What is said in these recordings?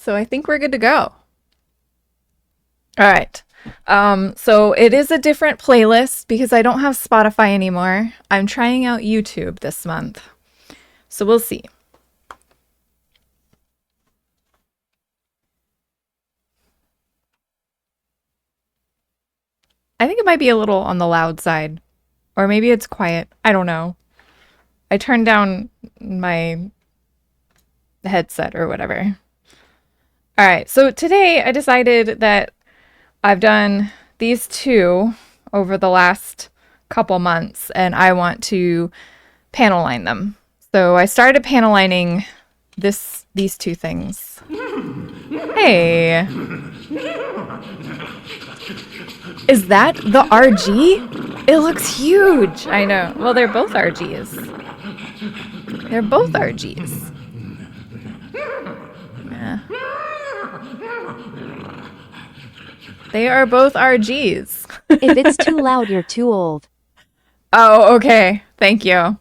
So I think we're good to go. All right. So it is a different playlist because I don't have Spotify anymore. I'm trying out YouTube this month. So we'll see. I think it might be a little on the loud side. Or maybe it's quiet. I don't know. I turned down my headset or whatever. All right. So today I decided that I've done these two over the last couple months and I want to panel line them. So I started panel lining these two things. Hey. Is that the RG? It looks huge. I know. Well, they're both RGs. They're both RGs. Yeah. They are both RGs. If it's too loud, you're too old. Oh, okay. Thank you.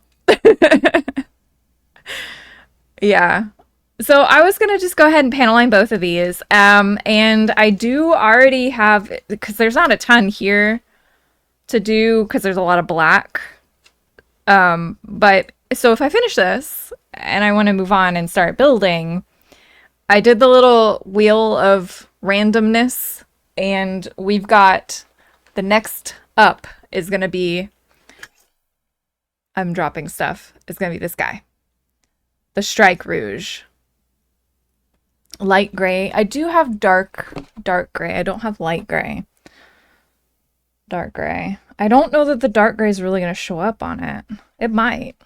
Yeah. So I was going to just go ahead and panel line both of these. And I do already have, because there's not a ton here to do, because there's a lot of black. But so if I finish this and I want to move on and start building, I did the little wheel of randomness, and we've got the next up is going to be, I'm dropping stuff, it's going to be this guy. The Strike Rouge. Light gray. I do have dark gray. I don't have light gray. Dark gray. I don't know that the dark gray is really going to show up on it. It might.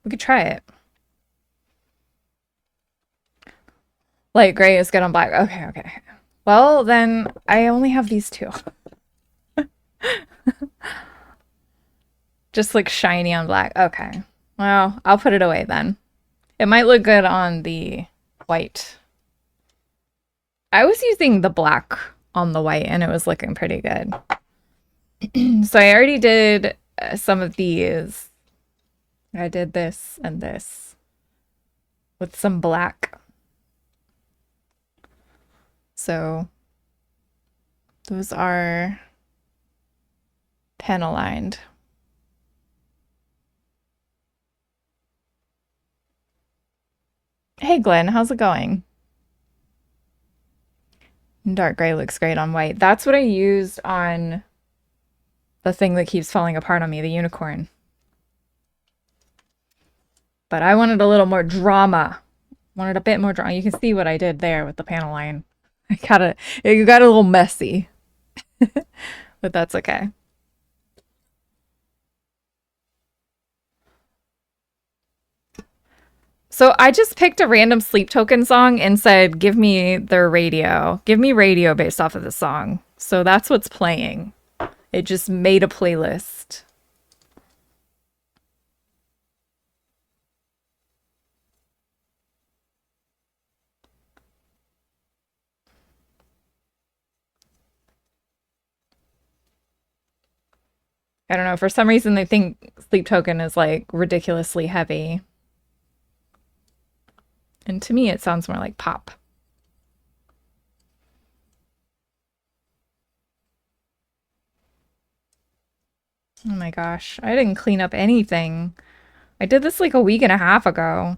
We could try it. Light gray is good on black. Okay. Well, then I only have these two. Just like shiny on black. Okay. Well, I'll put it away then. It might look good on the white. I was using the black on the white and it was looking pretty good. So I already did some of these. I did this and this with some black. So those are panel lined. Hey Glenn, how's it going? Dark gray looks great on white. That's what I used on the thing that keeps falling apart on me, the unicorn. But I wanted a little more drama. Wanted a bit more drama. You can see what I did there with the panel line. It got a little messy. But that's okay. So I just picked a random sleep token song and said, give me their radio. Give me radio based off of the song. So that's what's playing. It just made a playlist. I don't know. For some reason, they think sleep token is like ridiculously heavy. And to me, it sounds more like pop. Oh my gosh, I didn't clean up anything. I did this like a week and a half ago.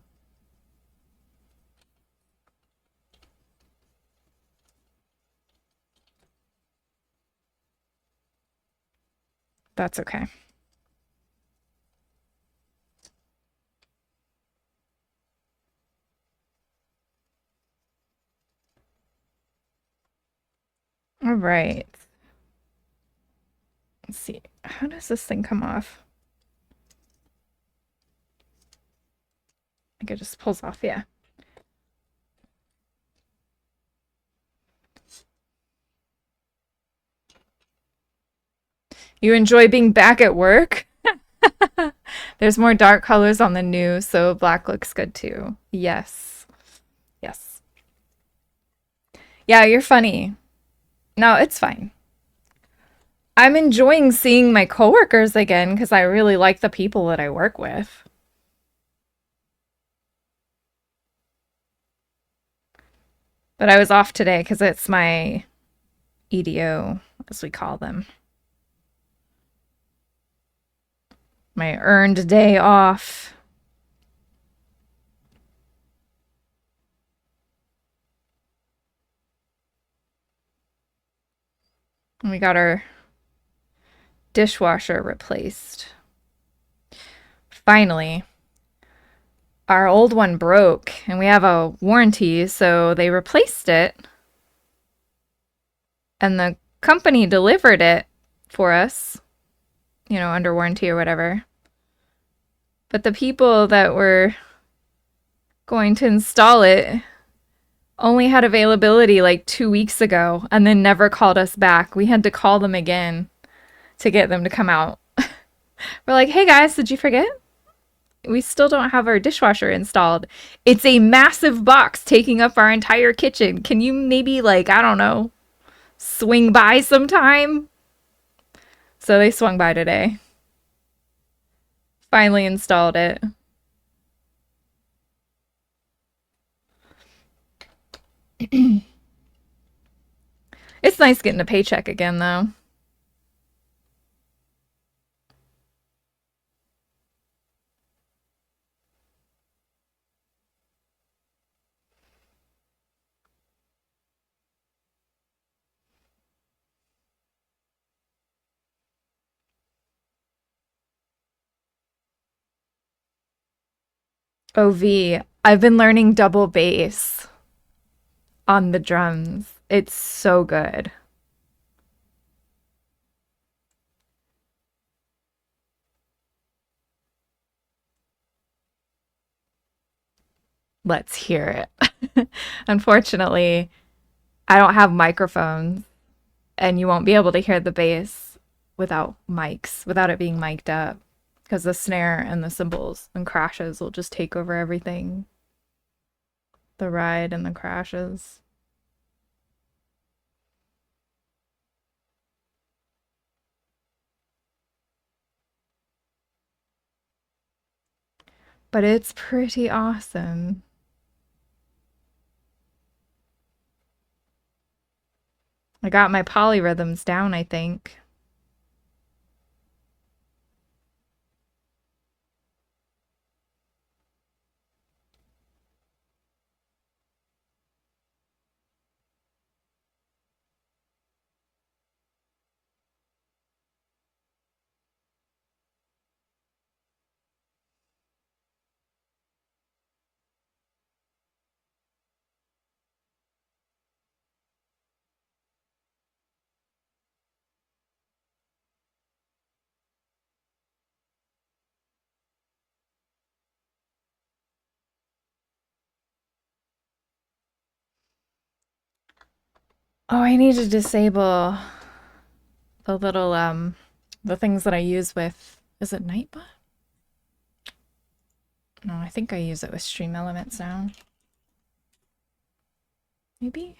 That's okay. All right. Let's see. How does this thing come off? I think it just pulls off, yeah. You enjoy being back at work? There's more dark colors on the Nu, so black looks good too. Yes. Yes. Yeah, you're funny. No, it's fine. I'm enjoying seeing my coworkers again because I really like the people that I work with. But I was off today because it's my EDO, as we call them. My earned day off. And we got our dishwasher replaced. Finally. Our old one broke and we have a warranty, so they replaced it. And the company delivered it for us, under warranty or whatever. But the people that were going to install it only had availability like 2 weeks ago and then never called us back. We had to call them again to get them to come out. We're like, hey guys, did you forget? We still don't have our dishwasher installed. It's a massive box taking up our entire kitchen. Can you maybe, I don't know, swing by sometime? So they swung by today. Finally installed it. It's nice getting a paycheck again, though. OV, I've been learning double bass on the drums. It's so good. Let's hear it. Unfortunately, I don't have microphones, and you won't be able to hear the bass without mics, without it being mic'd up, because the snare and the cymbals and crashes will just take over everything. The ride and the crashes. But it's pretty awesome. I got my polyrhythms down, I think. Oh, I need to disable the little the things that I use with, is it Nightbot? No, I think I use it with Stream Elements now. Maybe?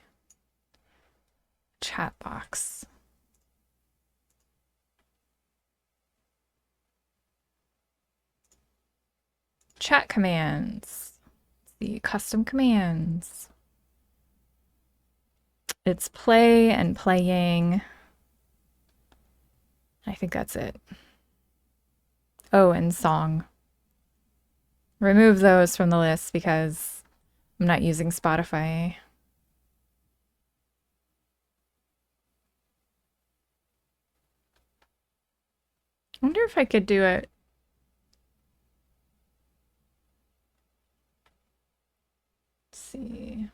Chat box. Chat commands. The custom commands. It's play and playing. I think that's it. Oh, and song. Remove those from the list because I'm not using Spotify. I wonder if I could do it. Let's see.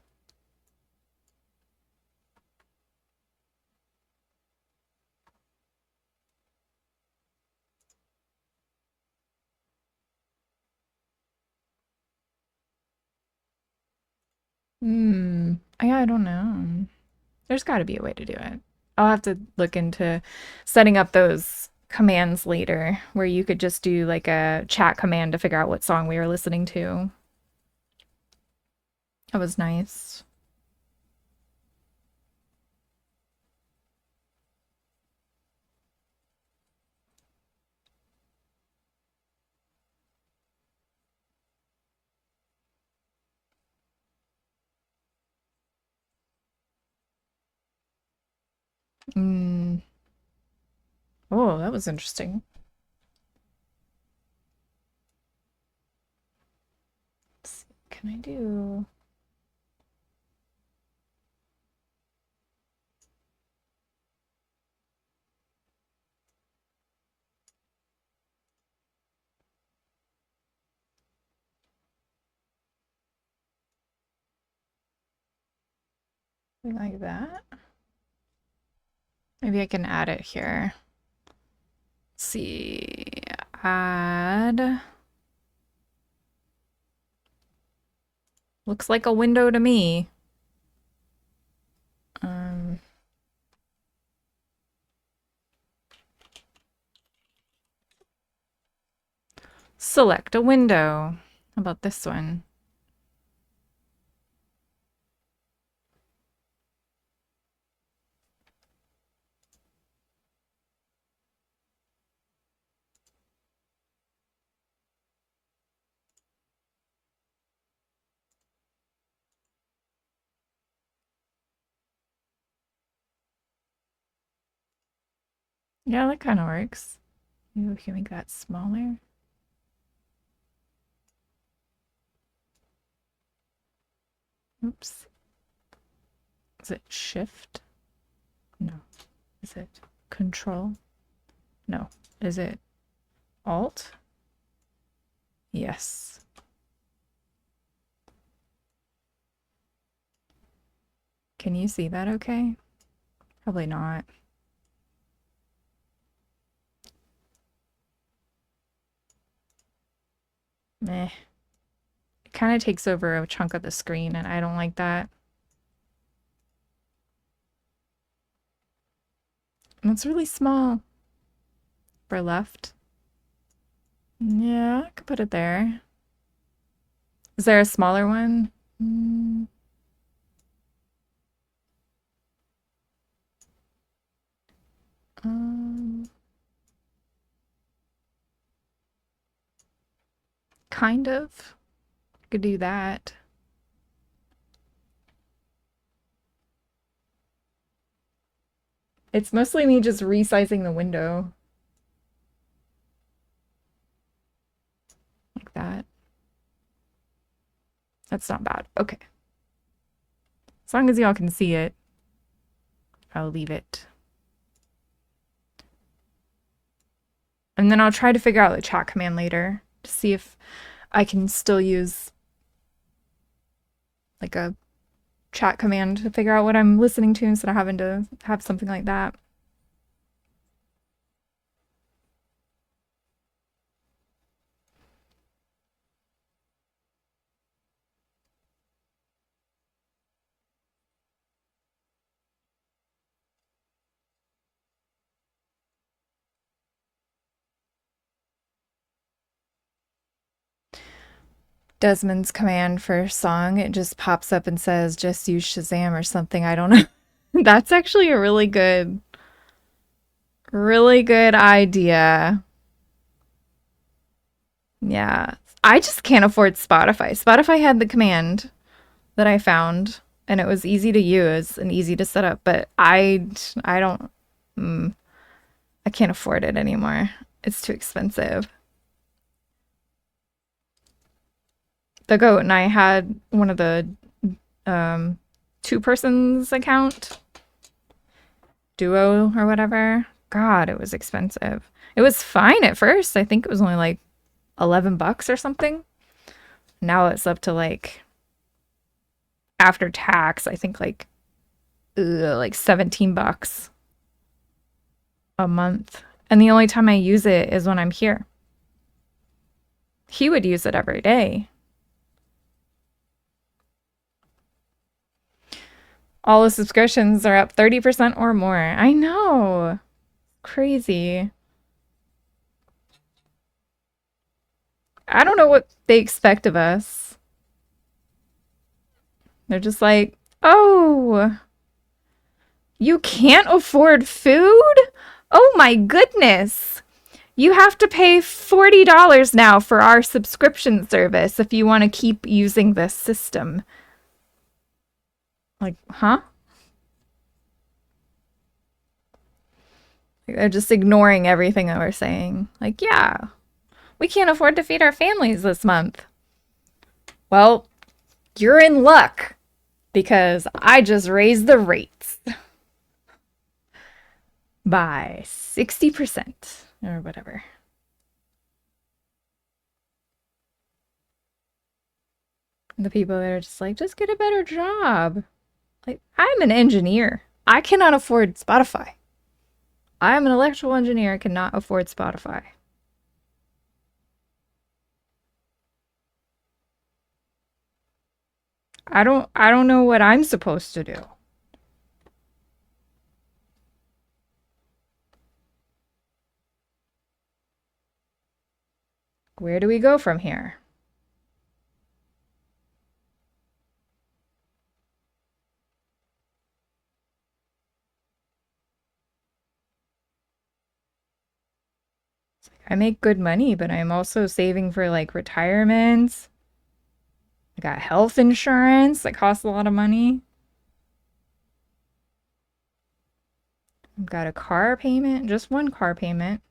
I don't know. There's got to be a way to do it. I'll have to look into setting up those commands later where you could just do like a chat command to figure out what song we were listening to. That was nice. Mm. Oh, that was interesting. Let's see. Can I do... like that? Maybe I can add it here. Let's see. Add. Looks like a window to me. Um, select a window. How about this one? Yeah, that kind of works. Maybe we can make that smaller. Oops. Is it shift? No. Is it control? No. Is it alt? Yes. Can you see that okay? Probably not. Meh. It kind of takes over a chunk of the screen, and I don't like that. And it's really small for left. Yeah, I could put it there. Is there a smaller one? Mm. Um, kind of. Could do that. It's mostly me just resizing the window. Like that. That's not bad. Okay. As long as y'all can see it, I'll leave it. And then I'll try to figure out the chat command later to see if I can still use like a chat command to figure out what I'm listening to instead of having to have something like that. Desmond's command for song, it just pops up and says just use Shazam or something. I don't know. That's actually a really good idea. Yeah. I just can't afford Spotify. Spotify had the command that I found and it was easy to use and easy to set up, but I don't I can't afford it anymore. It's too expensive. The goat and I had one of the two persons account duo or whatever. God, it was expensive. It was fine at first. I think it was only like $11 or something. Now it's up to like after tax, I think like $17 a month. And the only time I use it is when I'm here. He would use it every day. All the subscriptions are up 30% or more. I know. Crazy. I don't know what they expect of us. They're just like, oh, you can't afford food? Oh my goodness. You have to pay $40 now for our subscription service if you want to keep using this system. Like, huh? They're just ignoring everything that we're saying. Like, yeah, we can't afford to feed our families this month. Well, you're in luck because I just raised the rates by 60% or whatever. The people that are just like, just get a better job. Like, I'm an engineer. I cannot afford Spotify. I'm an electrical engineer. I cannot afford Spotify. I don't know what I'm supposed to do. Where do we go from here? I make good money, but I'm also saving for like retirement. I got health insurance that costs a lot of money. I've got a car payment, just one car payment.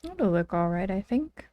It'll look all right, I think.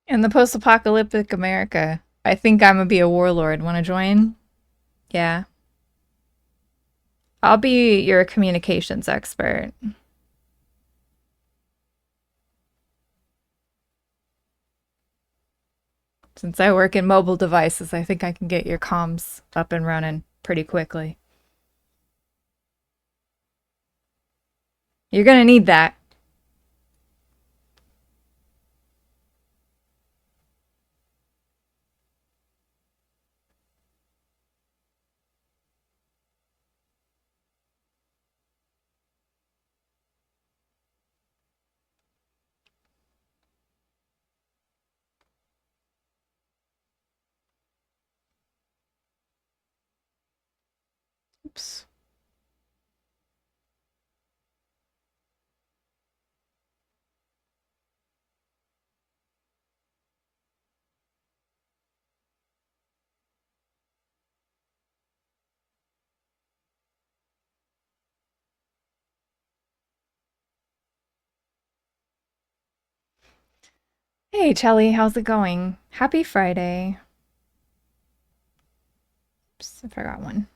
In the post-apocalyptic America, I think I'm gonna be a warlord. Want to join? Yeah. I'll be your communications expert. Since I work in mobile devices, I think I can get your comms up and running pretty quickly. You're gonna need that. Oops. Hey, Chelly, how's it going? Happy Friday. Oops, I forgot one.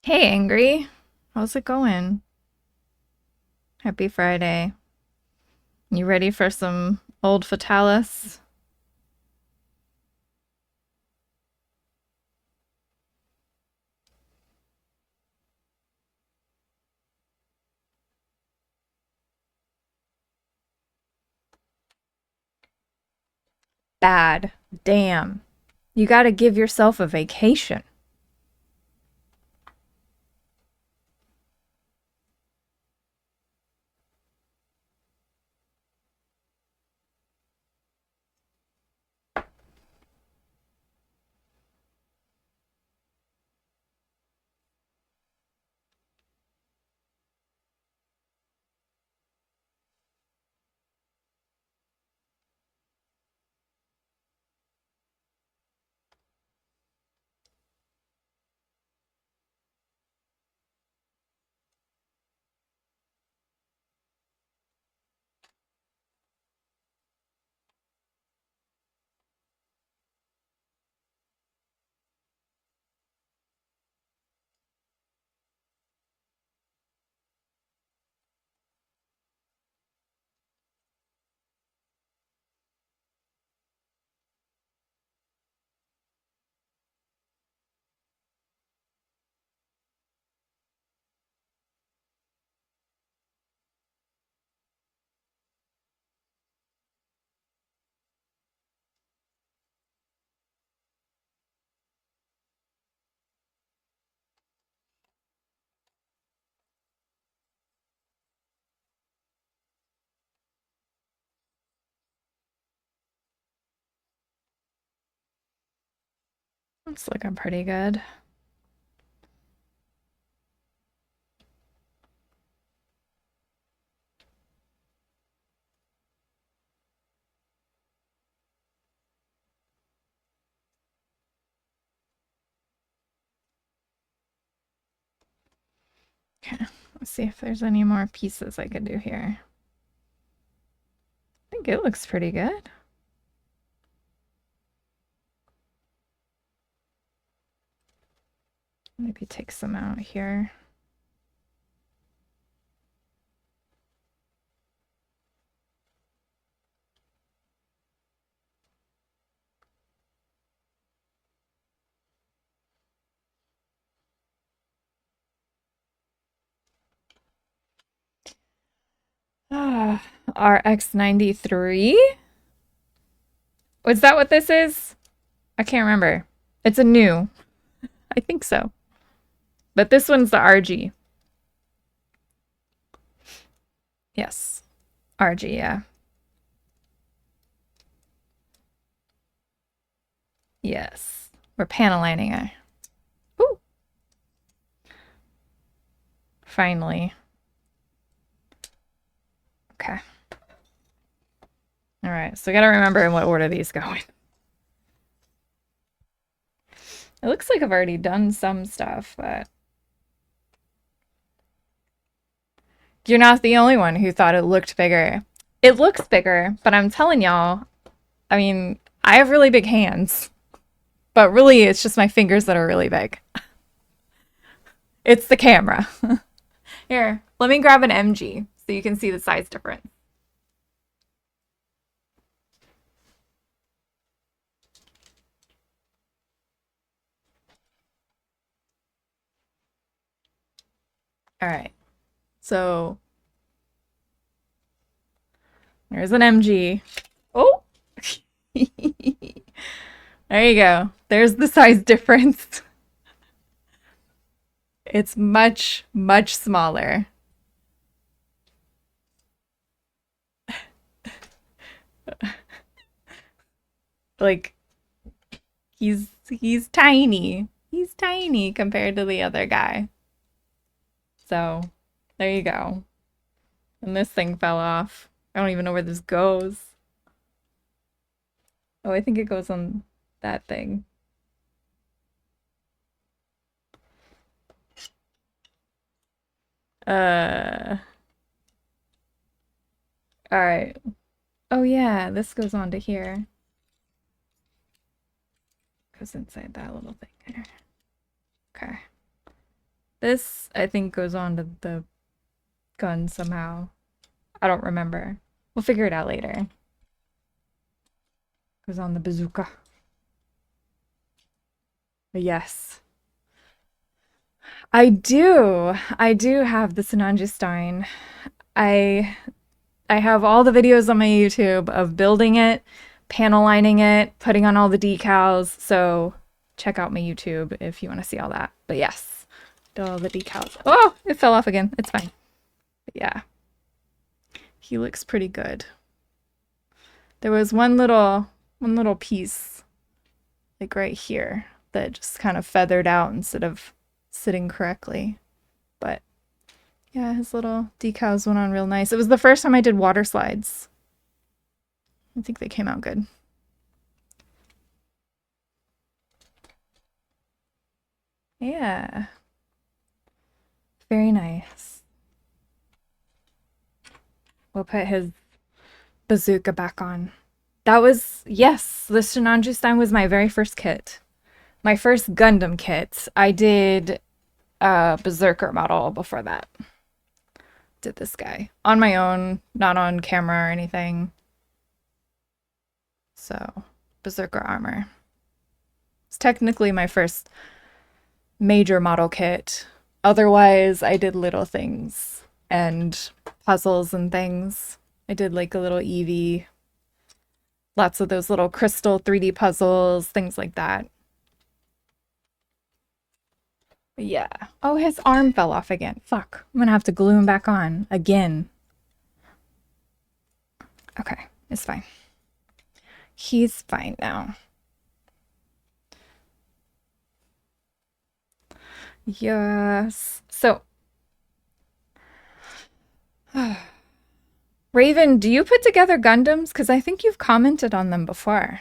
Hey, Angry. How's it going? Happy Friday. You ready for some old Fatalis? Bad. Damn. You gotta give yourself a vacation. It's looking pretty good. Okay, let's see if there's any more pieces I could do here. I think it looks pretty good. Maybe take some out here. RX93? Was that what this is? I can't remember. It's a Nu. I think so. But this one's the RG. Yes. RG, yeah. Yes. We're panel lining it. Ooh. Finally. Okay. All right, so I gotta remember in what order these go in. It looks like I've already done some stuff, but you're not the only one who thought it looked bigger. It looks bigger, but I'm telling y'all, I mean, I have really big hands, but really it's just my fingers that are really big. It's the camera. Here, let me grab an MG so you can see the size difference. All right, so there's an MG. Oh, there you go. There's the size difference. It's much, much smaller. Like he's tiny. He's tiny compared to the other guy. So, there you go. And this thing fell off. I don't even know where this goes. Oh, I think it goes on that thing. Uh, all right. Oh yeah, this goes on to here. Goes inside that little thing there. Okay. This, I think, goes on to the gun somehow. I don't remember. We'll figure it out later. Goes on the bazooka. But yes. I do. I do have the Sinanji Stein. I I have all the videos on my YouTube of building it, panel lining it, putting on all the decals. So check out my YouTube if you want to see all that. But yes, did all the decals. Oh, it fell off again. It's fine. But yeah, he looks pretty good. There was one little piece like right here that just kind of feathered out instead of sitting correctly. But yeah, his little decals went on real nice. It was the first time I did water slides. I think they came out good. Yeah. Very nice. We'll put his bazooka back on. That was, yes, the Shinanju Stein was my very first kit. My first Gundam kit. I did a Berserker model before that. Did this guy on my own, not on camera or anything. So, Berserker armor. It's technically my first major model kit. Otherwise, I did little things and puzzles and things. I did like a little Eevee, lots of those little crystal 3D puzzles, things like that. But yeah. Oh, his arm fell off again. Fuck. I'm gonna have to glue him back on again. Okay, it's fine. He's fine now. Yes. So, Raven, do you put together Gundams? Because I think you've commented on them before.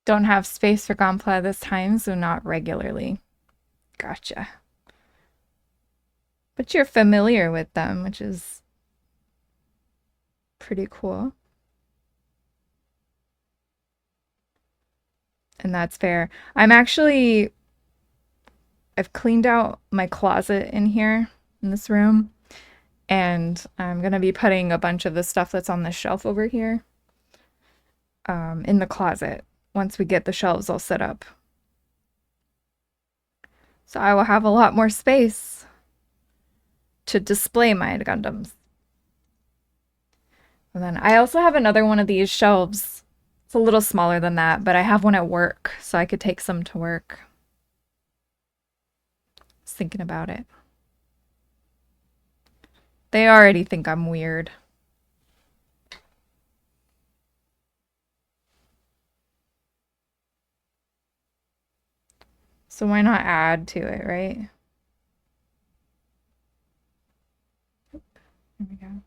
Don't have space for Gunpla this time, so not regularly. Gotcha. But you're familiar with them, which is pretty cool. And that's fair. I've cleaned out my closet in here, in this room, and I'm gonna be putting a bunch of the stuff that's on the shelf over here in the closet once we get the shelves all set up. So I will have a lot more space to display my Gundams. And then I also have another one of these shelves. It's a little smaller than that, but I have one at work, so I could take some to work. Just thinking about it. They already think I'm weird. So why not add to it, right? There we go.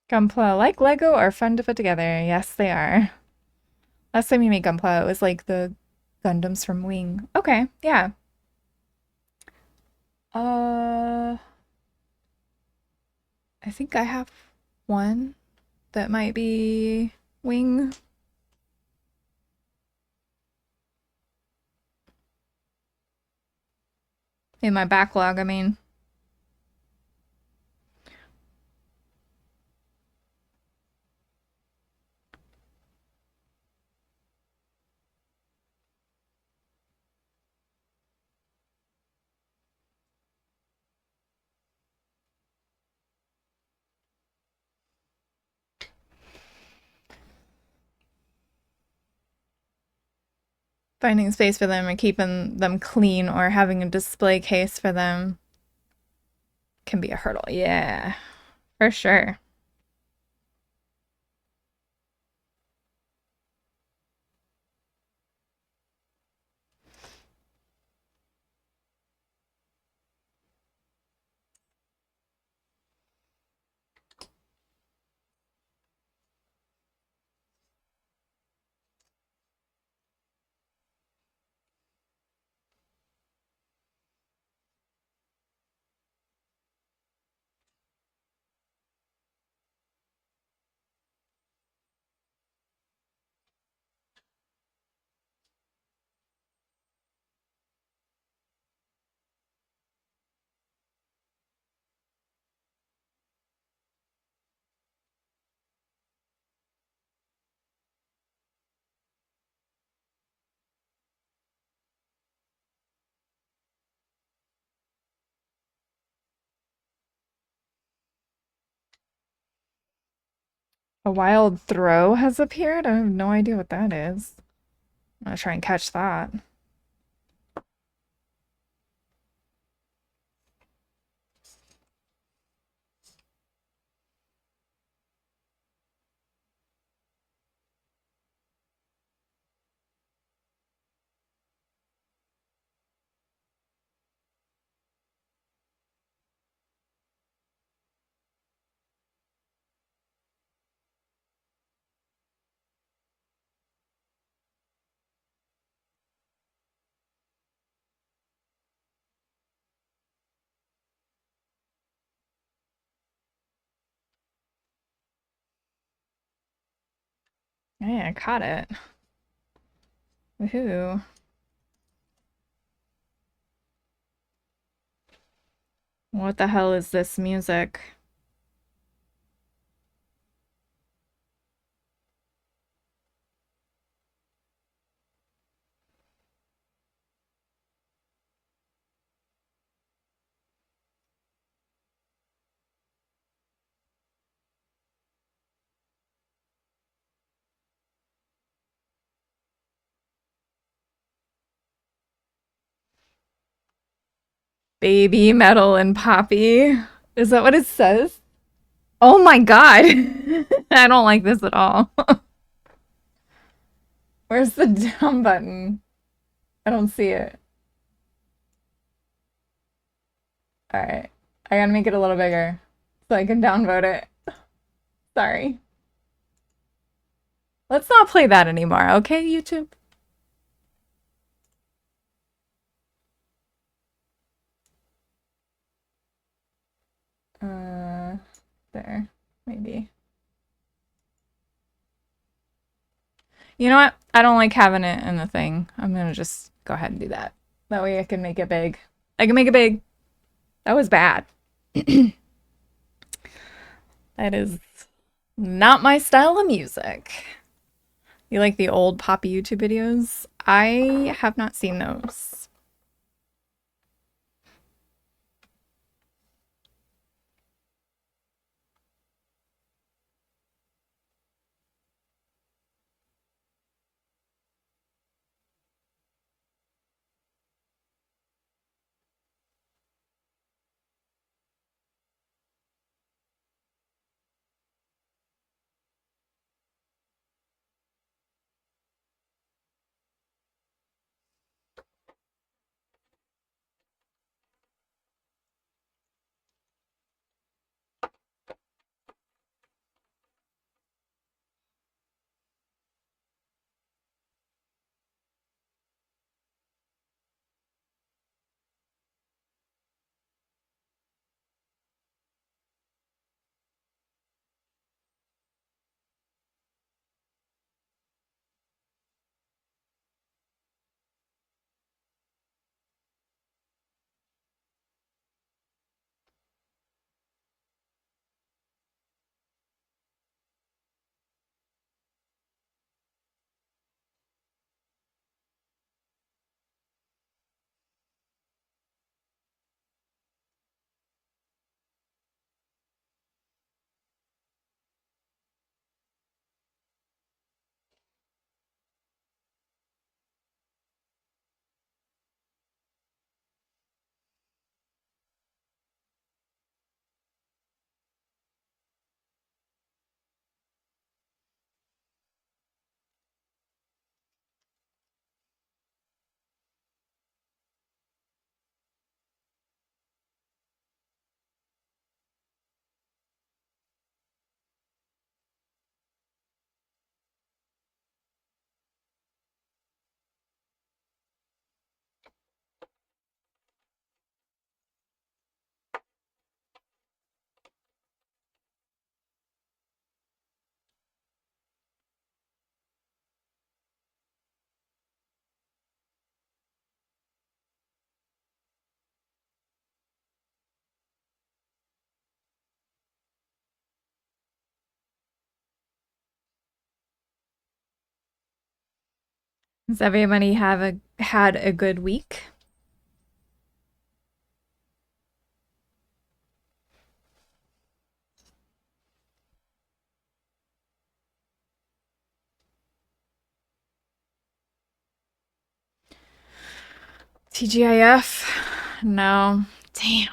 Gunpla, like Lego, are fun to put together. Yes, they are. Last time you made Gunpla, it was like the Gundams from Wing. Okay, yeah. Uh, I think I have one that might be Wing. In my backlog, I mean. Finding space for them and keeping them clean or having a display case for them can be a hurdle. Yeah, for sure. A wild throw has appeared. I have no idea what that is. I'm gonna try and catch that. Hey, I caught it. Woohoo. What the hell is this music? Baby metal and poppy. Is that what it says? Oh my god. I don't like this at all. Where's the down button? I don't see it. Alright. I gotta make it a little bigger so I can downvote it. Sorry. Let's not play that anymore, okay, YouTube? Uh, there. Maybe. You know what? I don't like having it in the thing. I'm gonna just go ahead and do that. That way I can make it big. I can make it big. That was bad. That is not my style of music. You like the old poppy YouTube videos? I have not seen those. Does everybody have had a good week? TGIF? No. Damn.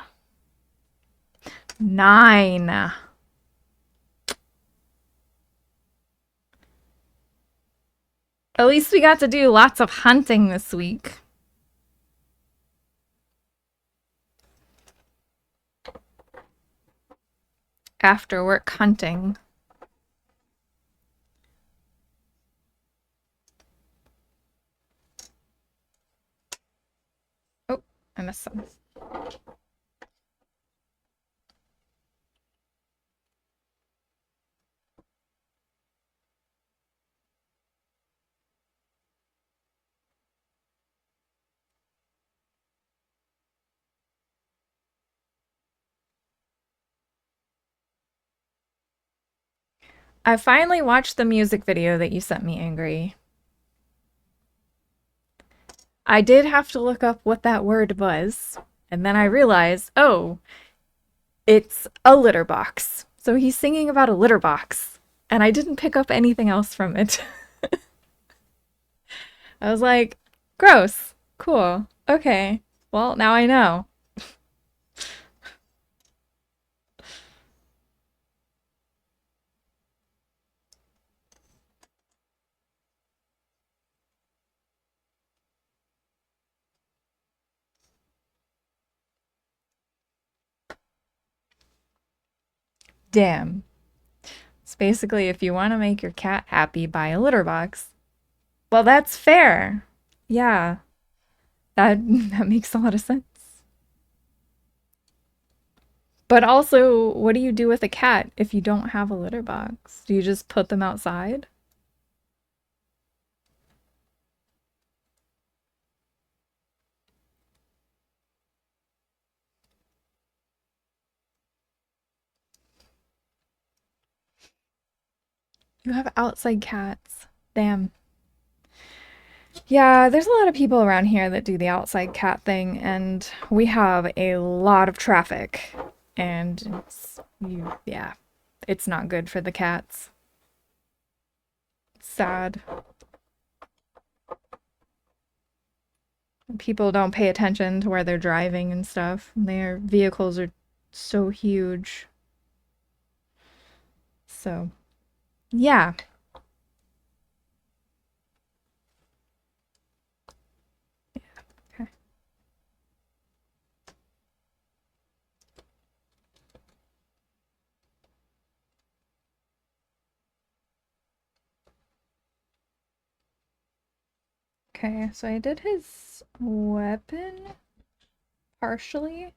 9. At least we got to do lots of hunting this week. After work hunting. Oh, I missed some. I finally watched the music video that you sent me, Angry. I did have to look up what that word was, and then I realized, oh, it's a litter box. So he's singing about a litter box, and I didn't pick up anything else from it. I was like, gross. Cool. Okay. Well, now I know. Damn. It's basically if you want to make your cat happy, buy a litter box. Well, that's fair. Yeah, that that makes a lot of sense. But also, what do you do with a cat if you don't have a litter box? Do you just put them outside? You have outside cats. Damn. Yeah, there's a lot of people around here that do the outside cat thing, and we have a lot of traffic. And yeah, it's not good for the cats. It's sad. People don't pay attention to where they're driving and stuff. Their vehicles are so huge. So, yeah. Okay. Okay, so I did his weapon partially.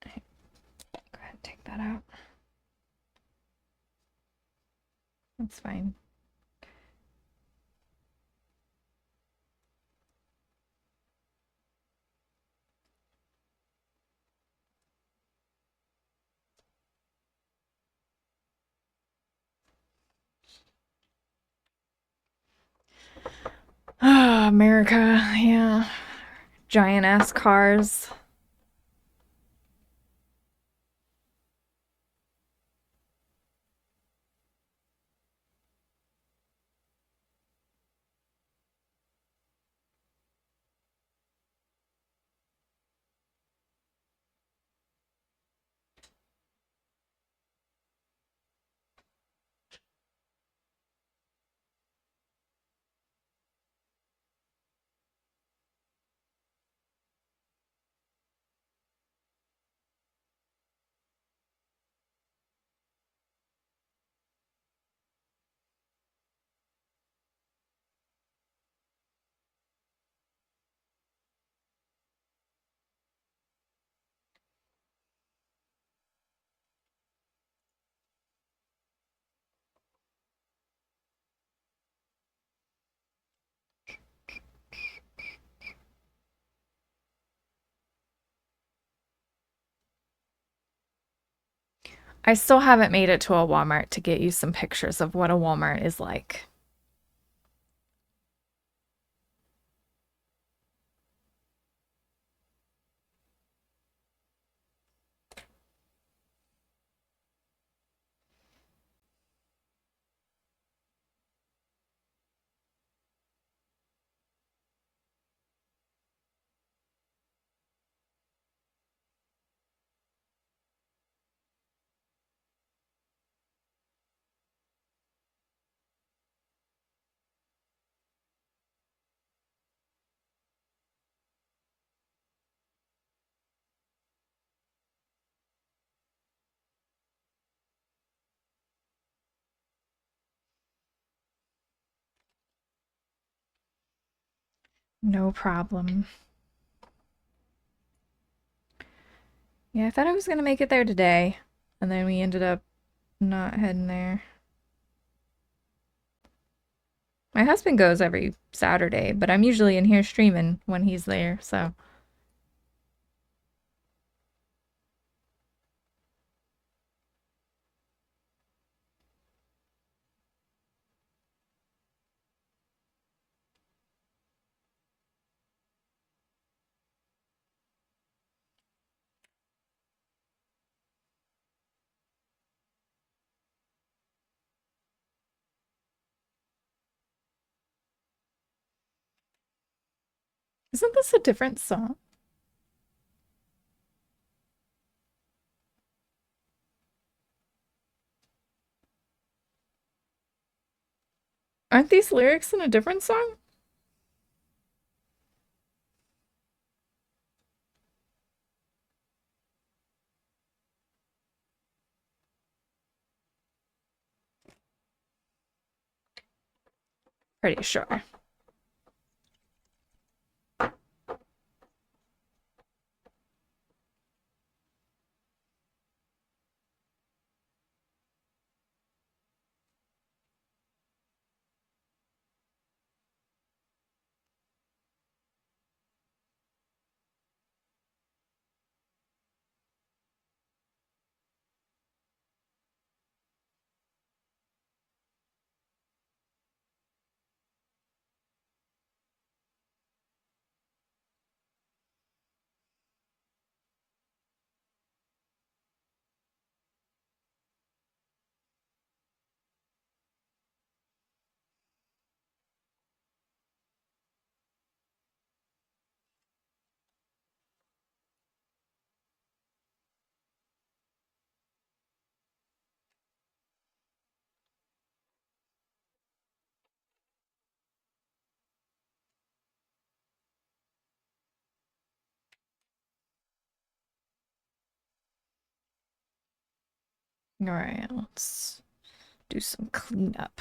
Go ahead and take that out. That's fine. Ah, America, yeah. Giant ass cars. I still haven't made it to a Walmart to get you some pictures of what a Walmart is like. No problem. Yeah, I thought I was gonna make it there today, and then we ended up not heading there. My husband goes every Saturday, but I'm usually in here streaming when he's there, so. Isn't this a different song? Aren't these lyrics in a different song? Pretty sure. All right, let's do some cleanup.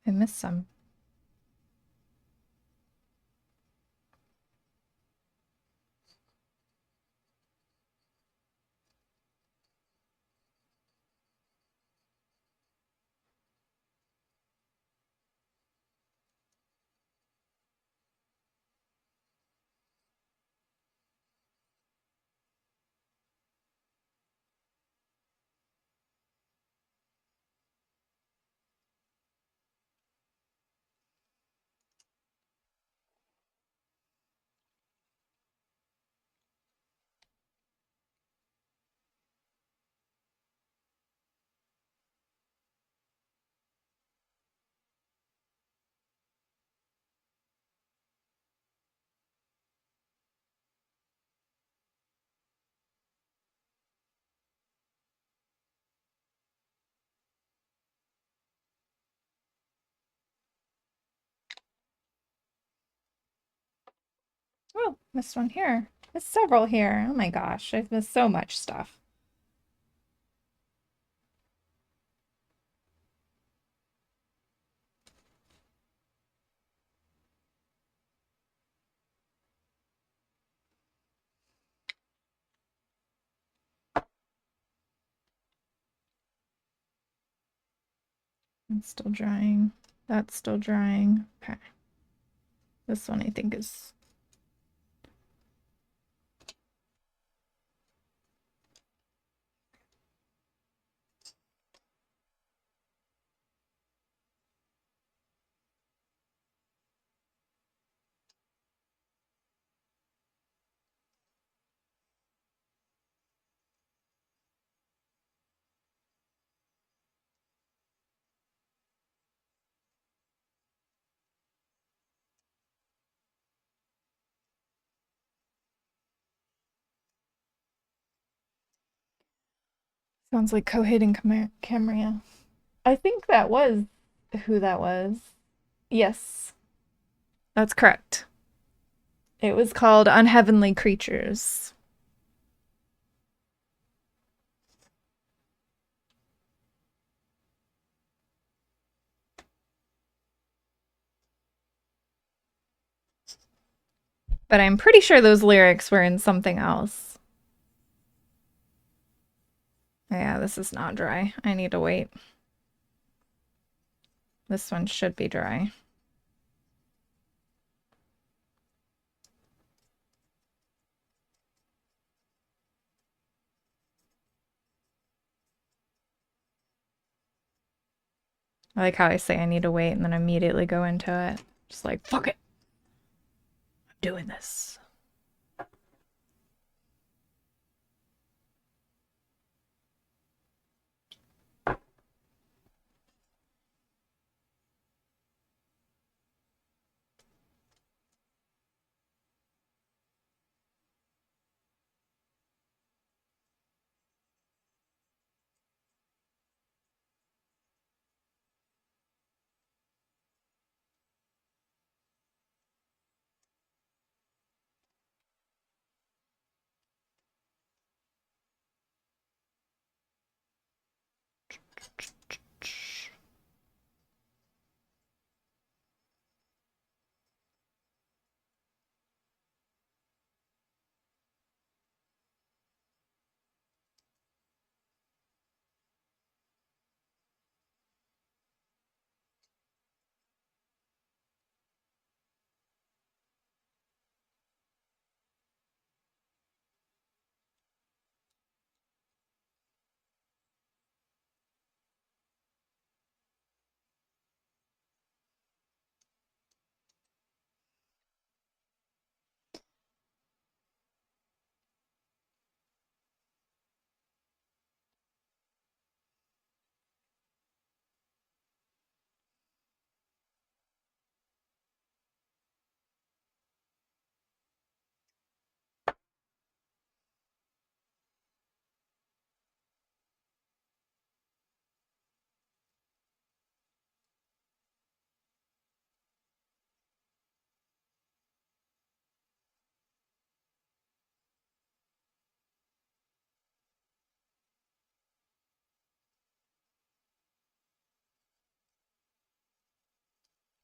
I missed some. Oh, missed one here. Missed several here. Oh my gosh, I've missed so much stuff. It's still drying. That's still drying. Okay. This one I think is... Sounds like Coheed and Cambria. I think that was who that was. Yes, that's correct. It was called Unheavenly Creatures. But I'm pretty sure those lyrics were in something else. Yeah, this is not dry. I need to wait. This one should be dry. I like how I say I need to wait and then immediately go into it. Just like, fuck it. doing this.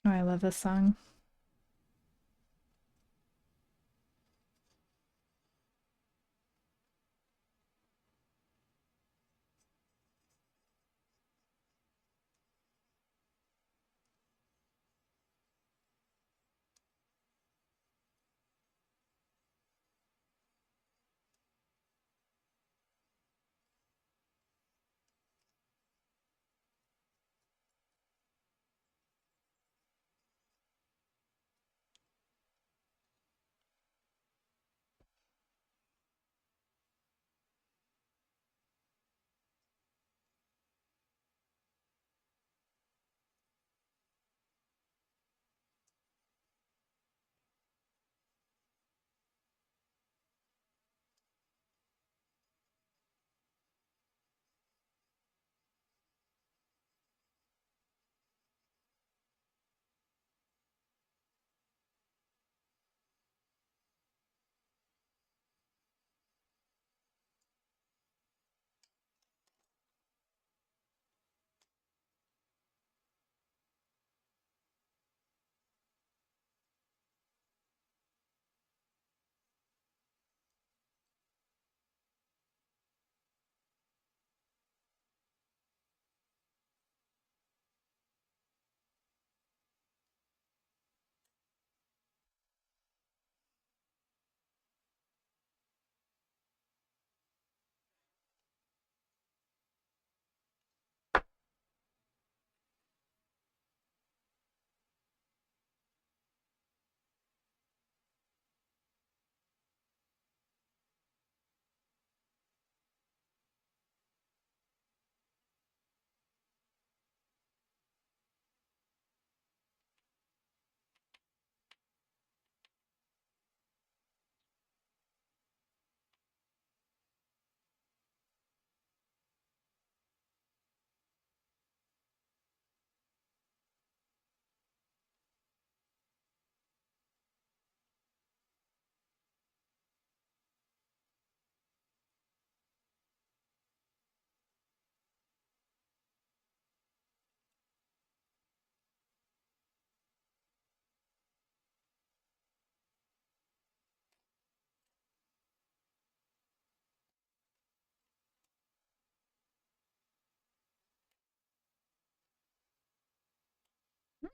Oh, I love this song.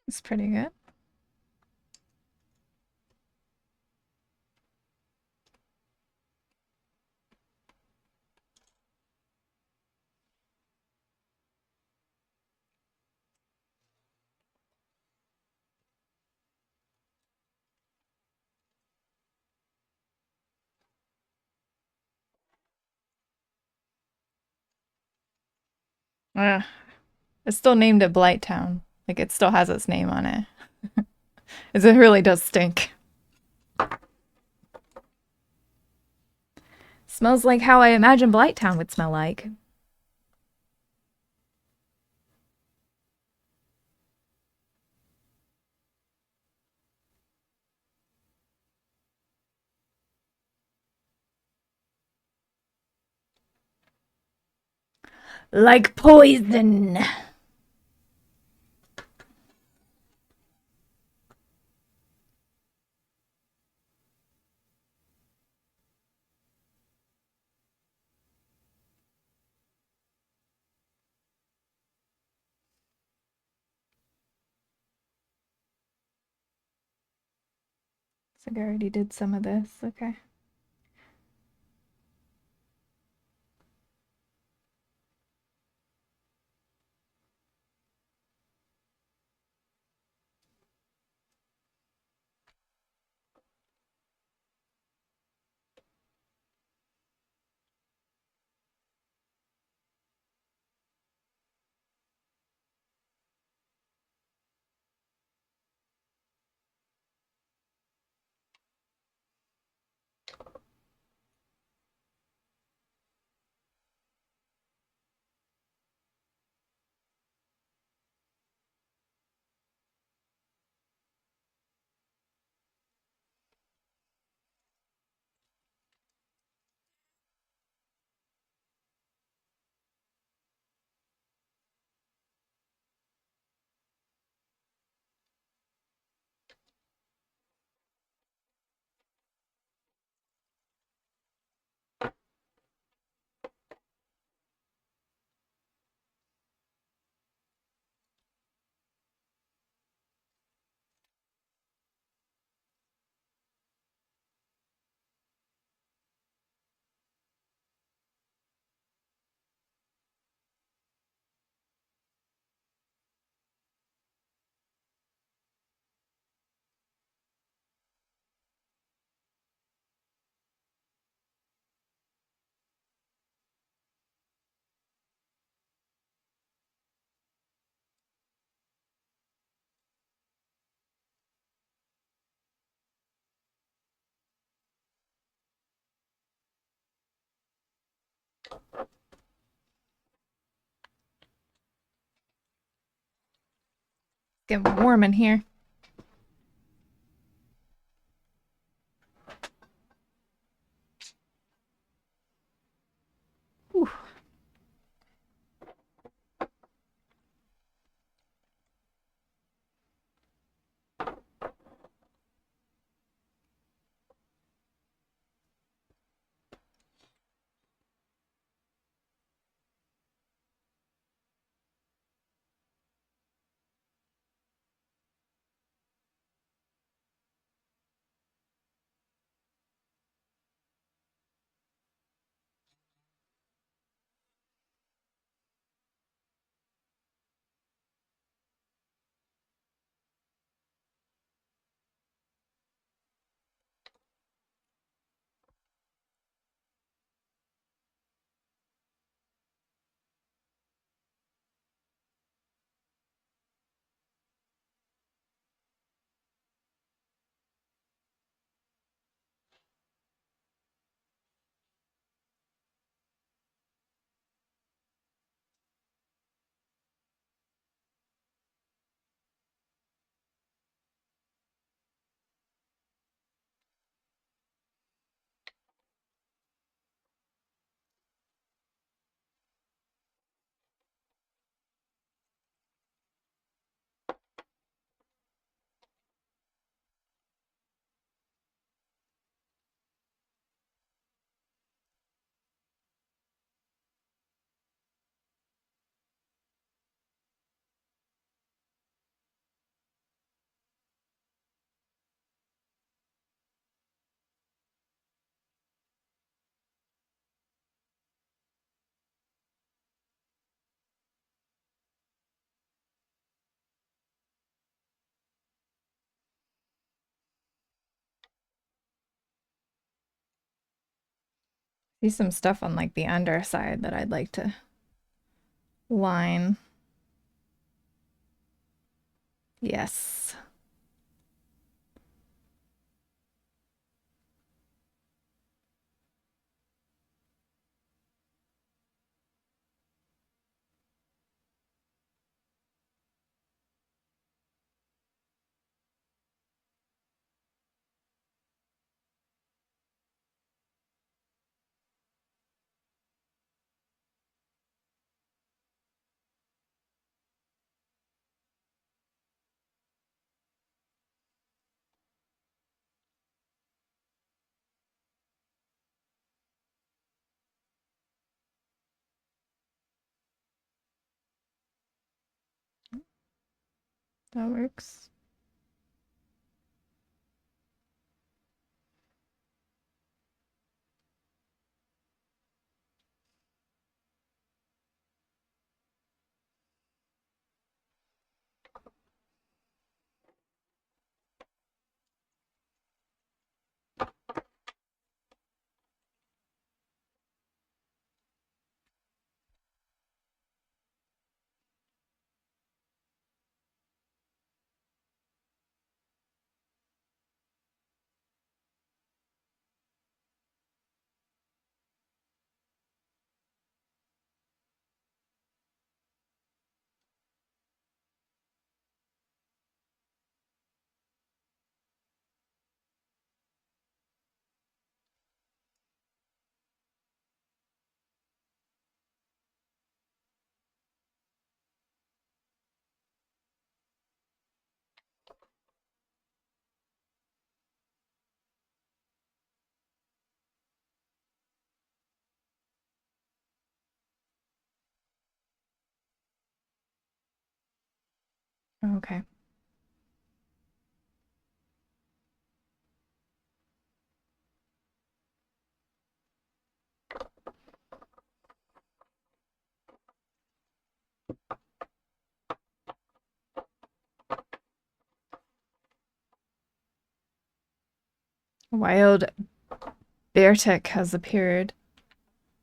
It's pretty good. Ugh. It's still named it Blight Town. Like it still has its name on it. It really does stink. Smells like how I imagine Blight Town would smell like. Like poison. So I already did some of this. Okay. It's getting warm in here. Whew. See some stuff on like the underside that I'd like to line. Yes. That works. Okay. Wild Beartic has appeared.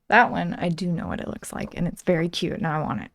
That one, I do know what it looks like, and it's very cute, and I want it.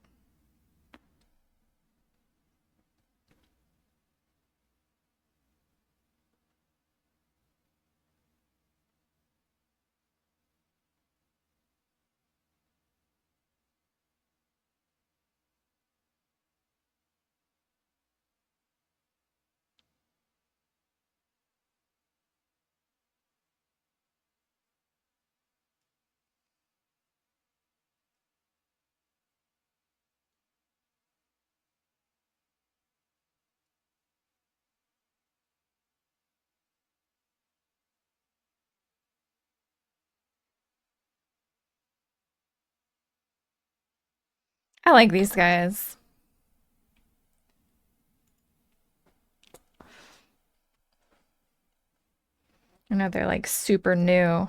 I like these guys. I know they're like super new.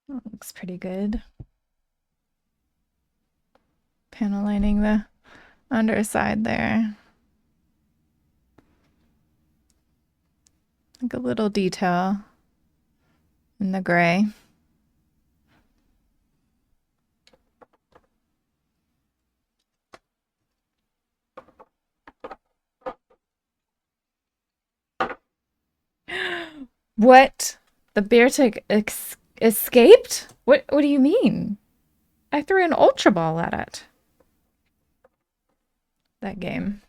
That looks pretty good. Panel lining the underside there. Like a little detail in the gray. What? The Beartic escaped? What do you mean? I threw an Ultra Ball at it. That game.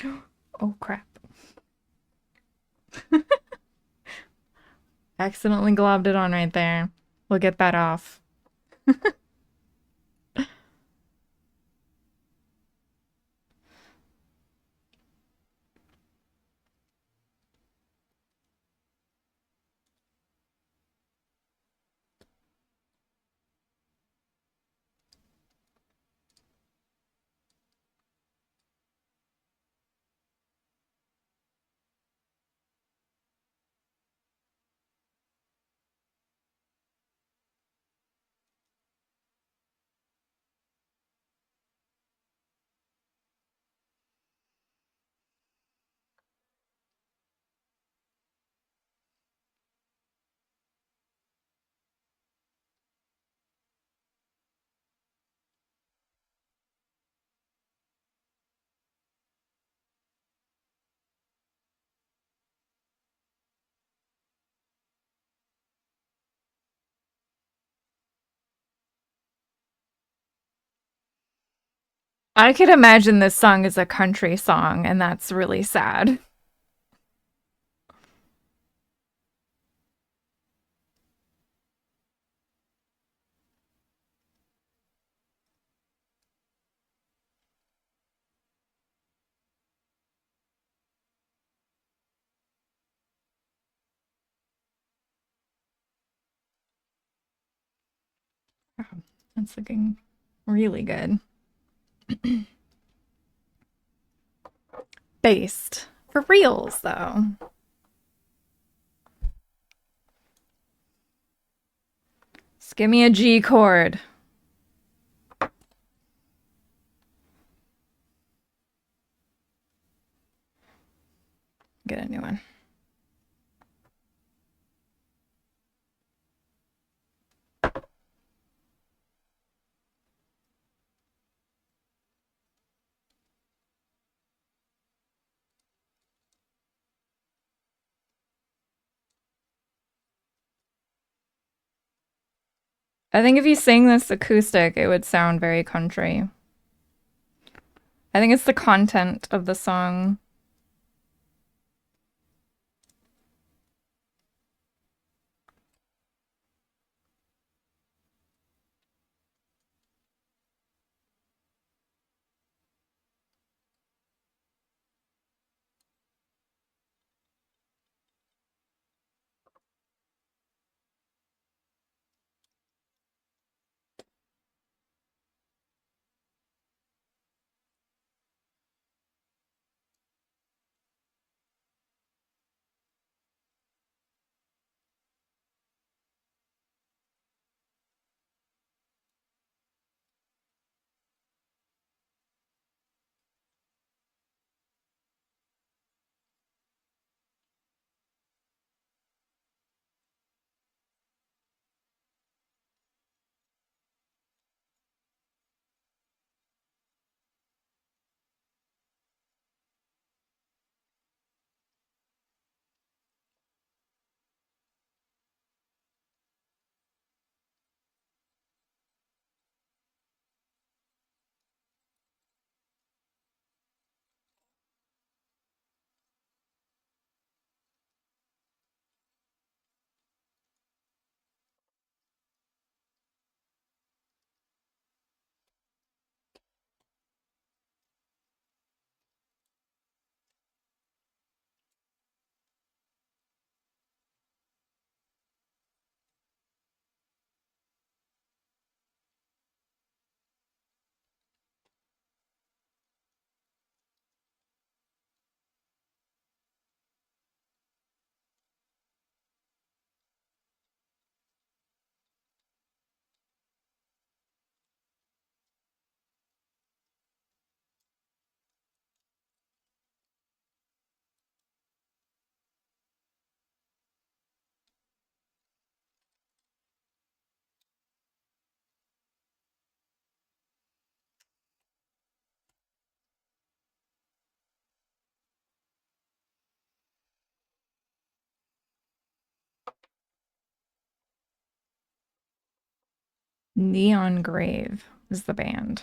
Oh crap. Accidentally globbed it on right there. We'll get that off. I could imagine this song is a country song, and that's really sad. That's looking really good. Based. For reals, though. Just give me a G chord. Get a new one. I think if you sing this acoustic, it would sound very country. I think it's the content of the song. Neon Grave is the band.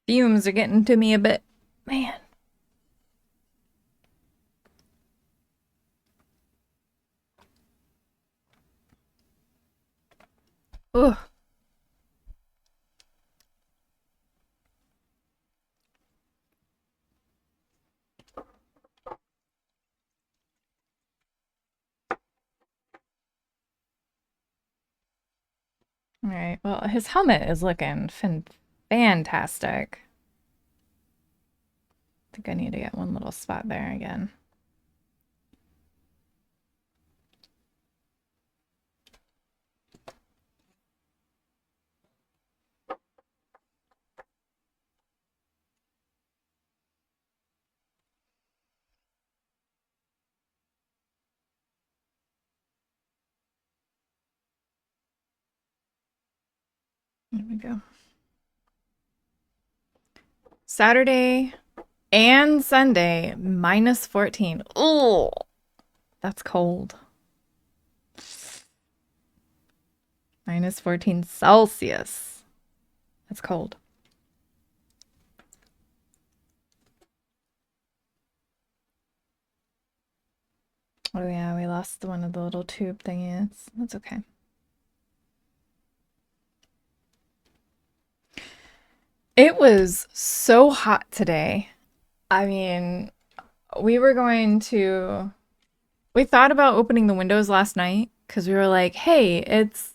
Fumes are getting to me a bit. Man. Ugh. All right. Well, his helmet is looking fantastic. I think I need to get one little spot there again. There we go. Saturday and Sunday, -14. Oh, that's cold. -14 Celsius. That's cold. Oh yeah, we lost one of the little tube thingies. That's okay. It was so hot today. I mean, we were going to we thought about opening the windows last night because we were like, hey, it's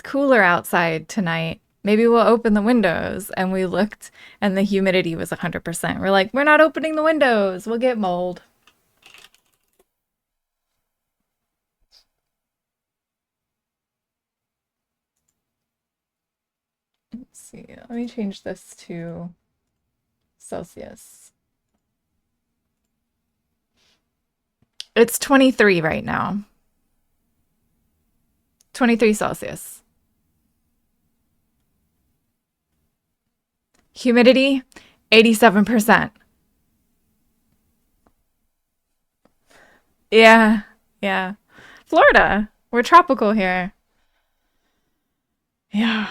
cooler outside tonight. Maybe we'll open the windows. And we looked and the humidity was 100%. We're like, we're not opening the windows. We'll get mold. Let's see. Let me change this to Celsius. It's 23 right now. 23 Celsius. Humidity, 87%. Yeah, yeah. Florida. We're tropical here. Yeah.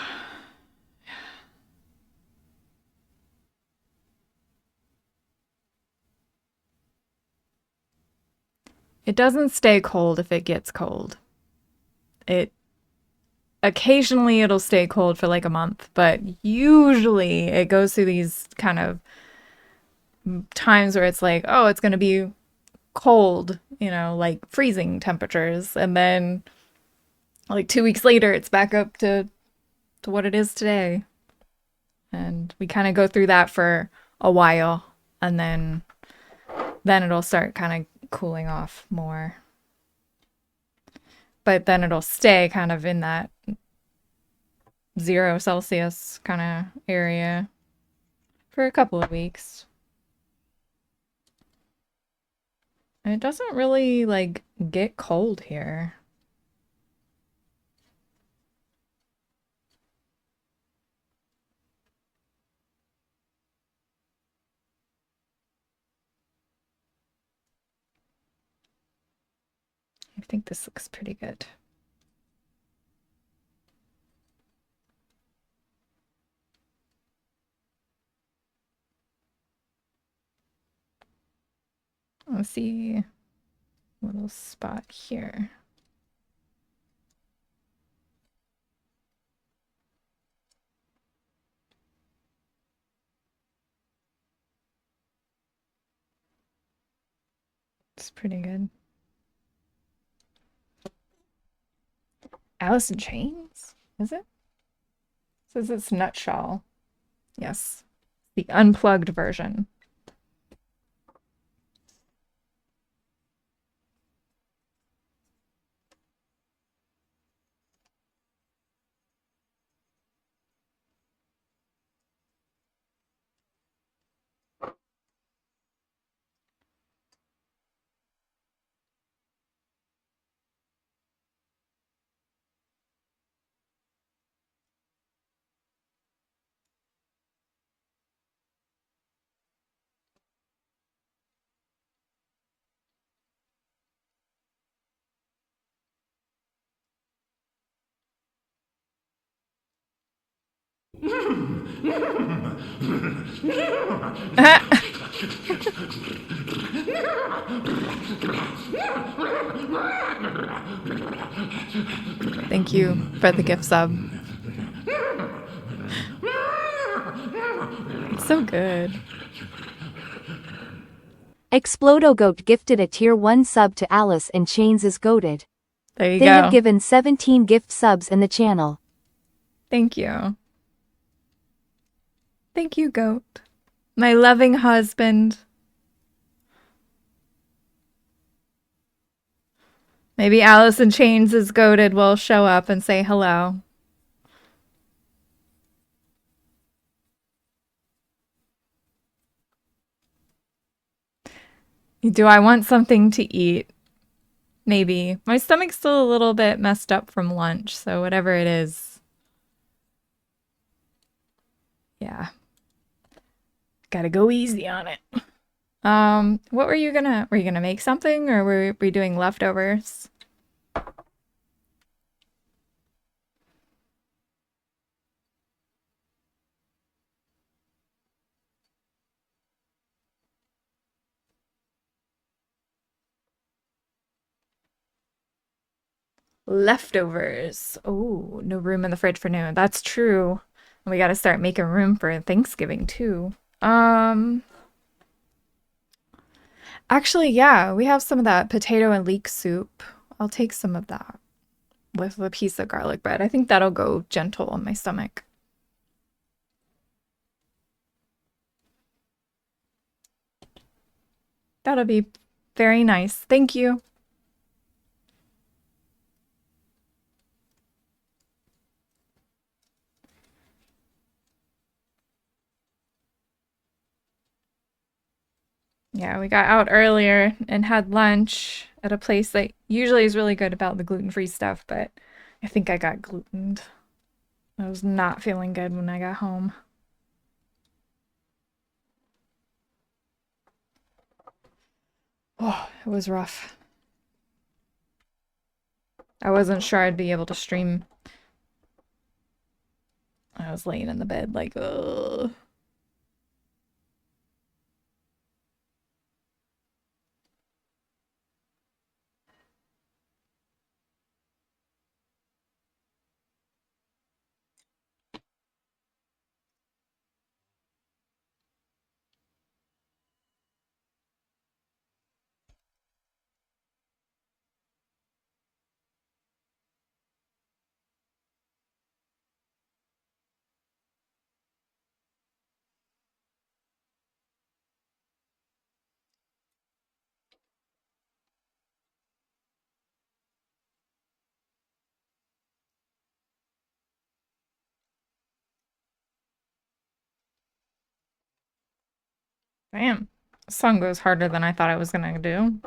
It doesn't stay cold if it gets cold. It occasionally it'll stay cold for like a month, but usually it goes through these kind of times where it's like, oh, it's going to be cold, like freezing temperatures, and then like 2 weeks later it's back up to what it is today. And we kind of go through that for a while, and then it'll start kind of cooling off more. But then it'll stay kind of in that 0 Celsius kind of area for a couple of weeks. And it doesn't really like get cold here. I think this looks pretty good. Let's see, little spot here. It's pretty good. Alice in Chains? Is it? It says it's Nutshell. Yes. The unplugged version. Thank you for the gift sub. So good. Explodogoat gifted a tier 1 sub to Alice in Chains is goated. There you They have go. given 17 gift subs in the channel. Thank you. Thank you, goat. My loving husband. Maybe Alice in Chains is goated will show up and say hello. Do I want something to eat? Maybe. My stomach's still a little bit messed up from lunch, so whatever it is. Yeah. Gotta go easy on it. What were you gonna make something or were we doing leftovers? Leftovers. Oh, no room in the fridge for noon. That's true. And we gotta start making room for Thanksgiving too. Um, actually, yeah, we have some of that potato and leek soup. I'll take some of that with a piece of garlic bread. I think that'll go gentle on my stomach. That'll be very nice. Thank you. Yeah, we got out earlier and had lunch at a place that usually is really good about the gluten-free stuff, but I think I got glutened. I was not feeling good when I got home. Oh, it was rough. I wasn't sure I'd be able to stream. I was laying in the bed like, ugh. Damn. This song goes harder than I thought I was gonna do.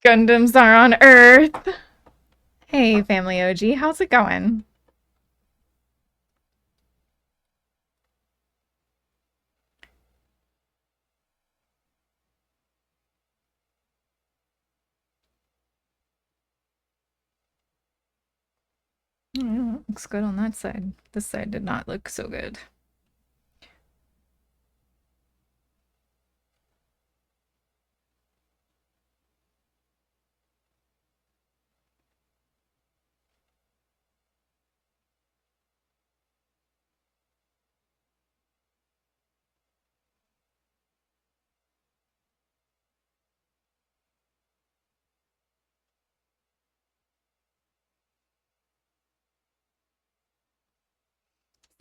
Gundams are on Earth. Hey, Family OG, how's it going? Yeah, looks good on that side. This side did not look so good.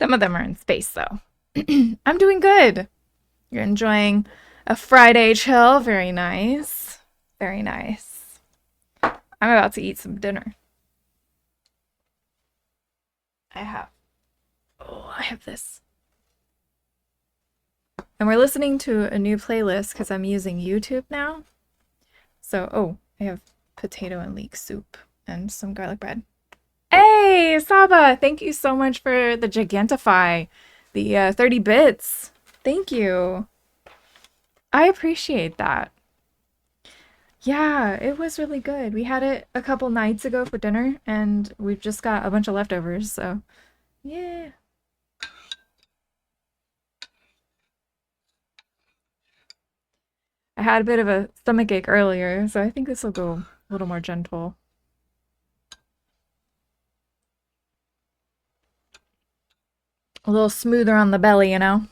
Some of them are in space, though. I'm doing good. You're enjoying a Friday chill. Very nice. Very nice. I'm about to eat some dinner. I have this. And we're listening to a new playlist because I'm using YouTube now. So, I have potato and leek soup and some garlic bread. Hey, Saba, thank you so much for the Gigantify, the 30 bits. Thank you. I appreciate that. Yeah, it was really good. We had it a couple nights ago for dinner, and we've just got a bunch of leftovers, so yeah. I had a bit of a stomachache earlier, so I think this will go a little more gentle. A little smoother on the belly, you know?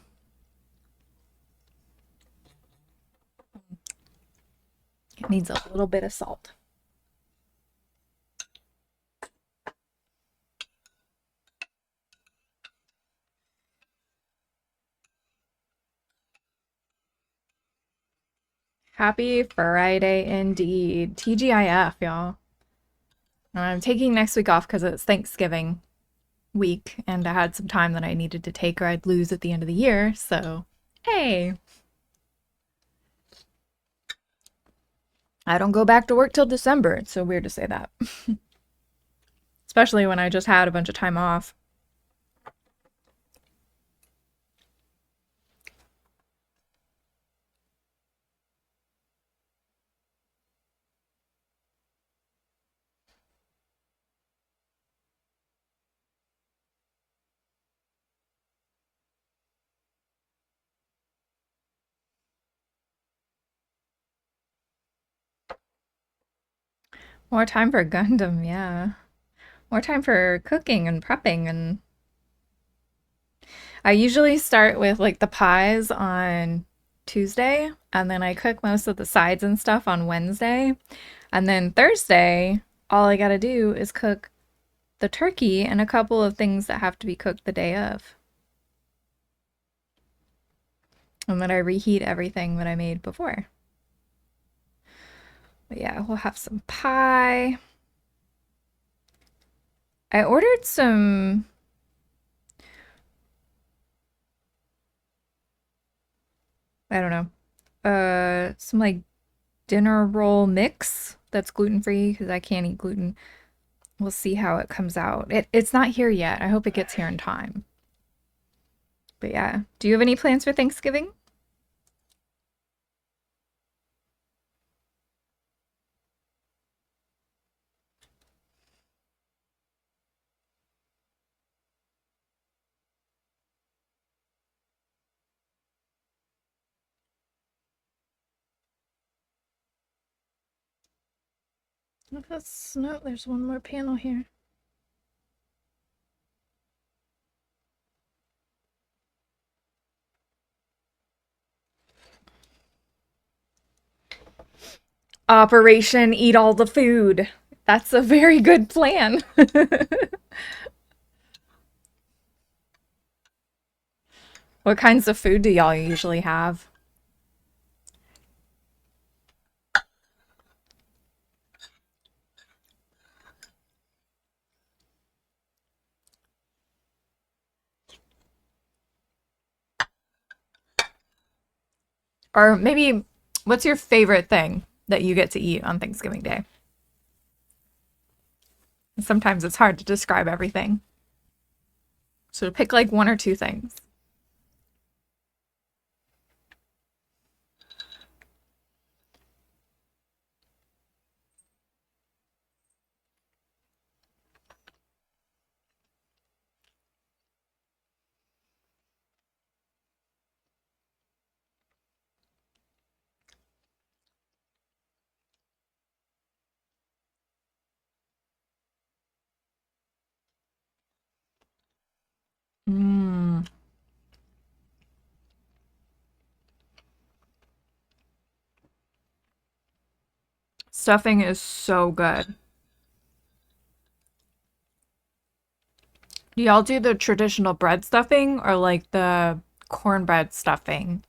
It needs a little bit of salt. Happy Friday indeed. TGIF, y'all. I'm taking next week off because it's Thanksgiving week, and I had some time that I needed to take or I'd lose at the end of the year, so hey. I don't go back to work till December. It's so weird to say that. Especially when I just had a bunch of time off. More time for Gundam, yeah. More time for cooking and prepping, and I usually start with like the pies on Tuesday, and then I cook most of the sides and stuff on Wednesday. And then Thursday, all I gotta do is cook the turkey and a couple of things that have to be cooked the day of. And then I reheat everything that I made before. But yeah, we'll have some pie. I ordered some. I don't know. Some like dinner roll mix that's gluten free because I can't eat gluten. We'll see how it comes out. It's not here yet. I hope it gets here in time. But yeah, do you have any plans for Thanksgiving? No, there's one more panel here. Operation Eat All the Food. That's a very good plan. What kinds of food do y'all usually have? Or maybe, what's your favorite thing that you get to eat on Thanksgiving Day. And sometimes it's hard to describe everything. So pick like one or two things. Mmm. Stuffing is so good. Do y'all do the traditional bread stuffing or like the cornbread stuffing?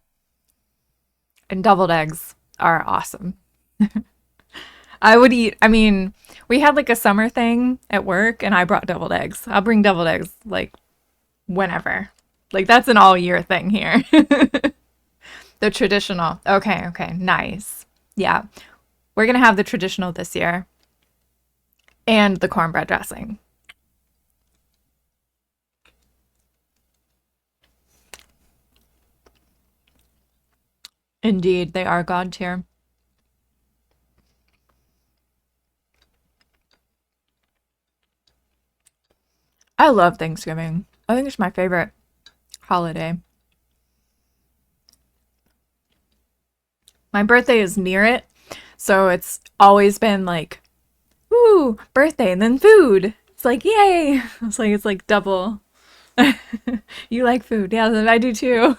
And deviled eggs are awesome. I would eat, I mean, we had like a summer thing at work and I brought deviled eggs. I'll bring deviled eggs like whenever. Like that's an all year thing here. The traditional. Okay, okay, nice. Yeah. We're gonna have the traditional this year and the cornbread dressing. Indeed, they are god tier. I love Thanksgiving. I think it's my favorite holiday. My birthday is near it, so it's always been like, ooh, birthday and then food. It's like, yay. It's like double. You like food. Yeah, I do too.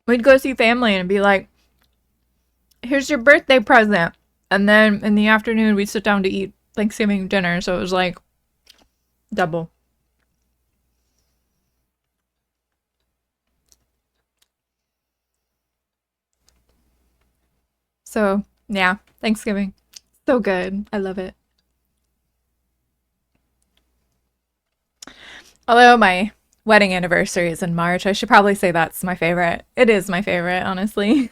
We'd go see family and be like, here's your birthday present. And then in the afternoon, we'd sit down to eat Thanksgiving dinner. So it was like double. So yeah, Thanksgiving. So good. I love it. Although my wedding anniversary is in March, I should probably say that's my favorite. It is my favorite, honestly.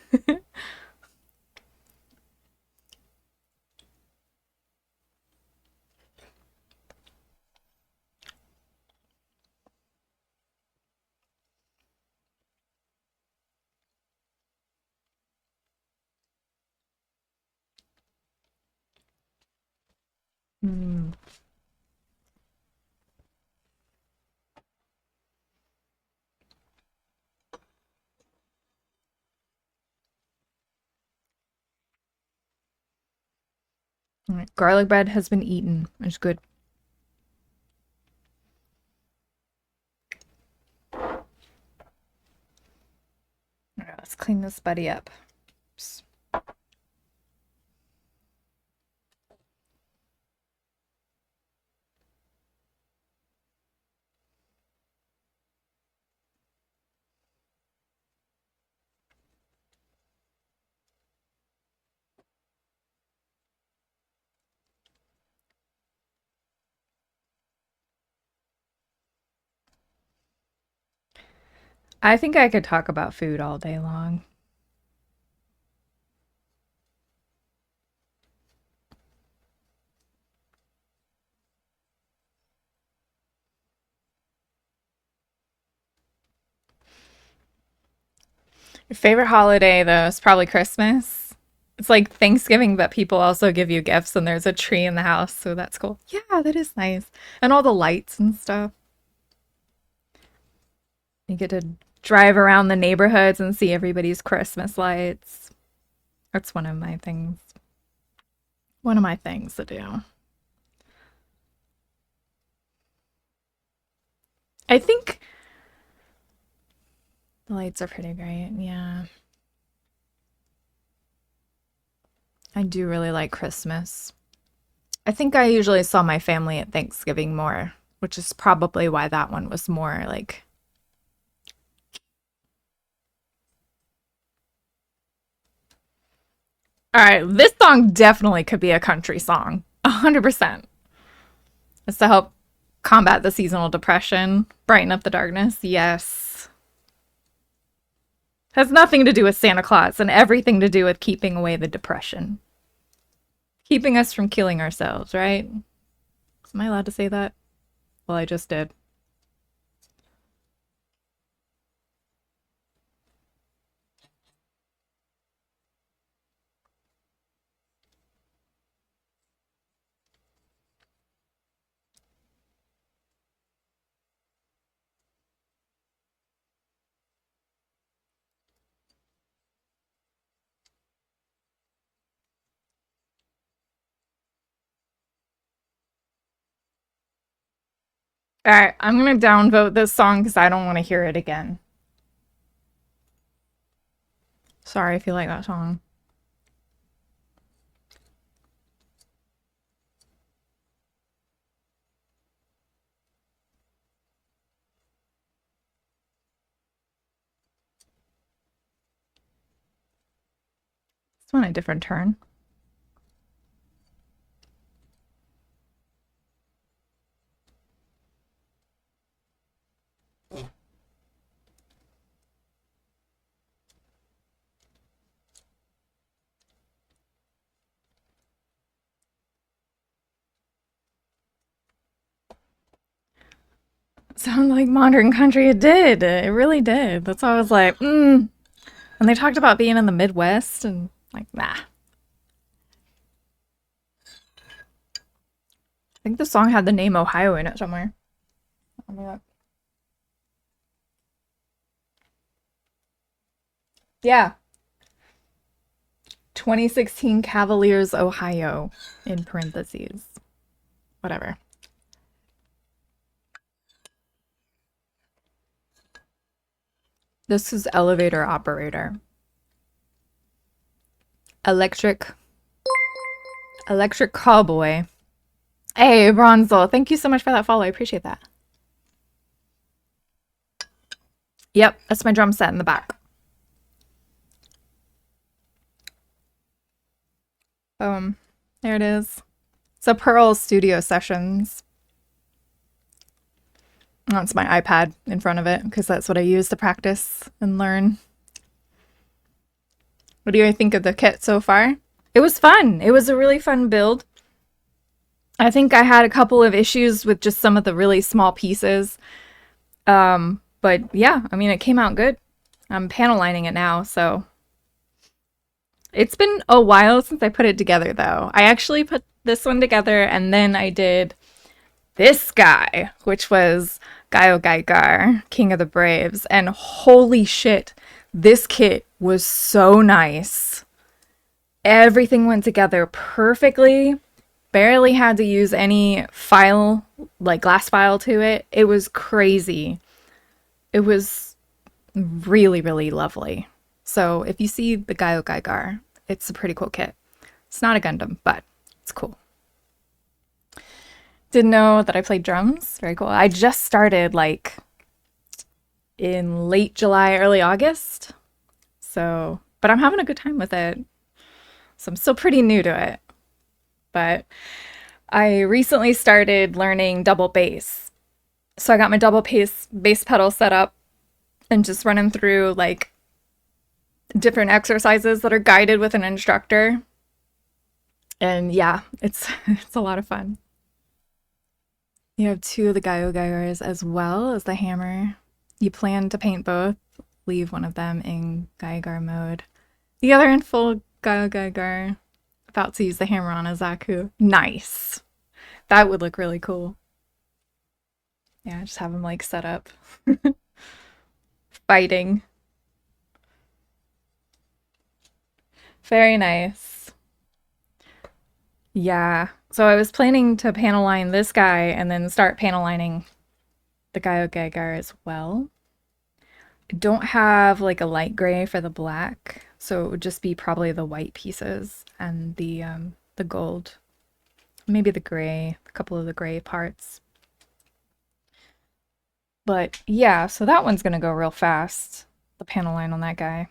Mm. All right, garlic bread has been eaten. It's good. All right, let's clean this buddy up. Oops. I think I could talk about food all day long. Your favorite holiday, though, is probably Christmas. It's like Thanksgiving, but people also give you gifts, and there's a tree in the house, so that's cool. Yeah, that is nice. And all the lights and stuff. You get to drive around the neighborhoods and see everybody's Christmas lights. That's one of my things. One of my things to do. I think the lights are pretty great. Yeah. I do really like Christmas. I think I usually saw my family at Thanksgiving more, which is probably why that one was more like All right, this song definitely could be a country song. 100%. It's to help combat the seasonal depression, brighten up the darkness. Yes. Has nothing to do with Santa Claus and everything to do with keeping away the depression. Keeping us from killing ourselves, right? Am I allowed to say that? Well, I just did. All right, I'm going to downvote this song because I don't want to hear it again. Sorry if you like that song. This one a different turn. Sounds like modern country. It did. It really did. That's why I was like, And they talked about being in the Midwest and like, nah. I think the song had the name Ohio in it somewhere. Let me look. Yeah. 2016 Cavaliers, Ohio, in parentheses. Whatever. This is elevator operator. Electric cowboy. Hey, Bronzel, thank you so much for that follow. I appreciate that. Yep, that's my drum set in the back. There it is. It's a Pearl Studio Sessions. That's my iPad in front of it because that's what I use to practice and learn. What do you think of the kit so far? It was fun. It was a really fun build. I think I had a couple of issues with just some of the really small pieces. But yeah, I mean, it came out good. I'm panel lining it now, so. It's been a while since I put it together, though. I actually put this one together, and then I did this guy, which was Gaogaigar, King of the Braves. And holy shit, this kit was so nice. Everything went together perfectly. Barely had to use any file, like glass file to it. It was crazy. It was really, really lovely. So if you see the Gaogaigar, it's a pretty cool kit. It's not a Gundam, but it's cool. Didn't know that I played drums. Very cool. I just started like in late July, early August. So, but I'm having a good time with it. So I'm still pretty new to it. But I recently started learning double bass. So I got my double bass pedal set up and just running through like different exercises that are guided with an instructor. And yeah, it's a lot of fun. You have two of the Gaogaigars as well as the hammer. You plan to paint both, leave one of them in Gaigar mode. The other in full Gaogaigar. About to use the hammer on a Zaku. Nice. That would look really cool. Yeah, just have him like set up. Fighting. Very nice. Yeah. So I was planning to panel line this guy and then start panel lining the Gaogaigar as well. I don't have like a light gray for the black, so it would just be probably the white pieces and the gold. Maybe the gray, a couple of the gray parts. But yeah, so that one's gonna go real fast, the panel line on that guy.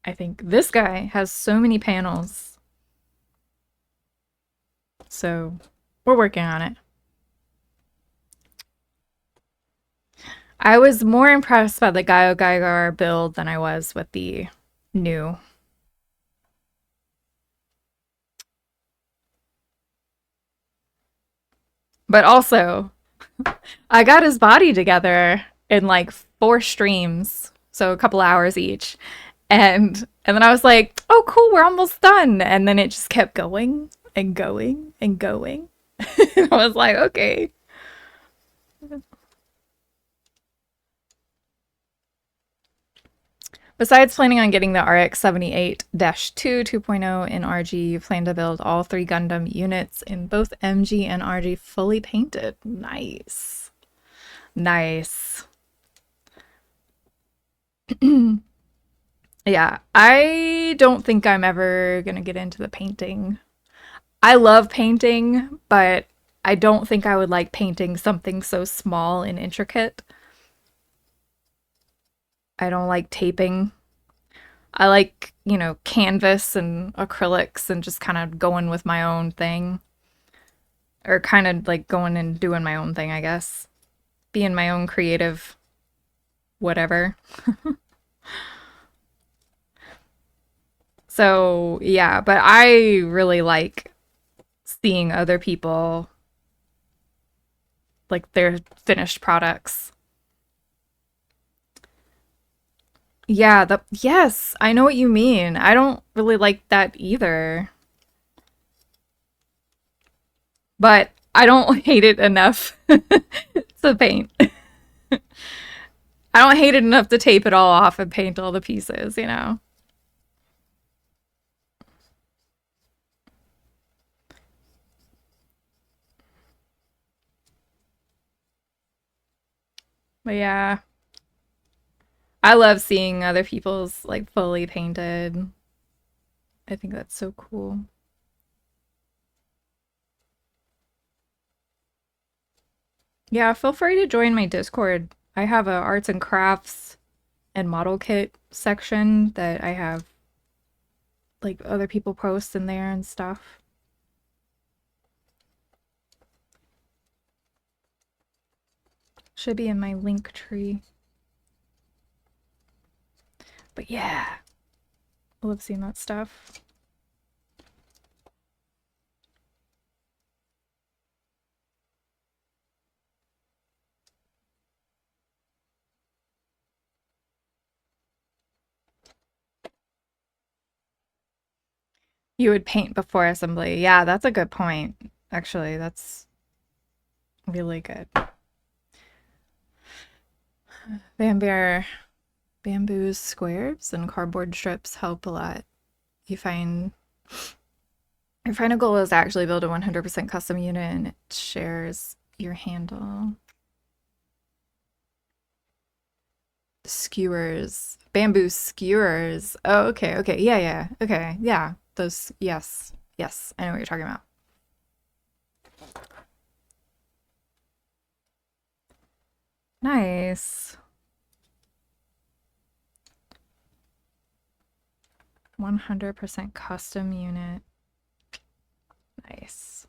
I think this guy has so many panels. So we're working on it. I was more impressed by the Gaogaigar build than I was with the Nu. But also, I got his body together in like 4 streams, so a couple hours each. And then I was like, "Oh cool, we're almost done." And then it just kept going and going and going. I was like, "Okay." Besides planning on getting the RX 78-2 2.0 in RG, you plan to build all 3 Gundam units in both MG and RG fully painted. Nice. Nice. Yeah, I don't think I'm ever gonna get into the painting. I love painting, but I don't think I would like painting something so small and intricate. I don't like taping. I like, canvas and acrylics and just kind of going with my own thing. Or kind of like going and doing my own thing, I guess. Being my own creative whatever. So, yeah, but I really like seeing other people like their finished products. Yeah, yes, I know what you mean. I don't really like that either. But I don't hate it enough to paint. I don't hate it enough to tape it all off and paint all the pieces. But yeah, I love seeing other people's like fully painted. I think that's so cool. Yeah, feel free to join my Discord. I have a arts and crafts and model kit section that I have like other people post in there and stuff. Should be in my link tree. But yeah, I love seeing that stuff. You would paint before assembly. Yeah, that's a good point. Actually, that's really good. Bamboo, bamboo squares and cardboard strips help a lot. You find your final goal is to actually build a 100% custom unit and it shares your handle. Skewers. Bamboo skewers. Oh, okay, okay. Yeah, yeah. Okay, yeah. Those, yes. Yes, I know what you're talking about. Nice. 100% custom unit. Nice.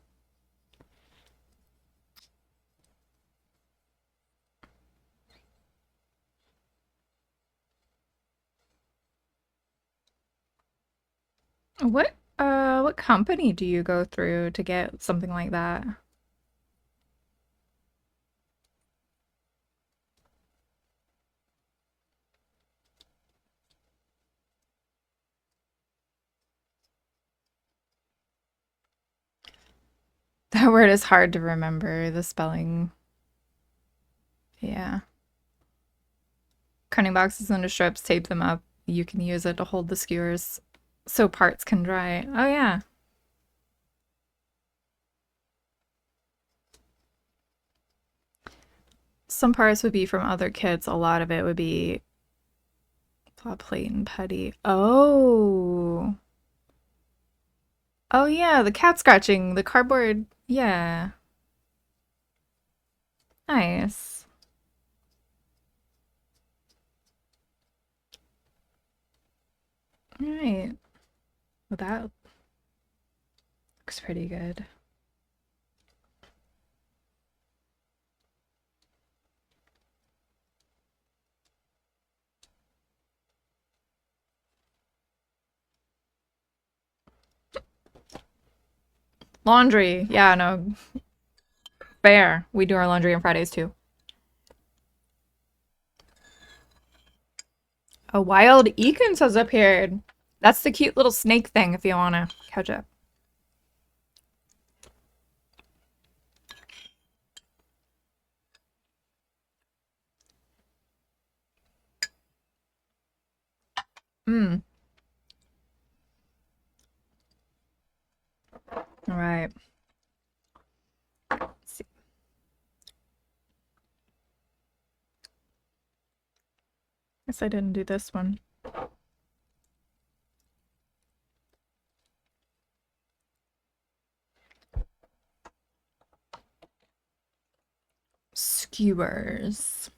What company do you go through to get something like that? That word is hard to remember, the spelling. Yeah. Cutting boxes into strips, tape them up. You can use it to hold the skewers so parts can dry. Oh yeah. Some parts would be from other kits. A lot of it would be flat plate and putty. Oh. Oh yeah, the cat scratching, the cardboard. Yeah. Nice. All right. Well, that looks pretty good. Laundry. Yeah, no. Fair. We do our laundry on Fridays too. A wild Ekans has appeared. That's the cute little snake thing if you want to catch it. Hmm. All right. Let's see. Guess I didn't do this one. Skewers.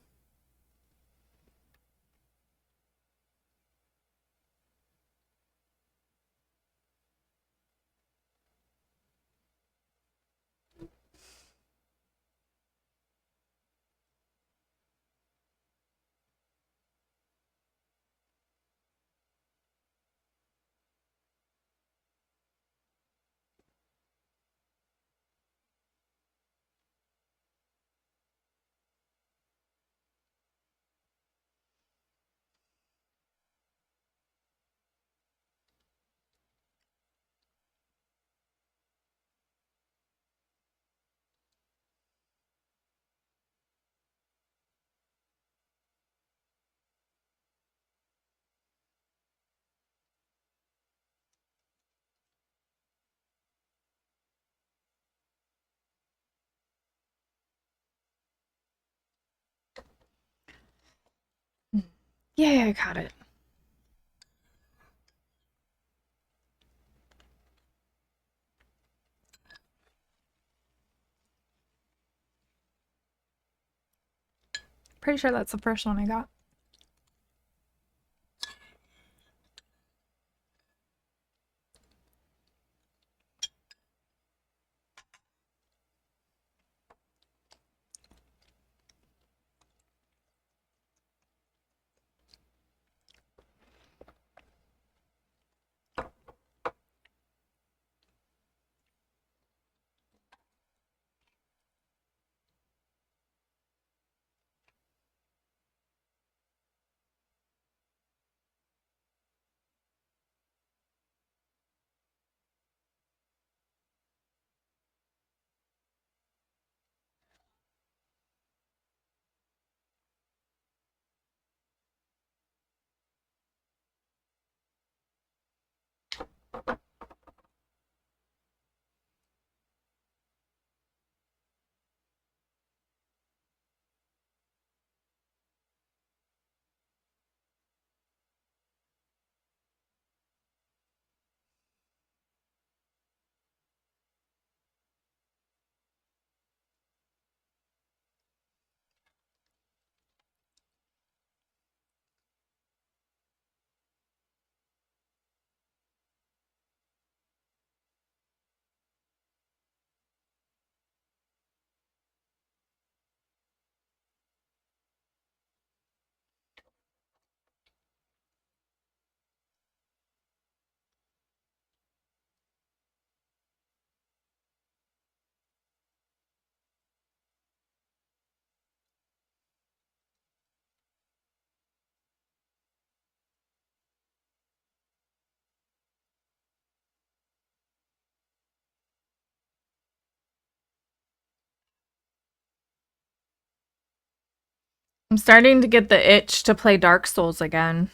Yay, I got it. Pretty sure that's the first one I got. I'm starting to get the itch to play Dark Souls again.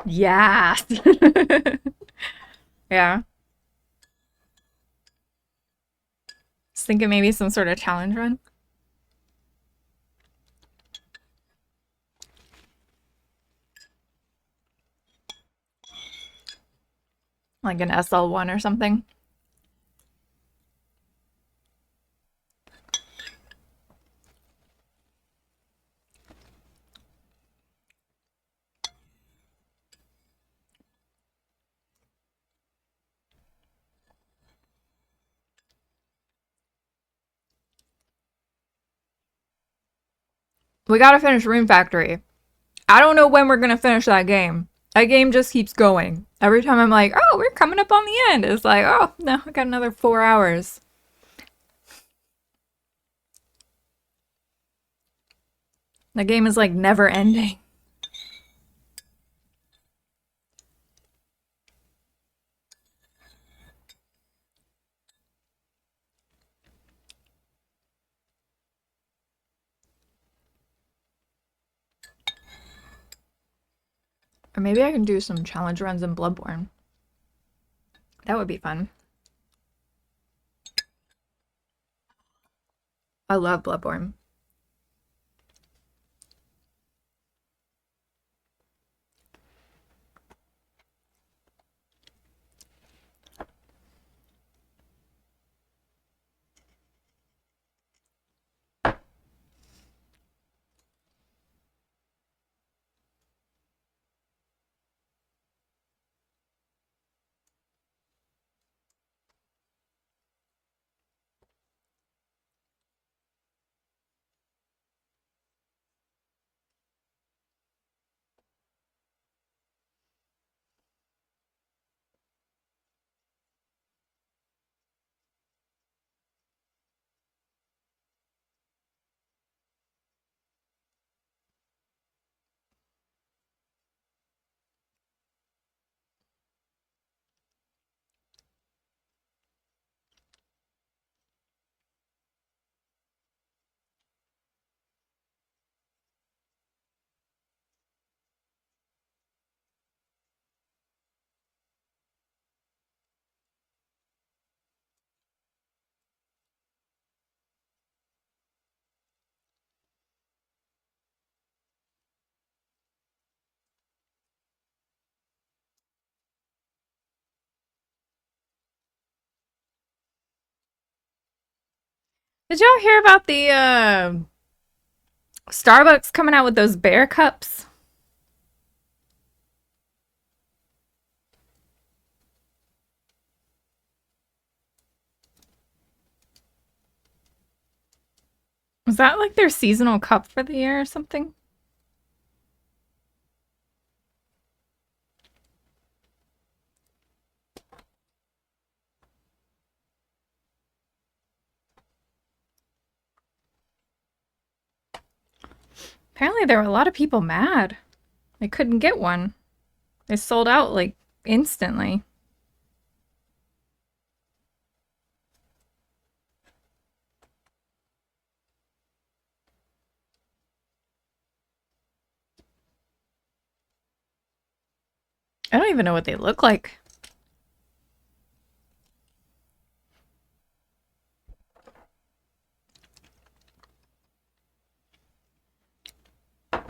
Yes. Yeah. Just thinking maybe some sort of challenge run. Like an SL1 or something. We gotta finish Rune Factory. I don't know when we're gonna finish that game. That game just keeps going. Every time I'm like, oh, we're coming up on the end. It's like, oh, no, I got another 4 hours. The game is like never ending. Or maybe I can do some challenge runs in Bloodborne. That would be fun. I love Bloodborne. Did y'all hear about the Starbucks coming out with those bear cups? Was that like their seasonal cup for the year or something? Apparently there were a lot of people mad. They couldn't get one. They sold out like instantly. I don't even know what they look like.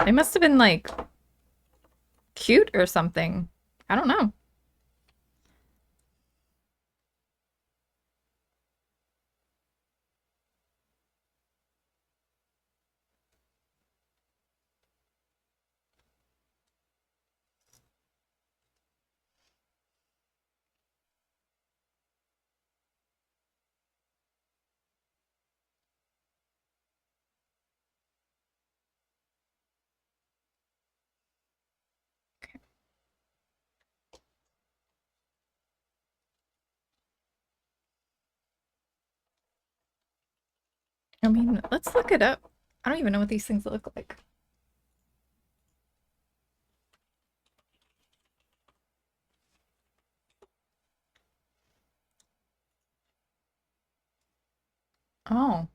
They must have been like cute or something. I don't know. I mean, let's look it up. I don't even know what these things look like. Oh.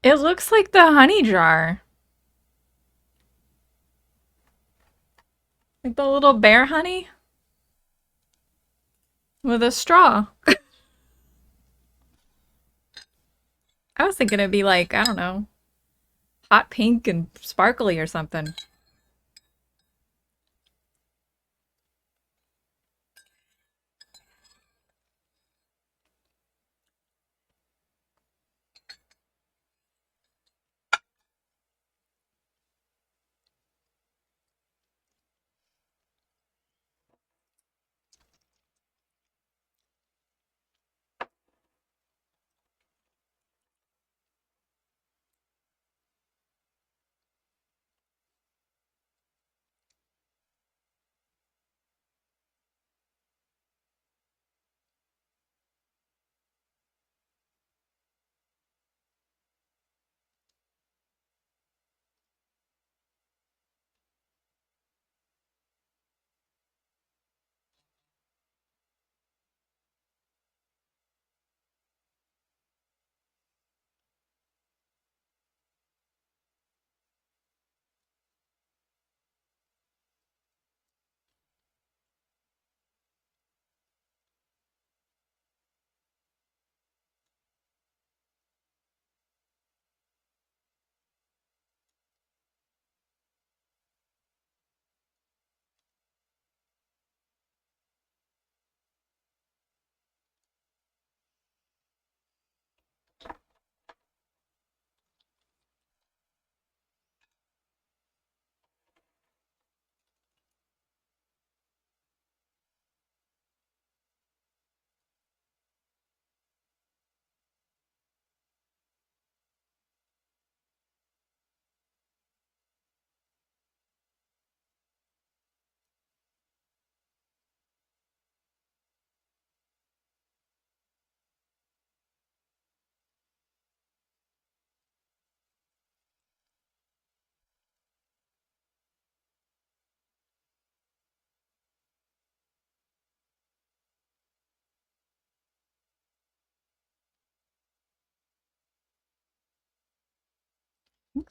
It looks like the honey jar. Like the little bear honey with a straw. I was thinking it'd be like, I don't know, hot pink and sparkly or something.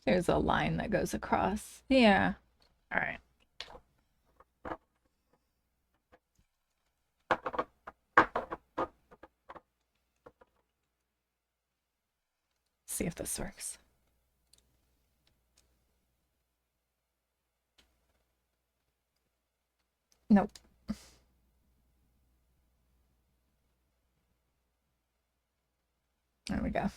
There's a line that goes across. Yeah. All right. See if this works. Nope. There we go.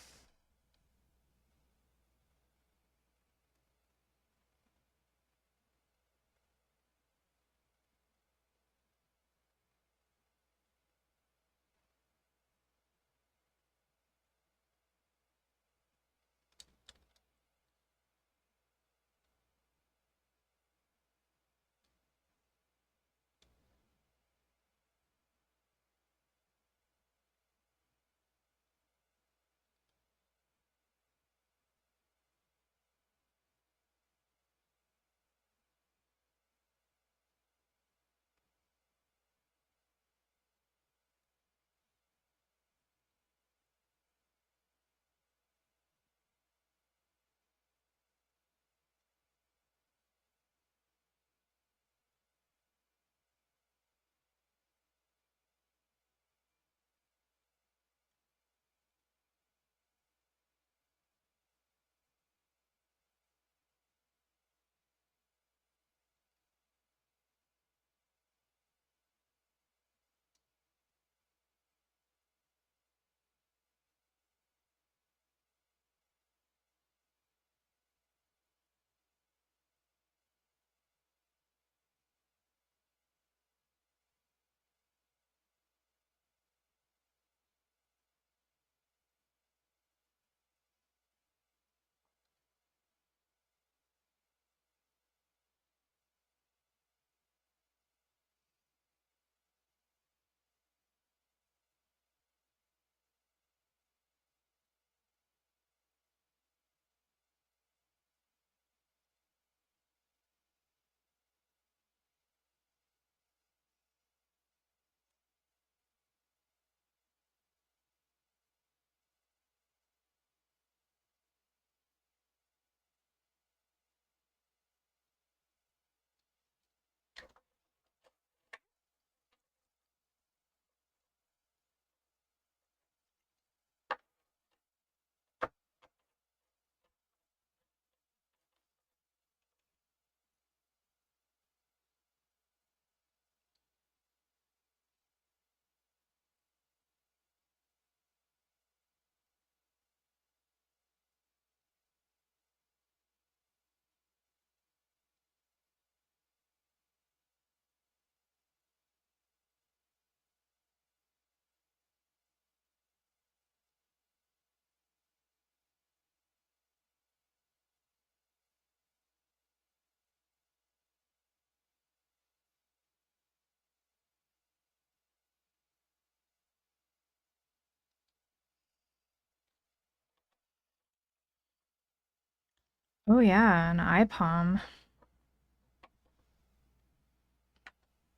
Oh yeah, an eye palm.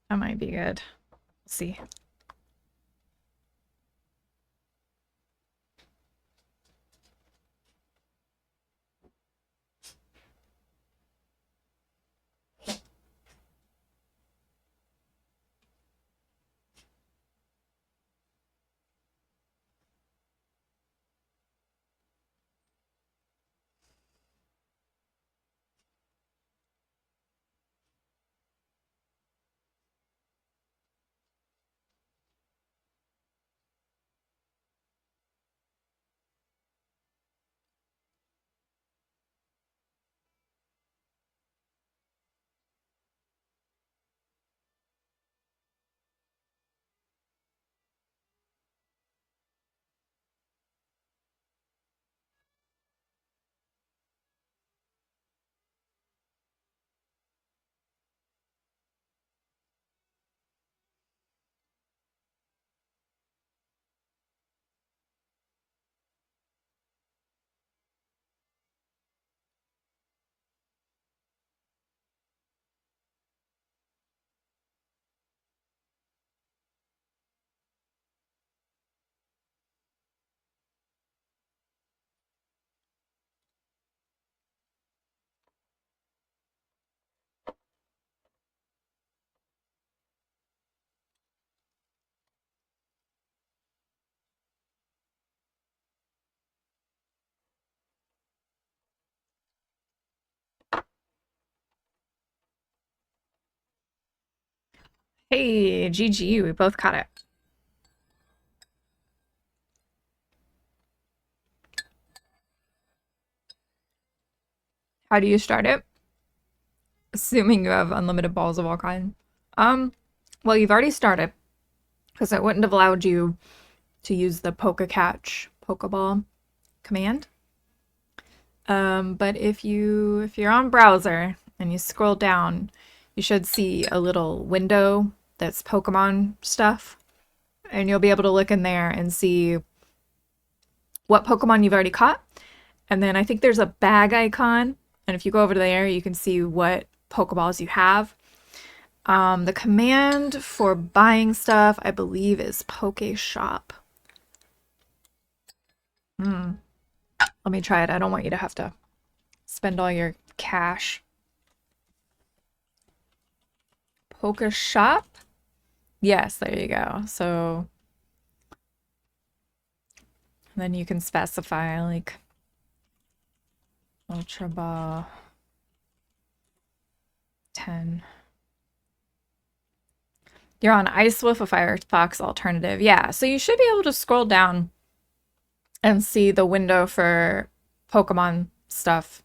That might be good. We'll see. Hey, GG, we both caught it. How do you start it? Assuming you have unlimited balls of all kinds. Um, well, you've already started because I wouldn't have allowed you to use the Poke Catch Pokeball command. But if you're on browser and you scroll down, you should see a little window that's Pokemon stuff, and you'll be able to look in there and see what Pokemon you've already caught. And then I think there's a bag icon, and if you go over there, you can see what Pokeballs you have. The command for buying stuff, I believe, is Poke Shop. Let me try it. I don't want you to have to spend all your cash. Poke Shop? Yes, there you go. So then you can specify like Ultra Ball 10. You're on Ice with a Firefox alternative. Yeah, so you should be able to scroll down and see the window for Pokemon stuff.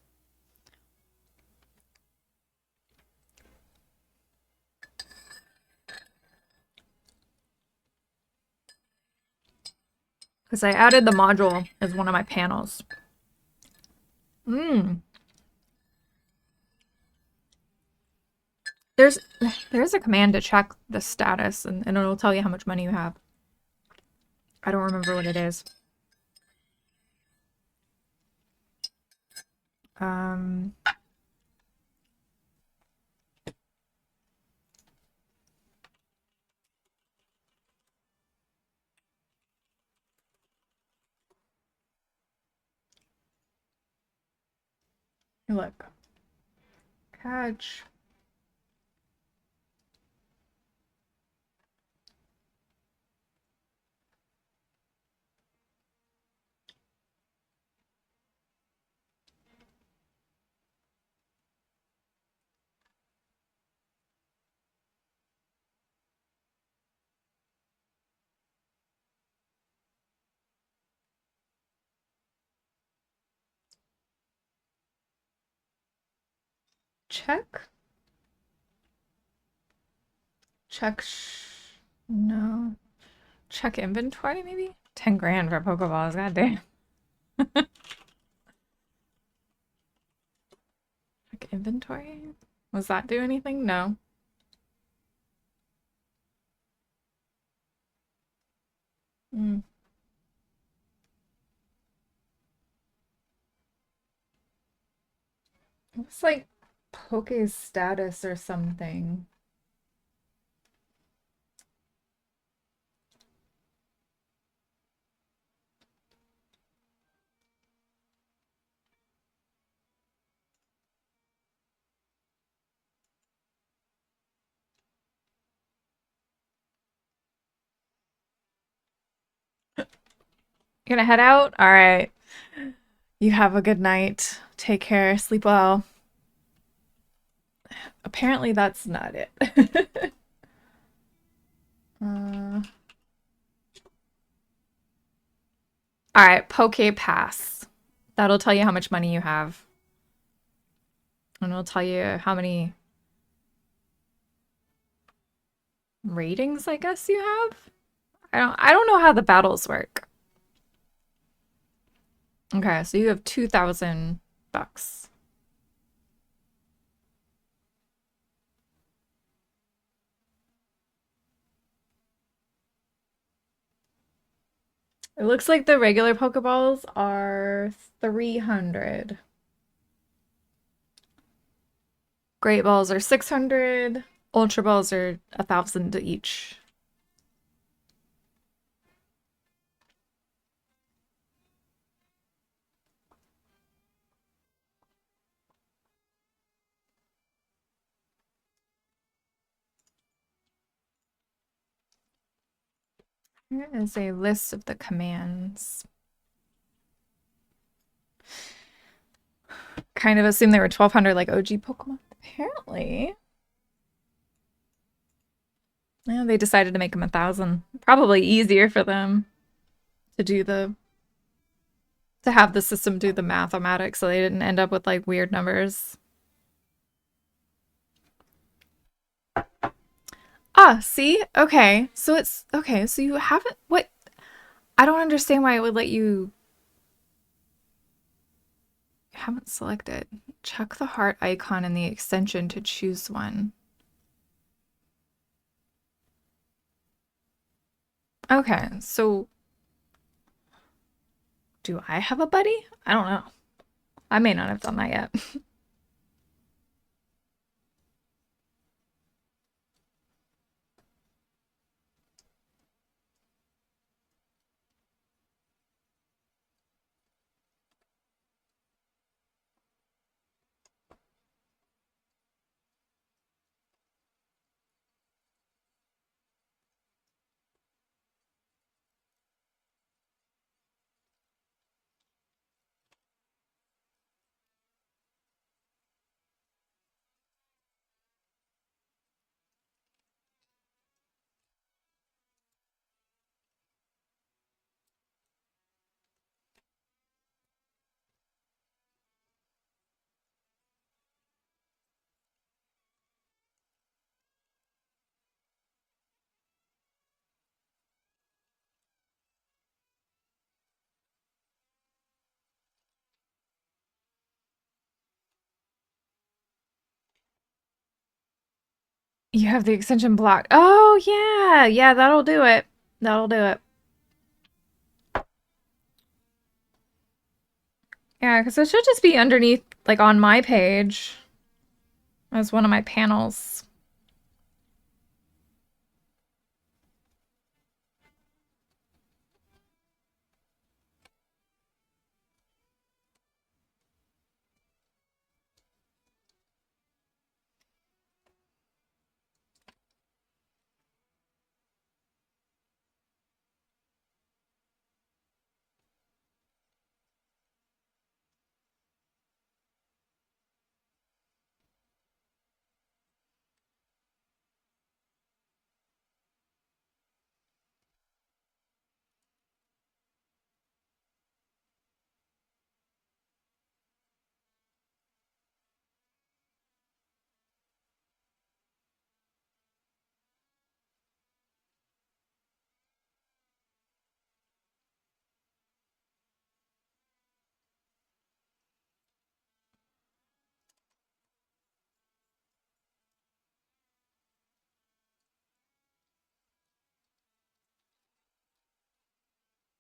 Because I added the module as one of my panels. Hmm. There's there's a command to check the status and it'll tell you how much money you have. I don't remember what it is. Um, look. Catch. Check. Check. No. Check inventory, maybe? 10 grand for Pokeballs. God damn. Check inventory? Was that do anything? No. Mm. It was like Poke's status or something. You gonna head out? All right. You have a good night. Take care. Sleep well. Apparently, that's not it. uh, all right. Poke Pass. That'll tell you how much money you have. And it'll tell you how many ratings, I guess, you have. I don't know how the battles work. Okay, so you have 2,000 bucks. It looks like the regular Pokeballs are 300. Great Balls are 600. Ultra Balls are 1,000 each. Here is a list of the commands. Kind of assume they were 1,200 like OG Pokemon. Apparently. Yeah, they decided to make them 1,000. Probably easier for them to do to have the system do the mathematics so they didn't end up with like weird numbers. Ah, see? Okay. So it's okay. So you haven't what I don't understand why it would let you haven't selected. Check the heart icon in the extension to choose one. Okay. So do I have a buddy? I don't know. I may not have done that yet. You have the extension blocked. Oh, yeah. Yeah, that'll do it. That'll do it. Yeah, because it should just be underneath, like on my page as one of my panels.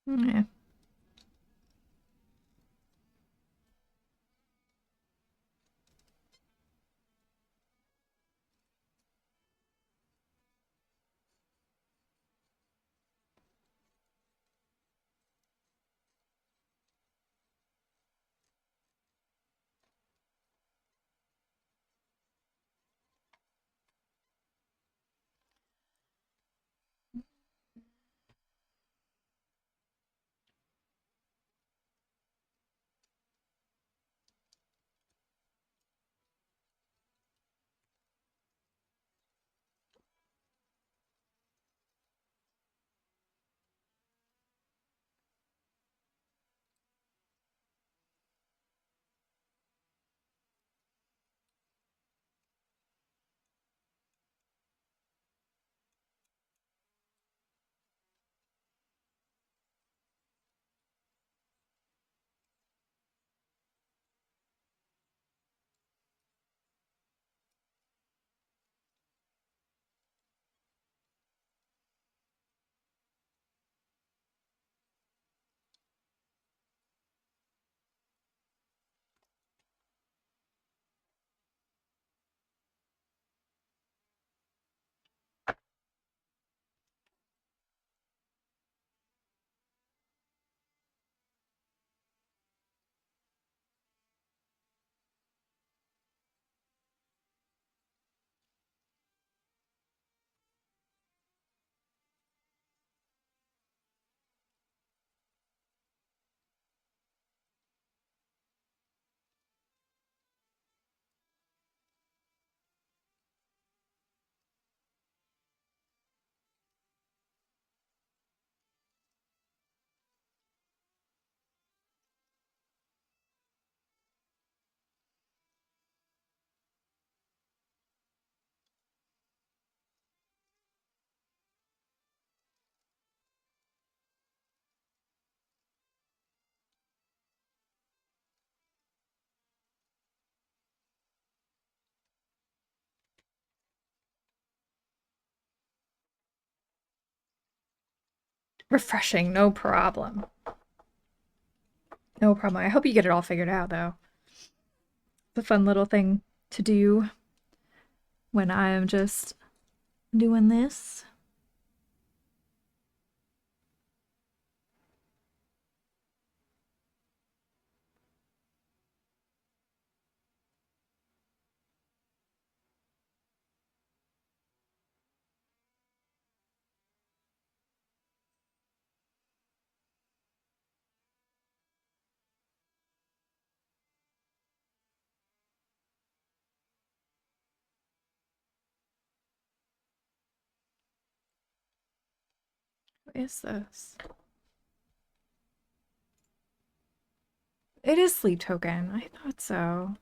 Yeah. Refreshing, no problem. No problem. I hope you get it all figured out, though. It's a fun little thing to do when I am just doing this. What is this? It is sleep token. I thought so.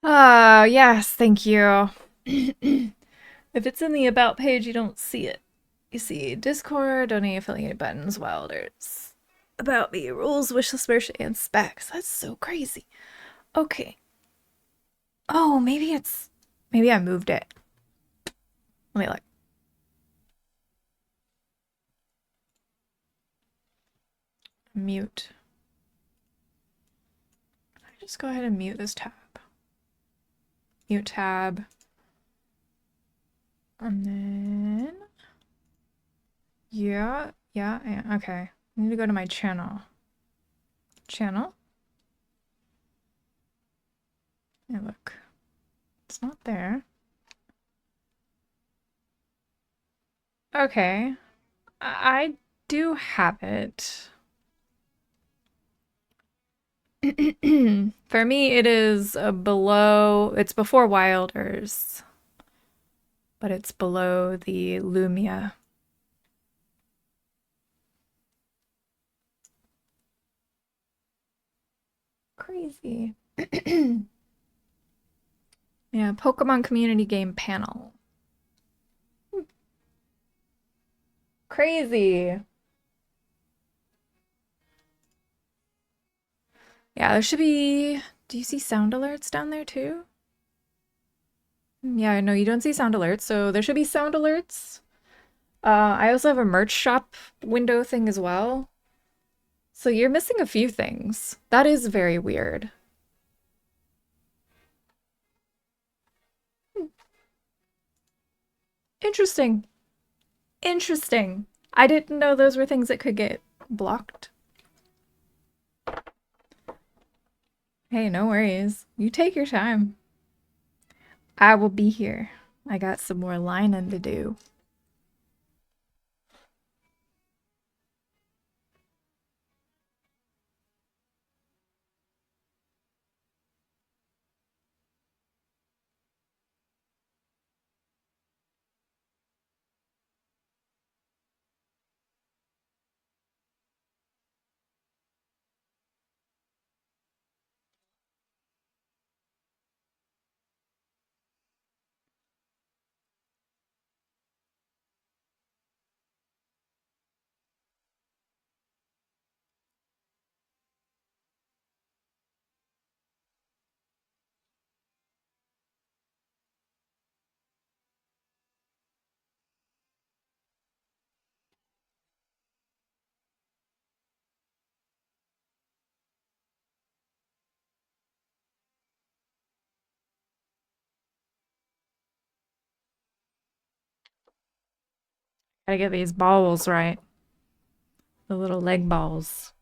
Yes, thank you. If it's in the About page, you don't see it. You see Discord, donate affiliate buttons, Wilders. About me, rules, wishlist merch, and specs. That's so crazy. Okay. Oh, maybe it's. Maybe I moved it. Let me look. Mute. I just go ahead and mute this tab. Mute tab. And then. Yeah, okay. I need to go to my channel. Channel? Hey, look. It's not there. Okay. I do have it. For me, it is below, it's before Wilders, but it's below the Lumia. Crazy. Yeah, Pokemon community game panel. Crazy. Yeah, there should be. Do you see sound alerts down there too? Yeah, no, you don't see sound alerts, so there should be sound alerts. I also have a merch shop window thing as well. So you're missing a few things. That is very weird. Interesting. Interesting. I didn't know those were things that could get blocked. Hey, no worries. You take your time. I will be here. I got some more lining to do. Gotta get these balls right. The little leg balls.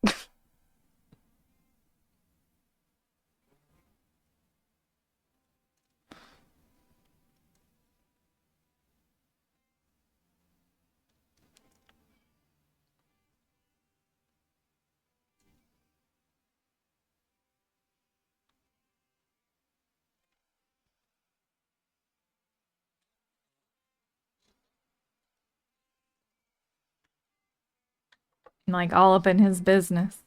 Like all up in his business.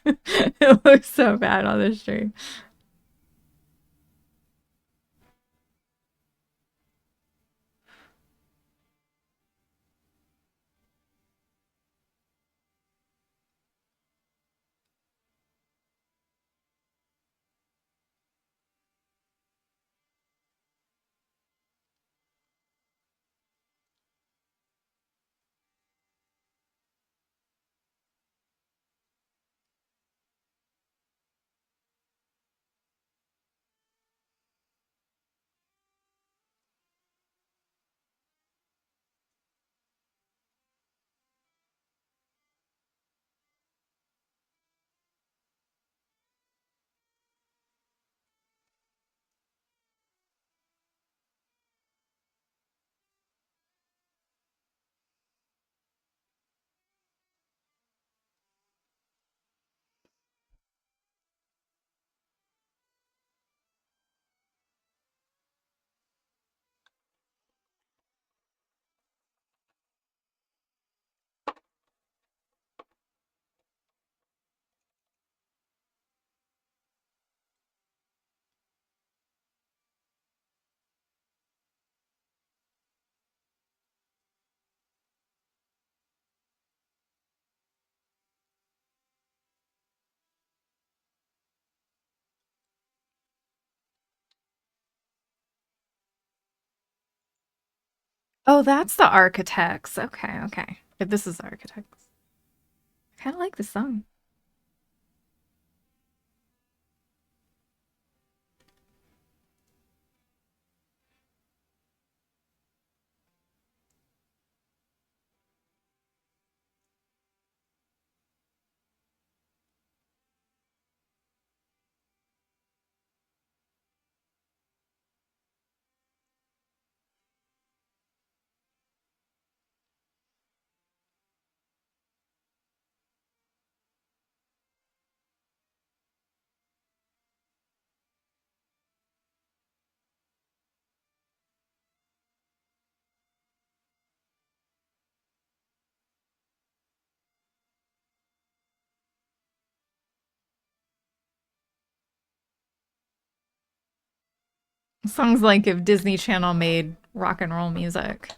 It looks so bad on the stream. Oh, that's the architects. Okay, okay. If this is the architects. I kind of like the song. Songs like if Disney Channel made rock and roll music.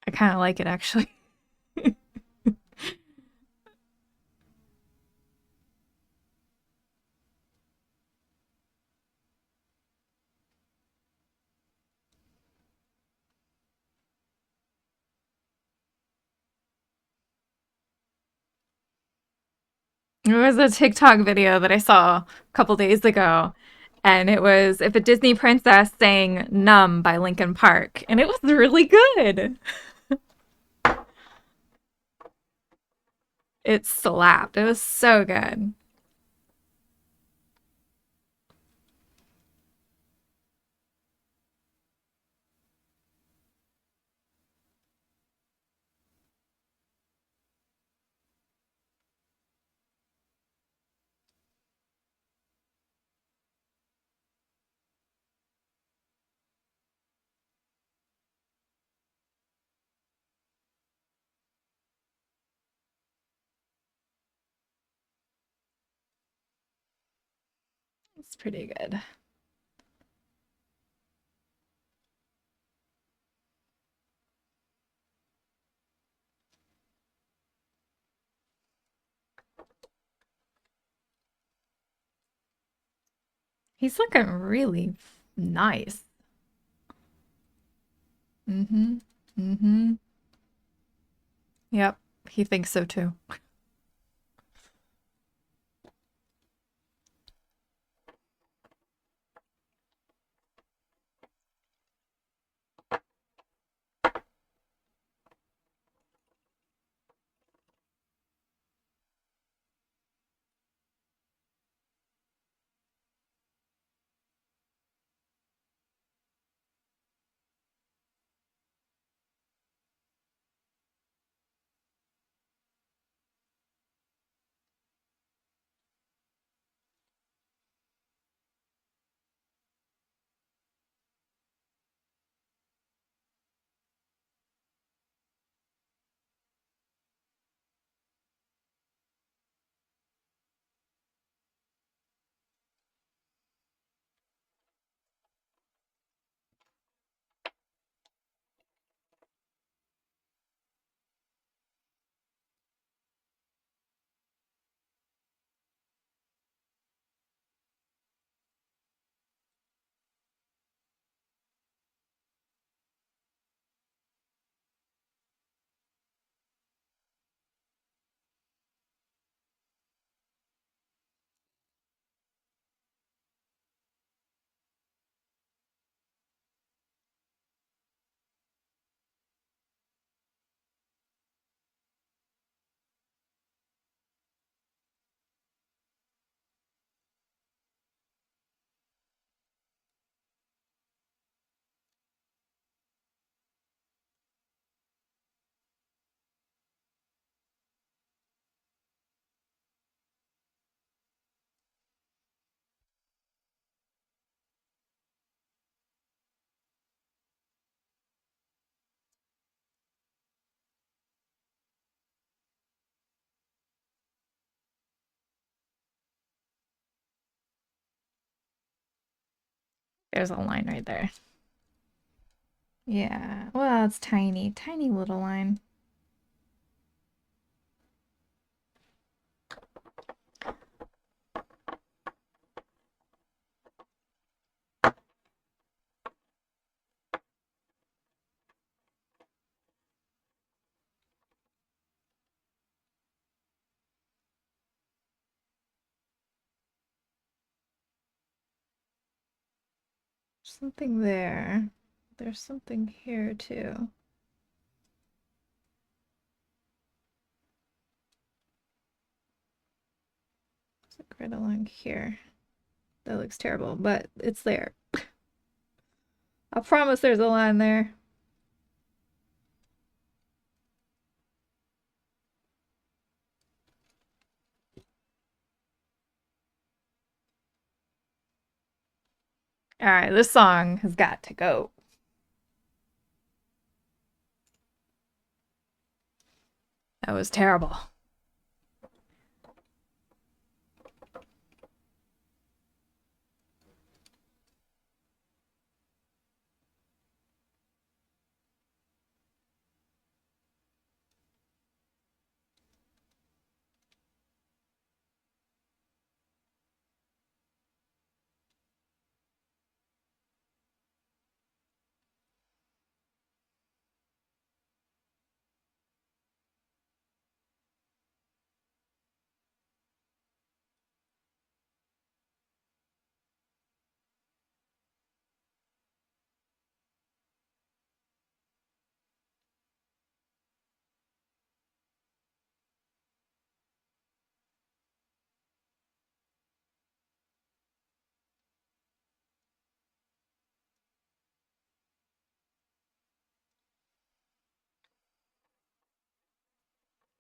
I kind of like it actually. There was a TikTok video that I saw a couple days ago, and it was if a Disney princess sang Numb by Linkin Park, and it was really good. It slapped. It was so good. It's pretty good. He's looking really nice. Mm-hmm. Mm-hmm. Yep, he thinks so too. There's a line right there. Yeah, well, it's tiny, tiny little line. Something there. There's something here too. It's like right along here. That looks terrible, but it's there. I promise there's a line there. All right, this song has got to go. That was terrible.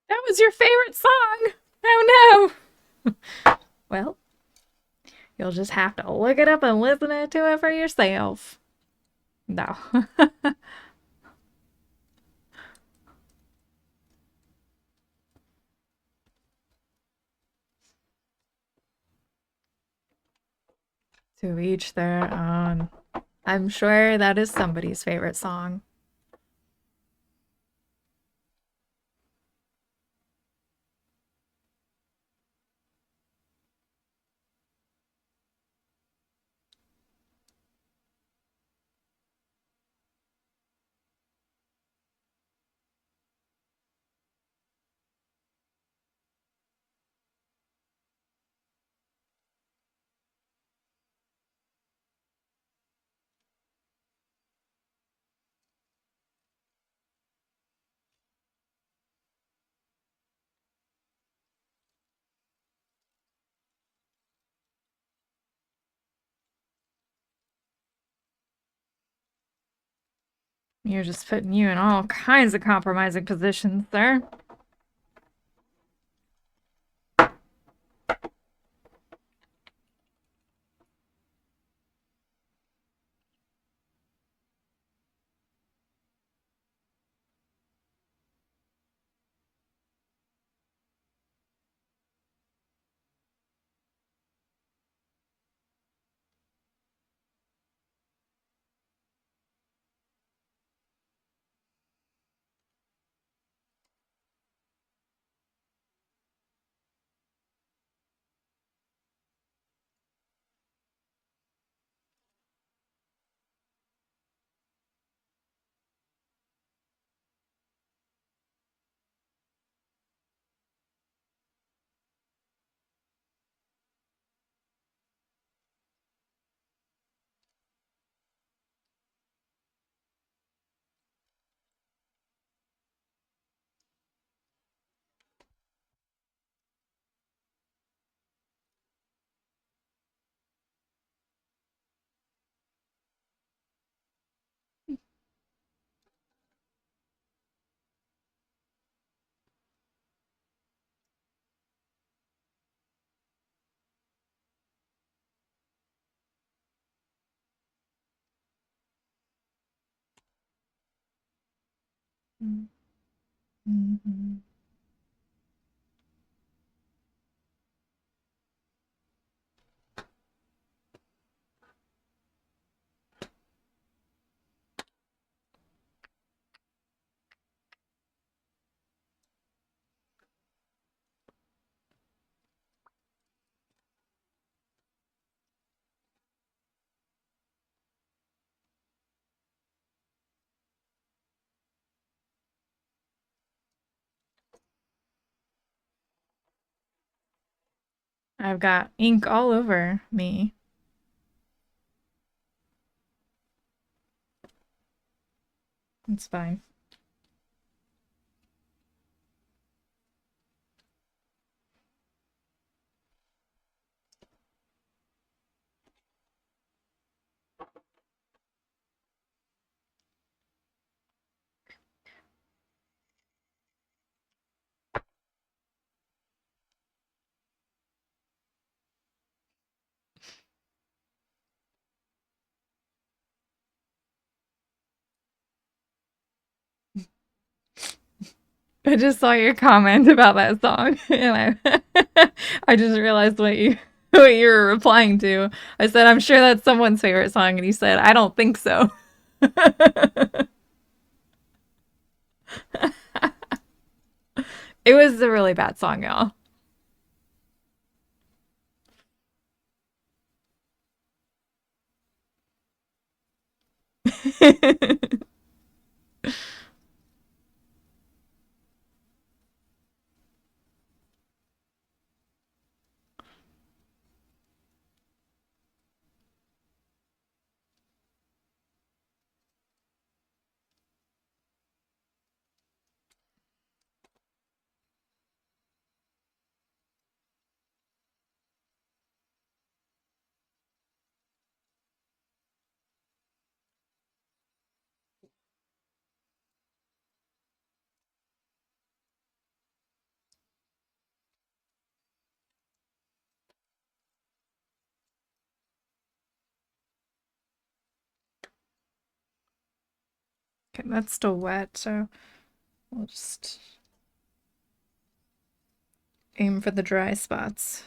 That was your favorite song. Oh no. Well, you'll just have to look it up and listen to it for yourself. No. To each their own. I'm sure that is somebody's favorite song. You're just putting you in all kinds of compromising positions there. Mm-hmm. I've got ink all over me. It's fine. I just saw your comment about that song, and I just realized what you were replying to. I said, "I'm sure that's someone's favorite song," and you said, "I don't think so." It was a really bad song, y'all. Okay, that's still wet, so we'll just aim for the dry spots.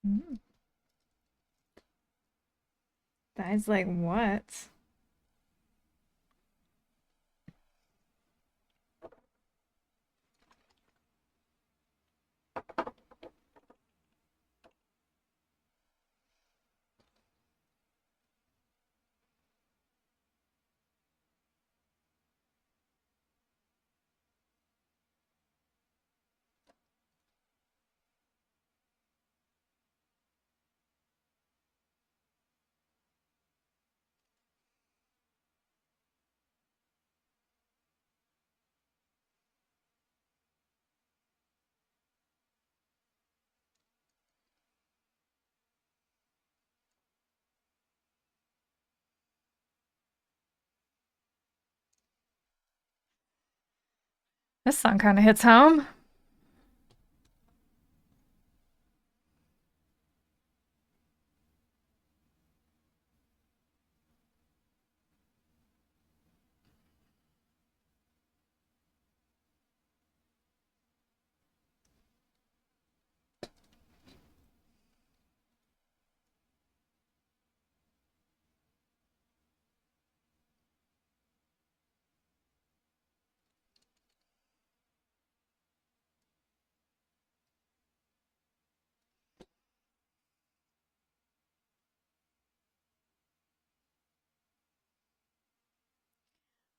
Mm. Guy's like, what? This song kind of hits home.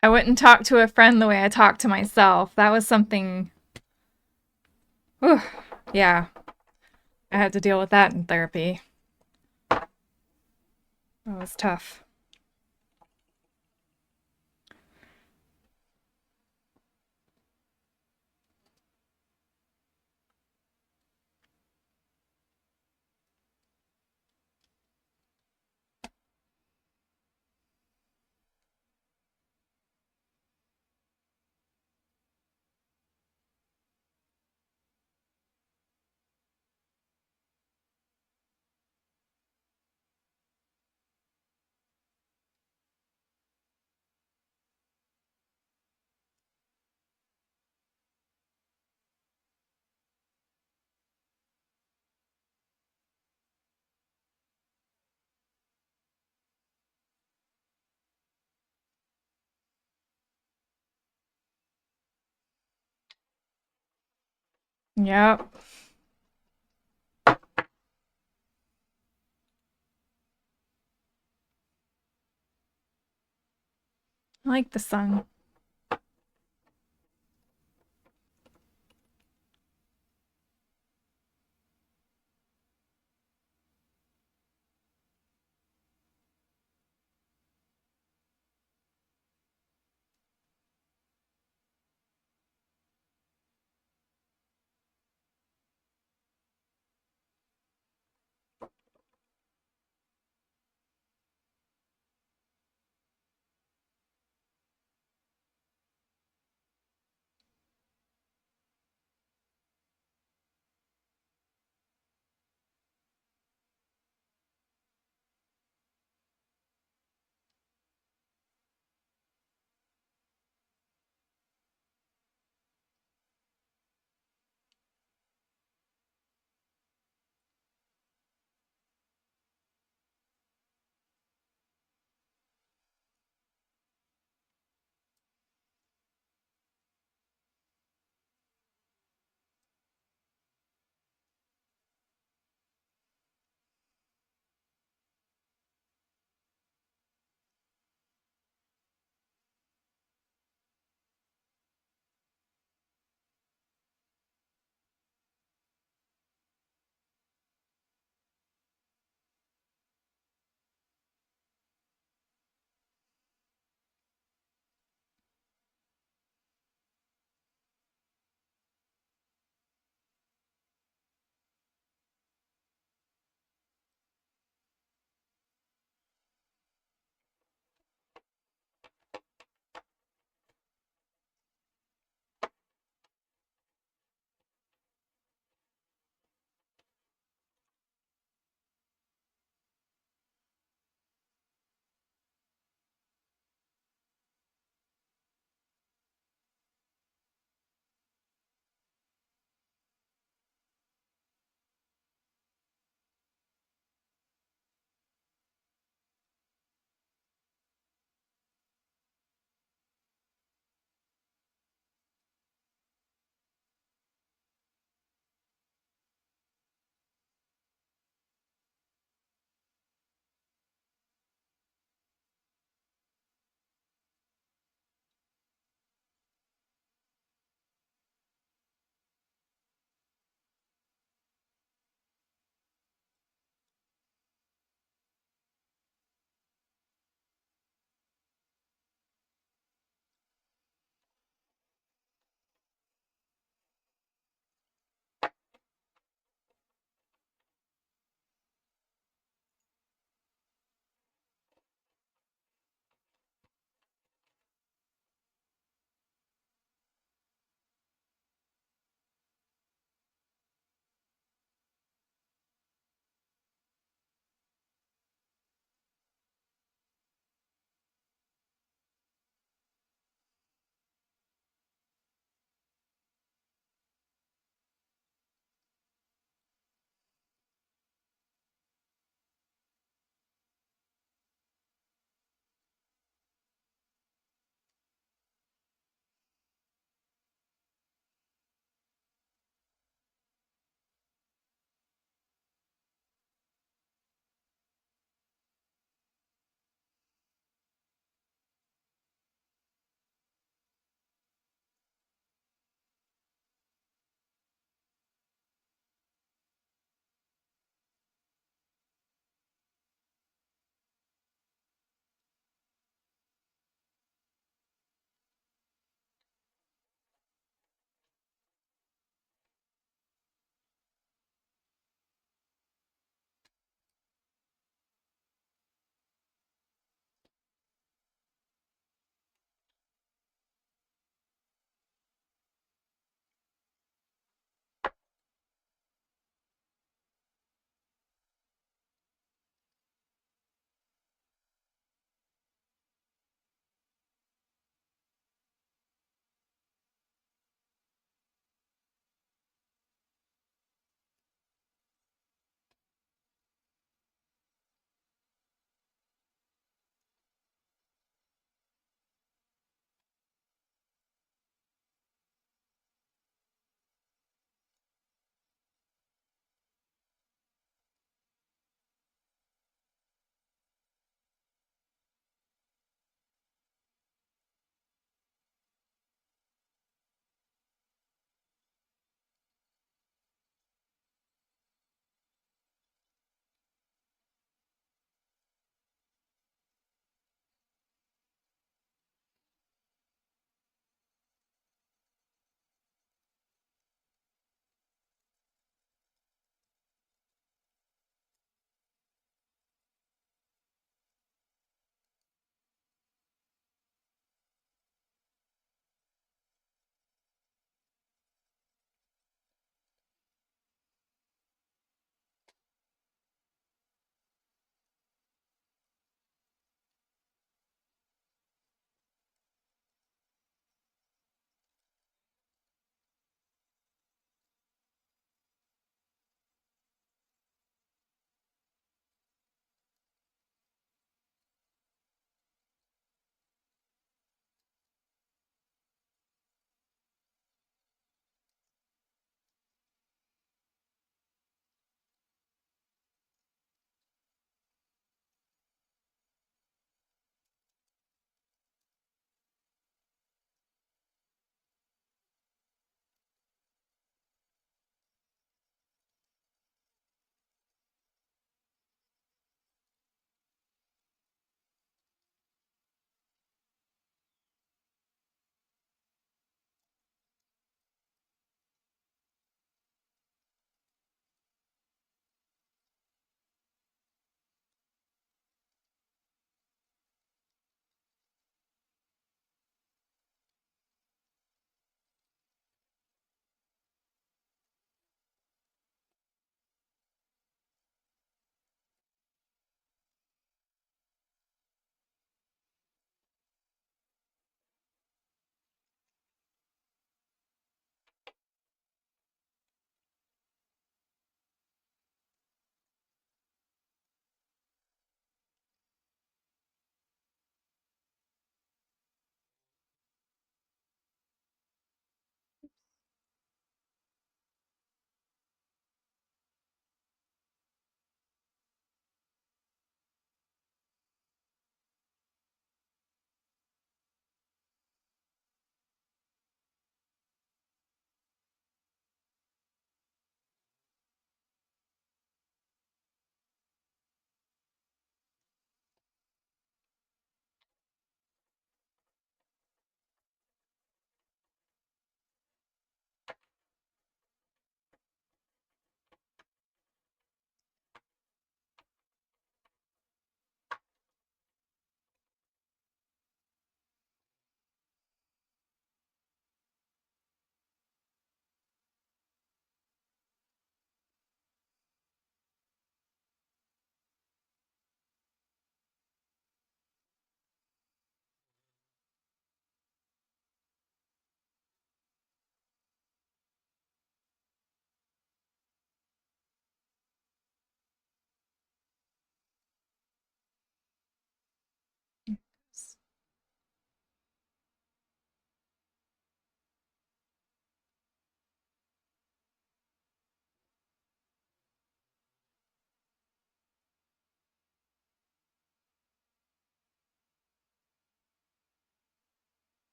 I wouldn't talk to a friend the way I talk to myself. That was something. Whew, yeah, I had to deal with that in therapy. That was tough. Yep. I like the song.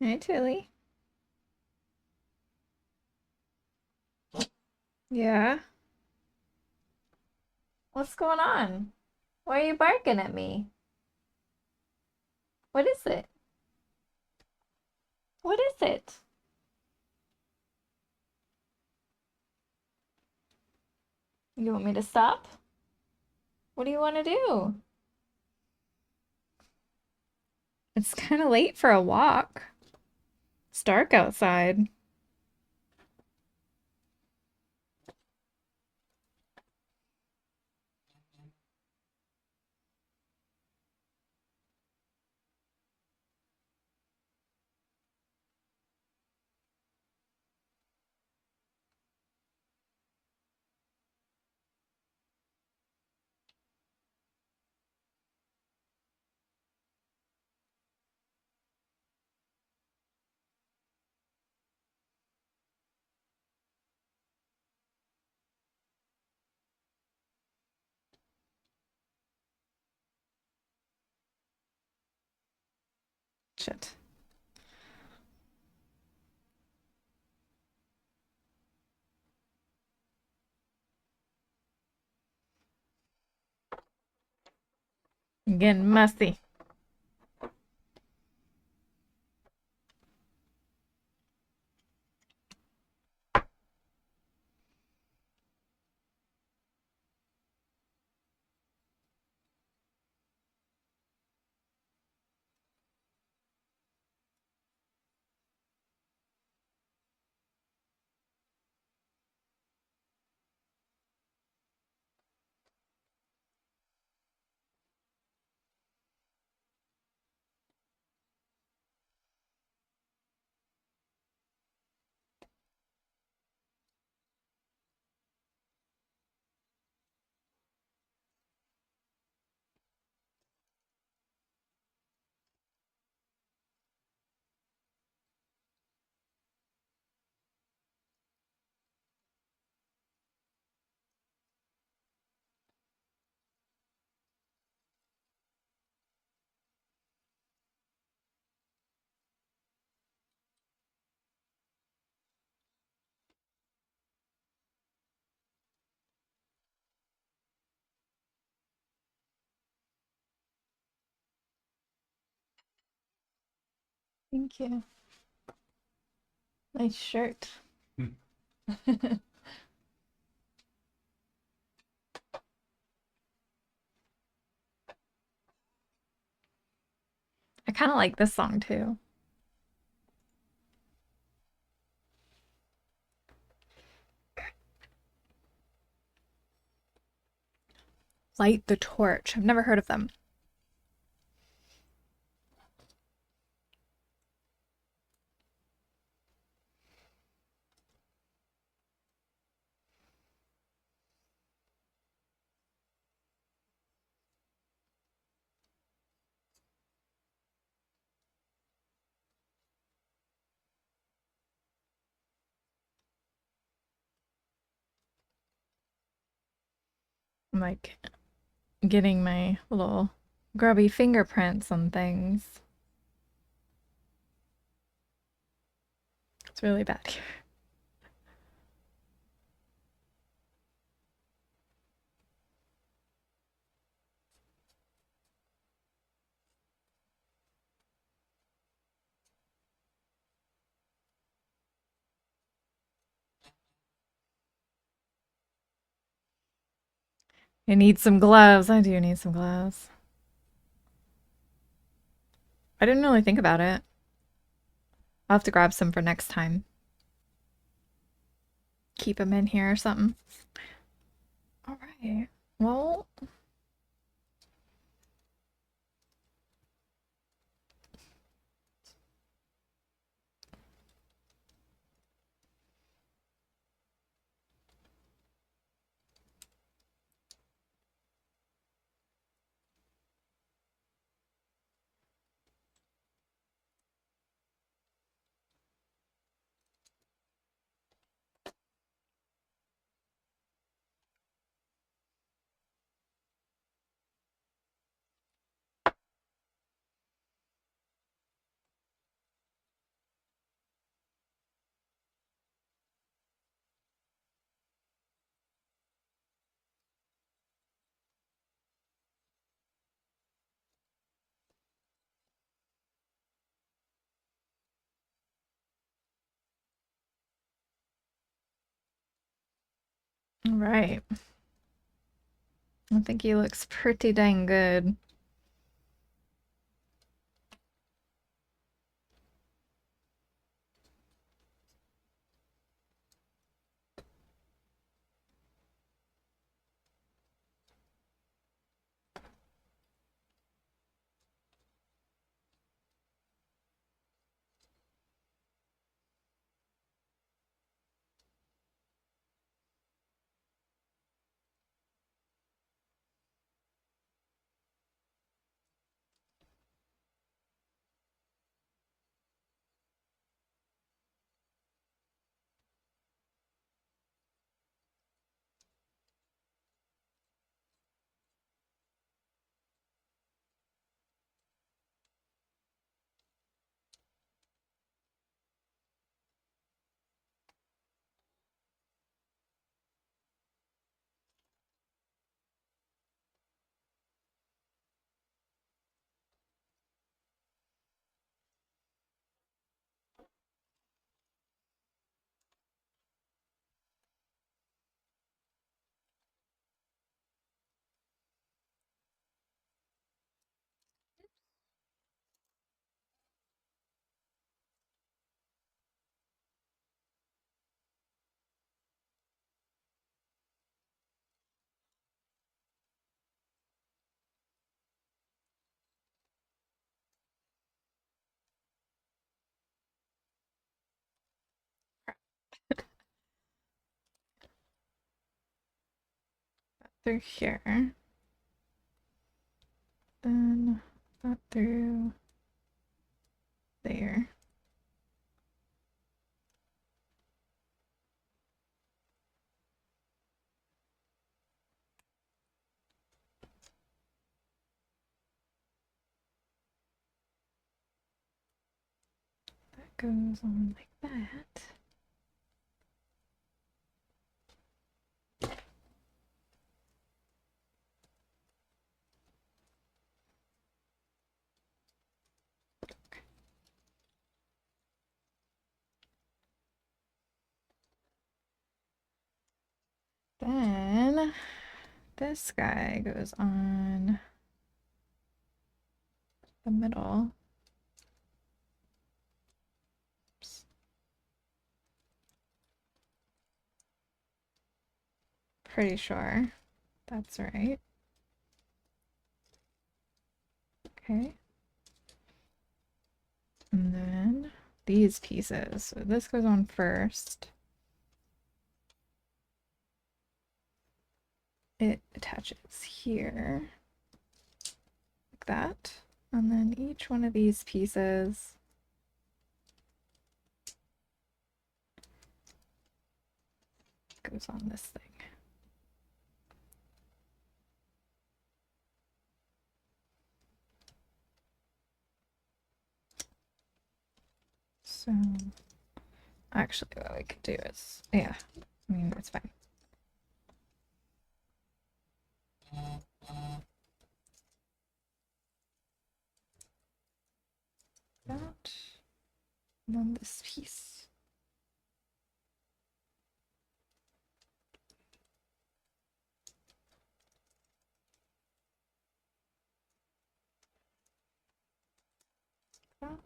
Hi, Tilly. Yeah. What's going on? Why are you barking at me? What is it? What is it? You want me to stop? What do you want to do? It's kind of late for a walk. It's dark outside. Shit. I'm getting messy. Thank you. Nice shirt. I kind of like this song too. Light the Torch. I've never heard of them. I'm like getting my little grubby fingerprints on things. It's really bad here. I need some gloves. I do need some gloves. I didn't really think about it. I'll have to grab some for next time. Keep them in here or something. All right. Well, Right. I think he looks pretty dang good. Through here. Then that through there. That goes on like that. Then this guy goes on the middle. Oops. Pretty sure that's right. Okay. And then these pieces. So this goes on first. It attaches here like that. And then each one of these pieces goes on this thing. So actually what we could do is, yeah, I mean, it's fine. That, and then this piece. That.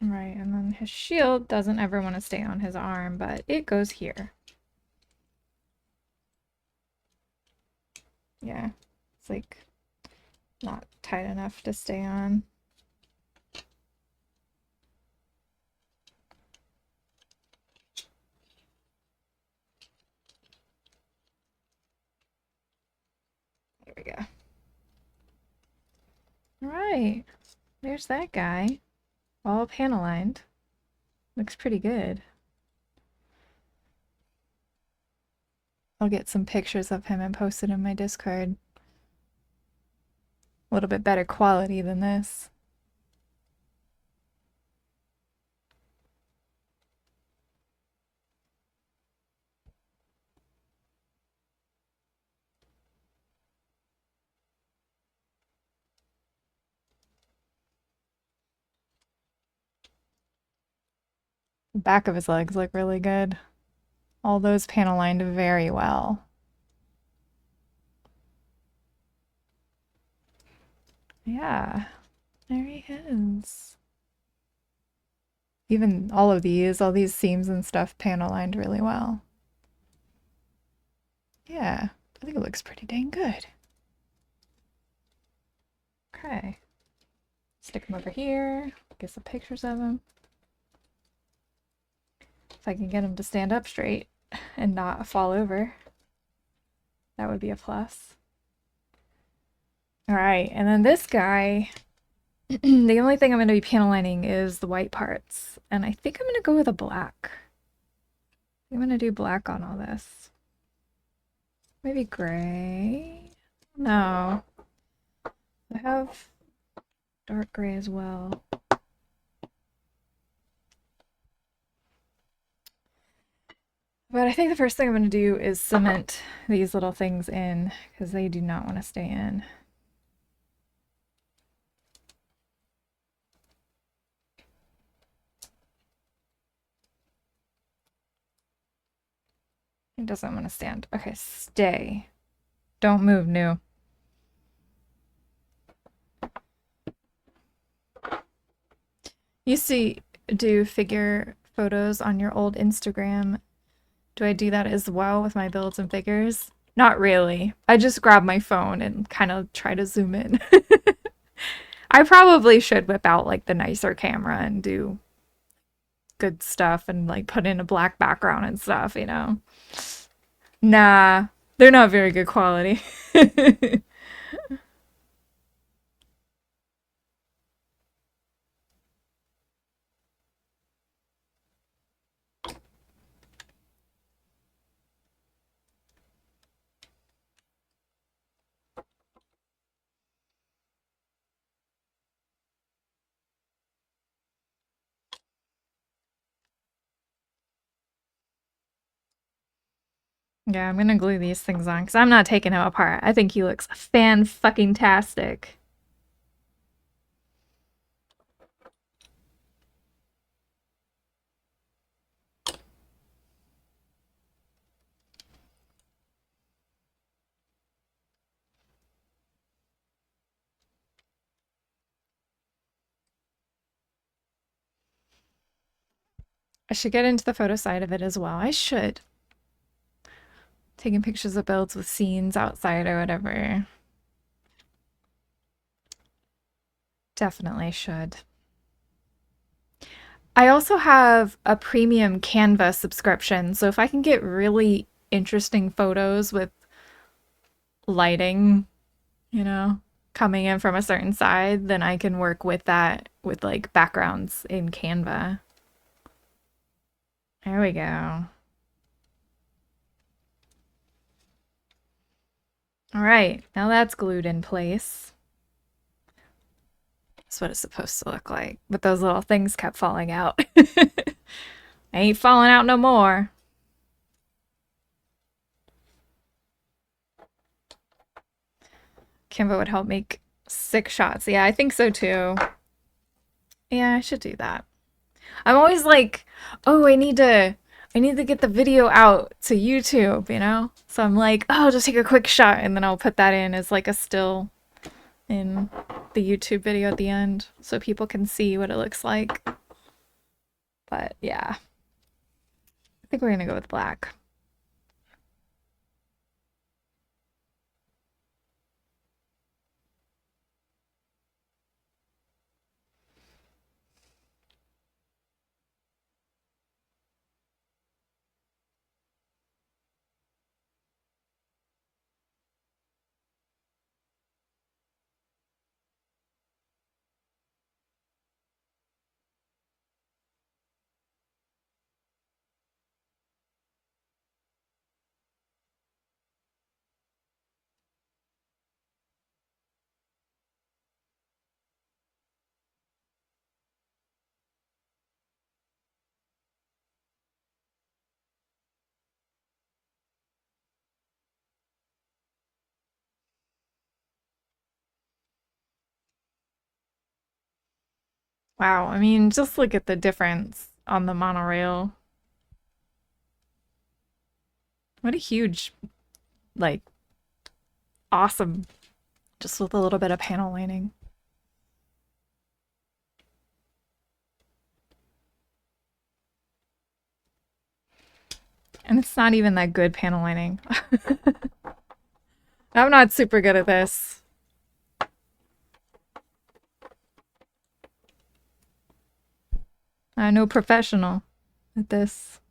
Right, and then his shield doesn't ever want to stay on his arm, but it goes here. Yeah, it's like not tight enough to stay on. There we go. All right, there's that guy, all panel lined. Looks pretty good. I'll get some pictures of him and post it in my Discord. A little bit better quality than this. Back of his legs look really good. All those panel lined very well. Yeah, there he is. Even all these seams and stuff panel lined really well. Yeah, I think it looks pretty dang good. Okay. Stick him over here. Get some pictures of him. If I can get him to stand up straight and not fall over, that would be a plus. All right, and then this guy, the only thing I'm going to be panel lining is the white parts. And I think I'm going to go with a black. I'm going to do black on all this. Maybe gray? No. I have dark gray as well. But I think the first thing I'm going to do is cement these little things in because they do not want to stay in. It doesn't want to stand. Okay, stay. Don't move, Nu. Used to do figure photos on your old Instagram. Do I do that as well with my builds and figures? Not really. I just grab my phone and kind of try to zoom in. I probably should whip out like the nicer camera and do good stuff and like put in a black background and stuff, you know? Nah, they're not very good quality. Yeah, I'm gonna glue these things on because I'm not taking him apart. I think he looks fan-fucking-tastic. I should get into the photo side of it as well. I should. Taking pictures of builds with scenes outside or whatever. Definitely should. I also have a premium Canva subscription, so if I can get really interesting photos with lighting, you know, coming in from a certain side, then I can work with that with like backgrounds in Canva. There we go. All right, now that's glued in place. That's what it's supposed to look like, but those little things kept falling out. Ain't falling out no more. Canva would help make sick shots. Yeah, I think so too. Yeah, I should do that. I'm always like, oh, I need to get the video out to YouTube, you know? So I'm like, oh, I'll just take a quick shot and then I'll put that in as like a still in the YouTube video at the end so people can see what it looks like. But yeah, I think we're gonna go with black. Wow, I mean, just look at the difference on the monorail. What a huge, like, awesome, just with a little bit of panel lining. And it's not even that good panel lining. I'm not super good at this. I'm no professional at this.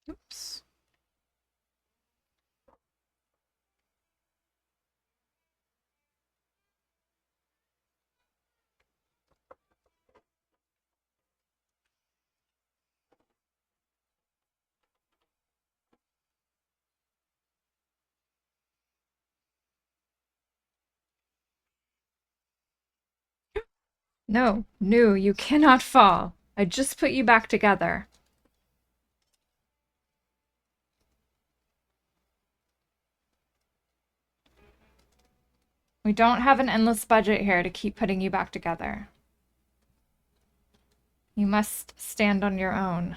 Oops. No, Nu, you cannot fall. I just put you back together. We don't have an endless budget here to keep putting you back together. You must stand on your own.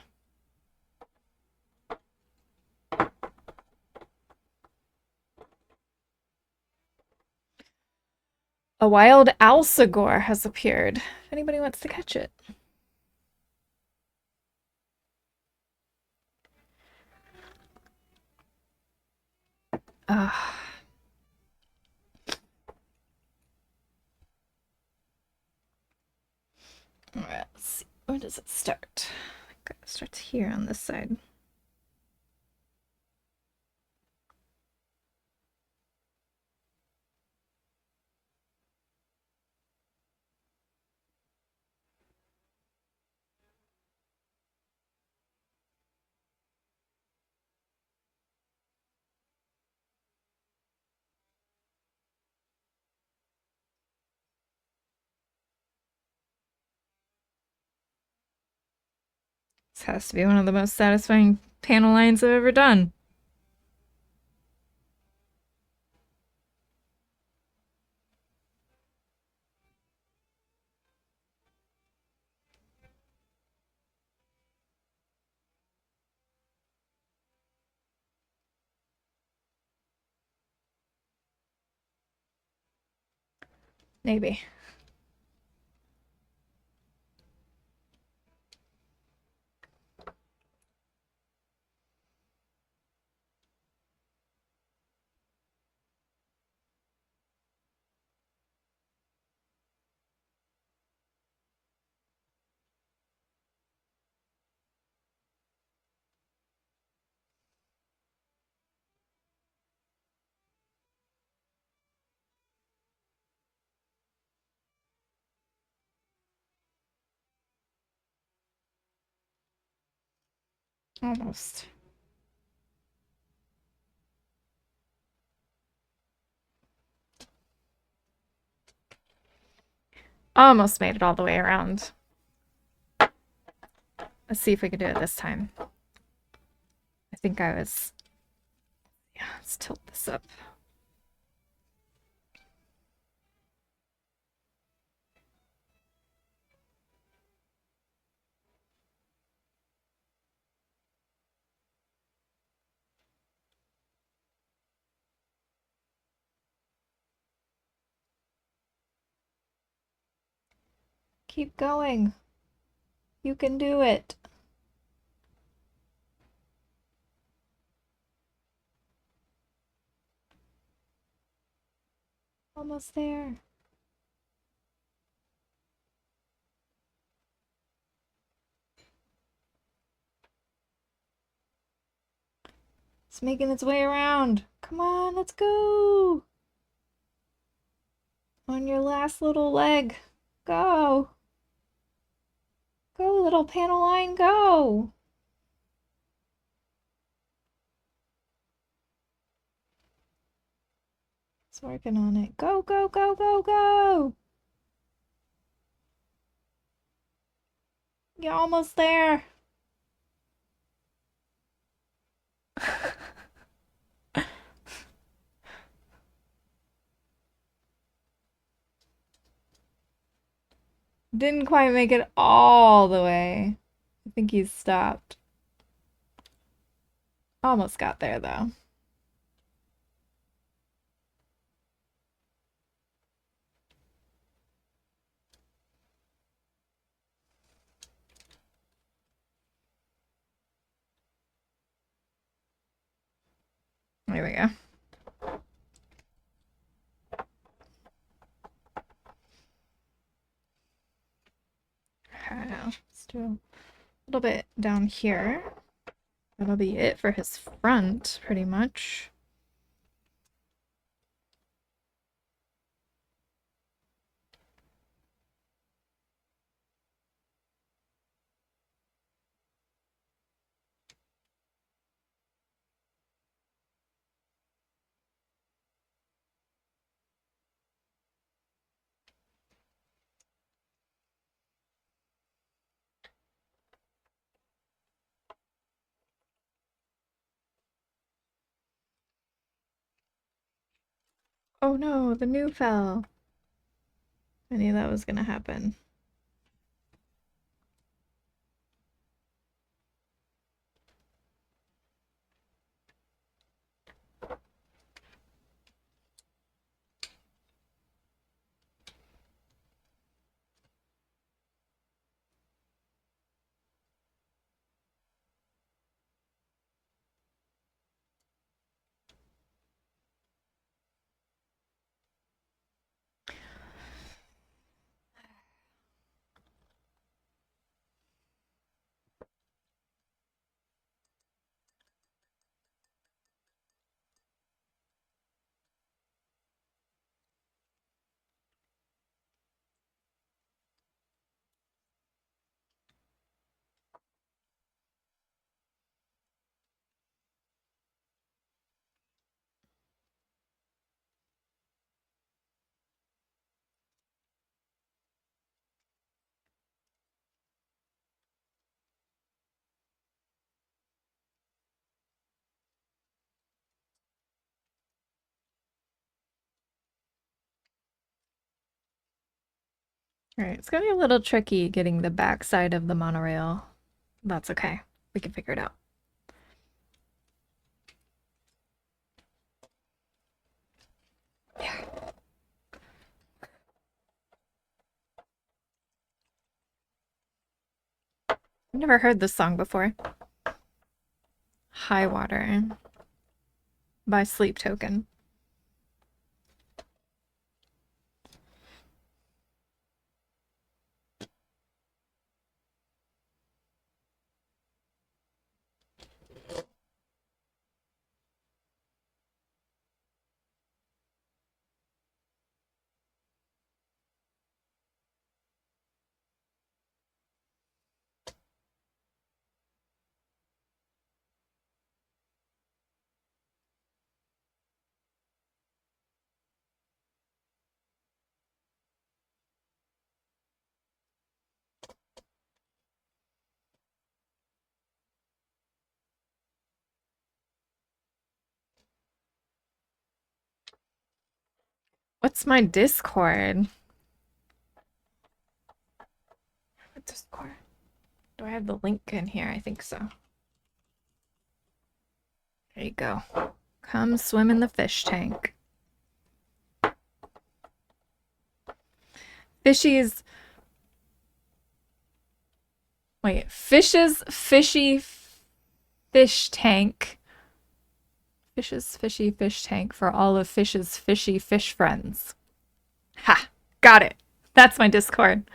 A wild alcigor has appeared. If anybody wants to catch it. Alright, let's see. Where does it start? I think it starts here on this side. This has to be one of the most satisfying panel lines I've ever done. Maybe. Almost. Almost made it all the way around. Let's see if we can do it this time. I think I was... Yeah, let's tilt this up. Keep going. You can do it. Almost there. It's making its way around. Come on, let's go. On your last little leg. Go. Go, little panel line, go. It's working on it. Go, go, go, go, go. You're almost there. Didn't quite make it all the way. I think he's stopped. Almost got there, though. There we go. Let's do a little bit down here. That'll be it for his front, pretty much. Oh no, the Nu fell. I knew that was gonna happen. Alright, it's gonna be a little tricky getting the backside of the monorail. That's okay. We can figure it out. Yeah. I've never heard this song before. High Water by Sleep Token. What's my Discord? Discord. Do I have the link in here? I think so. There you go. Come swim in the fish tank. Fishy's. Wait, Fish's fishy fish tank. Fish's fishy fish tank for all of Fish's fishy fish friends. Ha! Got it. That's my Discord.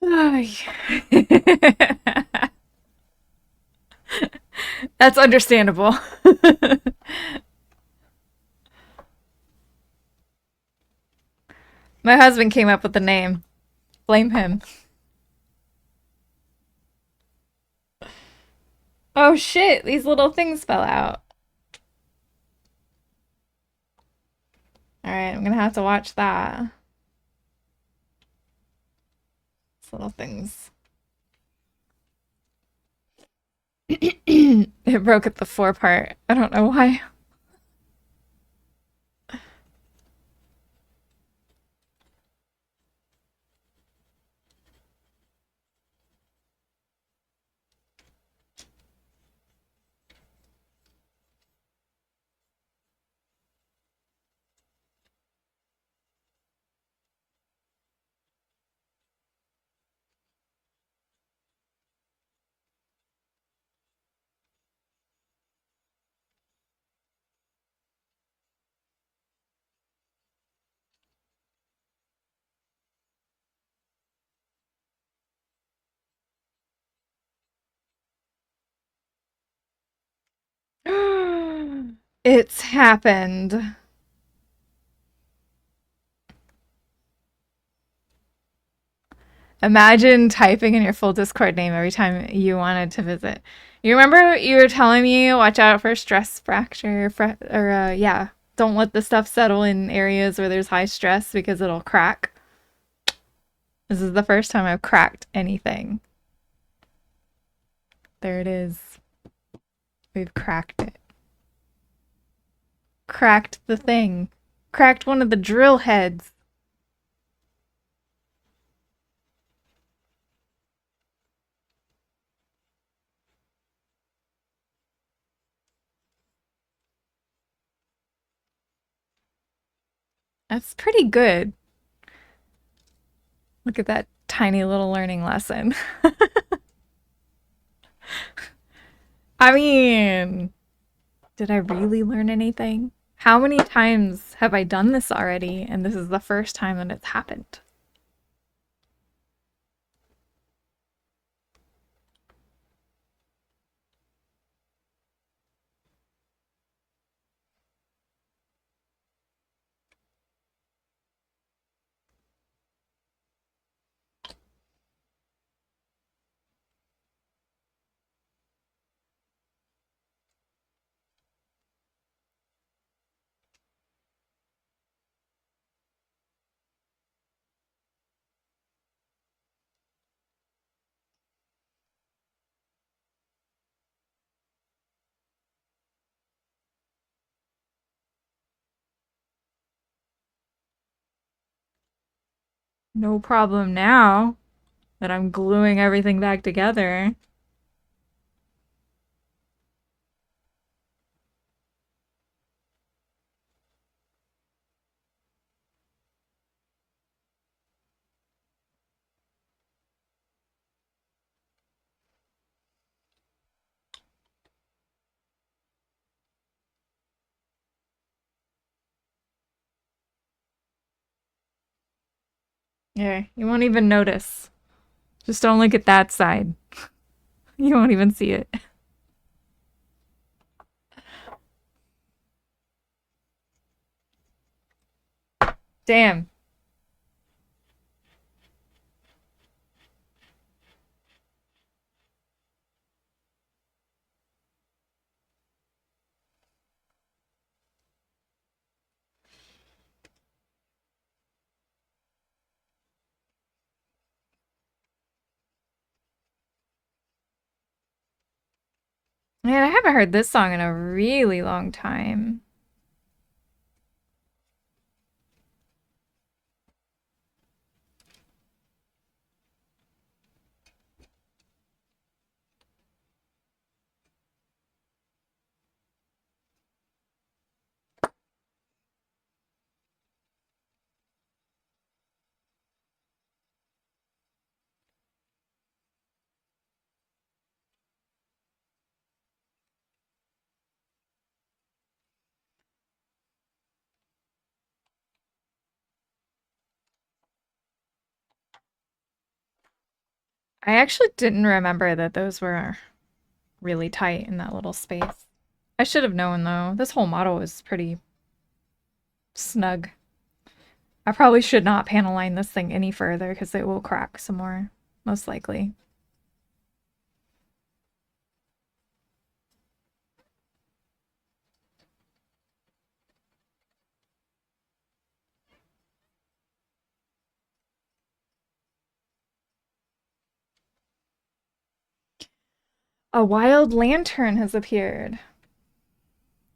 Ay. That's understandable. My husband came up with the name. Blame him. Oh shit, these little things fell out. Alright, I'm gonna have to watch that. These little things. It broke at the fore part. I don't know why. It's happened. Imagine typing in your full Discord name every time you wanted to visit. You remember you were telling me watch out for stress fracture, yeah, don't let the stuff settle in areas where there's high stress because it'll crack. This is the first time I've cracked anything. There it is. We've cracked it. Cracked the thing. Cracked one of the drill heads. That's pretty good. Look at that tiny little learning lesson. I mean, did I really learn anything? How many times have I done this already? And this is the first time that it's happened. No problem now that I'm gluing everything back together. Yeah, you won't even notice. Just don't look at that side. You won't even see it. Damn. Man, I haven't heard this song in a really long time. I actually didn't remember that those were really tight in that little space. I should have known though. This whole model is pretty snug. I probably should not panel line this thing any further because it will crack some more, most likely. A wild lantern has appeared.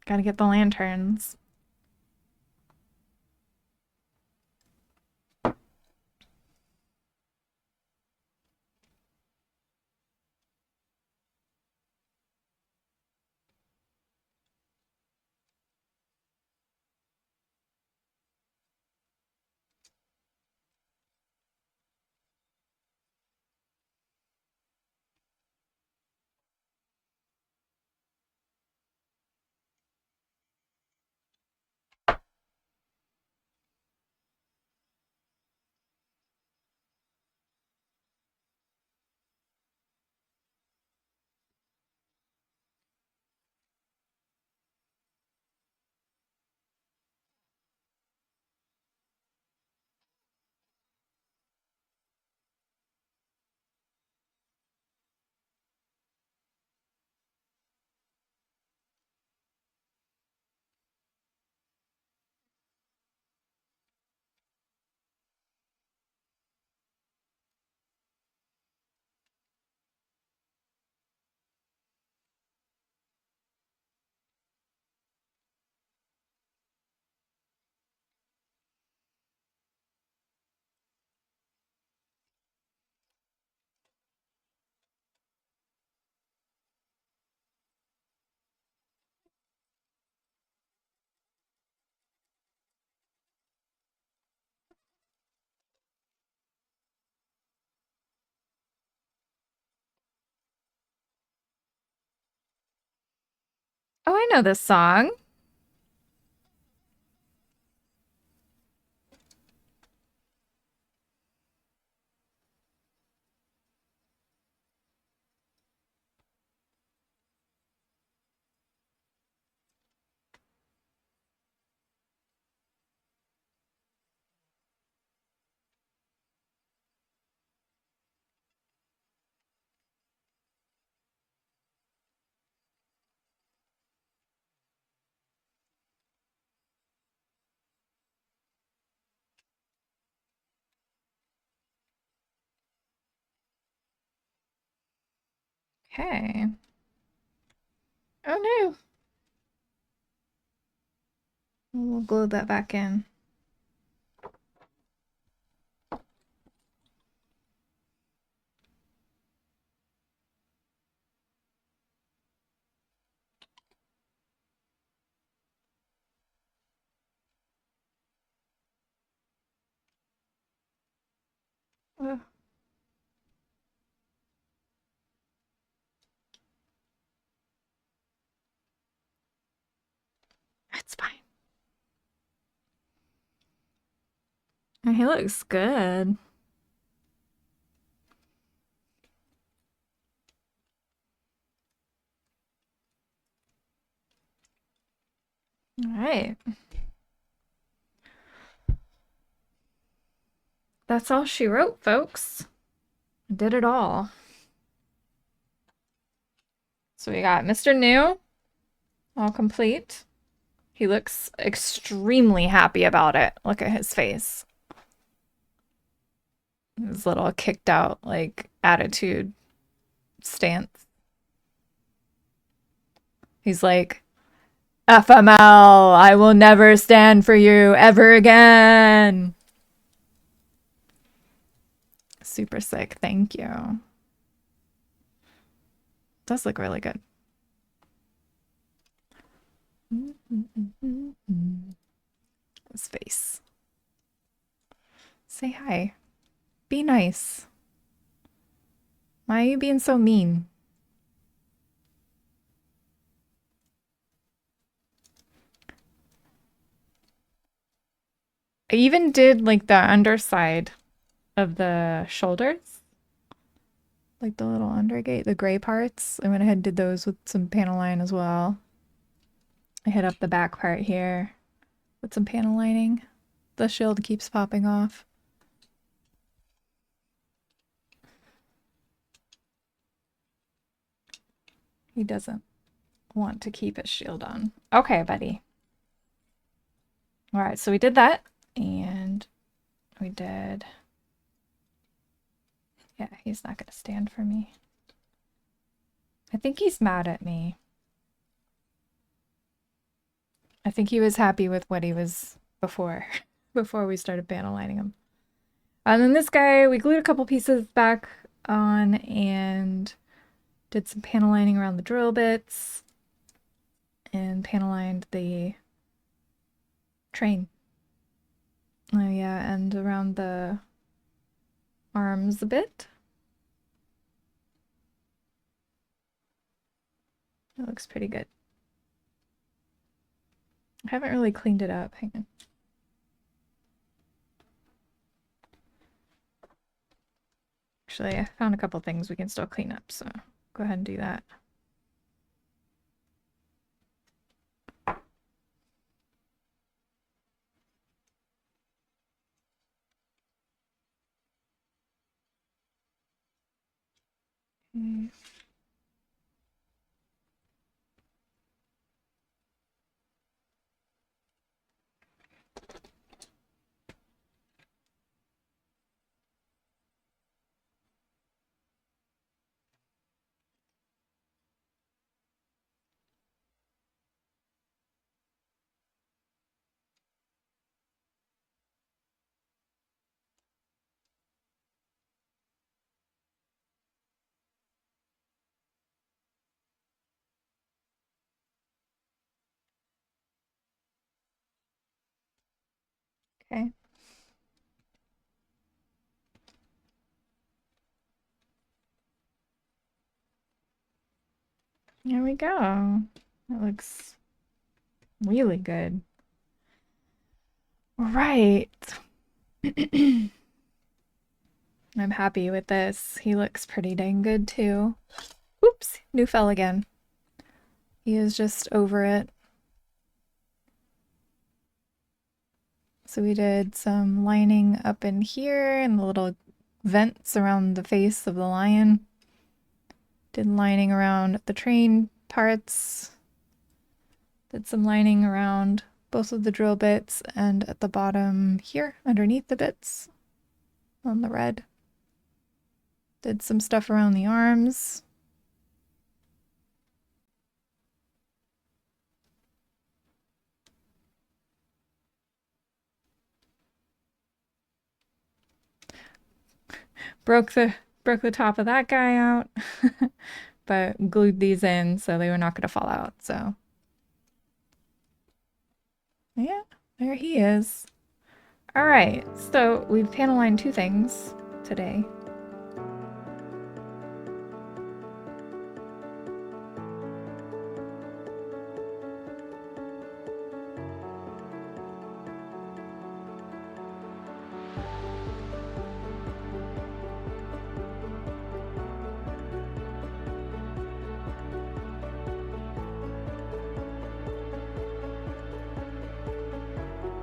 Gotta get the lanterns. Oh, I know this song. Okay. Oh no. We'll glue that back in. Oh, it's fine. Oh, he looks good. All right. That's all she wrote, folks. Did it all. So we got Mr. Nu, all complete. He looks extremely happy about it. Look at his face. His little kicked out, like, attitude stance. He's like, FML, I will never stand for you ever again. Super sick. Thank you. Does look really good. His face. Say hi. Be nice. Why are you being so mean? I even did like the underside of the shoulders. like the little undergate, the gray parts. I went ahead and did those with some panel line as well. I hit up the back part here with some panel lining. The shield keeps popping off. He doesn't want to keep his shield on. Okay, buddy. All right, so we did that, and we did... Yeah, he's not going to stand for me. I think he's mad at me. I think he was happy with what he was before, before we started panel lining him. And then this guy, we glued a couple pieces back on and did some panel lining around the drill bits and panel lined the train. Oh yeah, and around the arms a bit. It looks pretty good. I haven't really cleaned it up. Hang on. Actually, I found a couple things we can still clean up, so go ahead and do that. Okay. Okay. There we go. That looks really good. All right. I'm happy with this. He looks pretty dang good too. Oops, new fell again. He is just over it. So we did some lining up in here and the little vents around the face of the lion. Did lining around the train parts. Did some lining around both of the drill bits and at the bottom here underneath the bits on the red. Did some stuff around the arms. Broke the top of that guy out, but glued these in so they were not going to fall out. So yeah, there he is. All right, so we've panel lined two things today.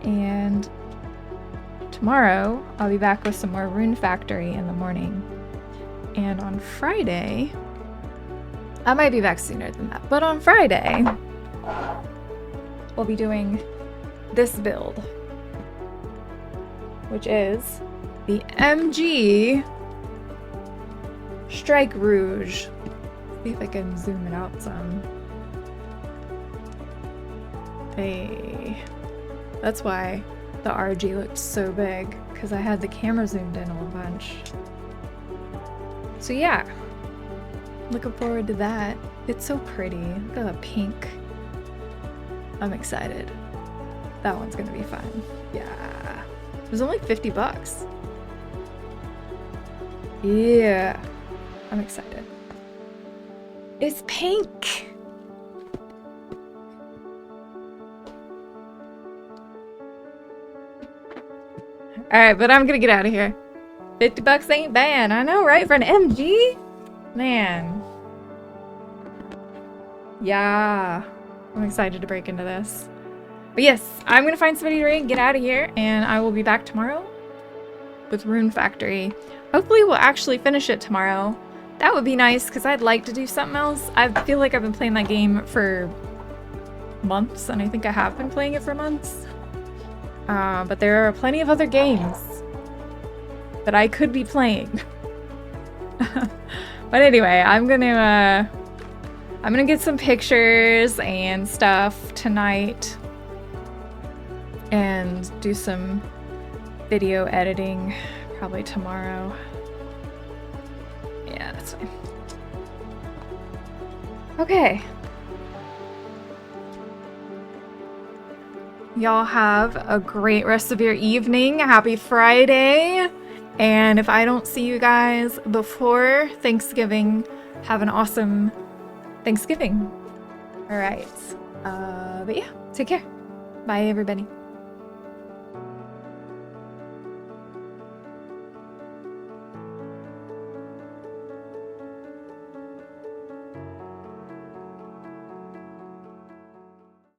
And tomorrow I'll be back with some more Rune Factory in the morning. And on Friday, I might be back sooner than that, but on Friday, we'll be doing this build, which is the MG Strike Rouge. See if I can zoom it out some. Hey. That's why the RG looked so big, because I had the camera zoomed in a bunch. So yeah, looking forward to that. It's so pretty. Look at the pink. I'm excited. That one's gonna be fun. Yeah. It was only 50 bucks. Yeah. I'm excited. It's pink! Alright, but I'm gonna get out of here. 50 bucks ain't bad. I know, right? For an MG? Man. Yeah. I'm excited to break into this. But yes, I'm gonna find somebody to raid, get out of here, and I will be back tomorrow with Rune Factory. Hopefully we'll actually finish it tomorrow. That would be nice, because I'd like to do something else. I feel like I've been playing that game for months, and I think I have been playing it for months. But there are plenty of other games that I could be playing. But anyway, I'm gonna get some pictures and stuff tonight and do some video editing probably tomorrow. Yeah, that's fine. Okay. Y'all have a great rest of your evening. Happy Friday. And if I don't see you guys before Thanksgiving, have an awesome Thanksgiving. All right. But yeah, take care. Bye, everybody.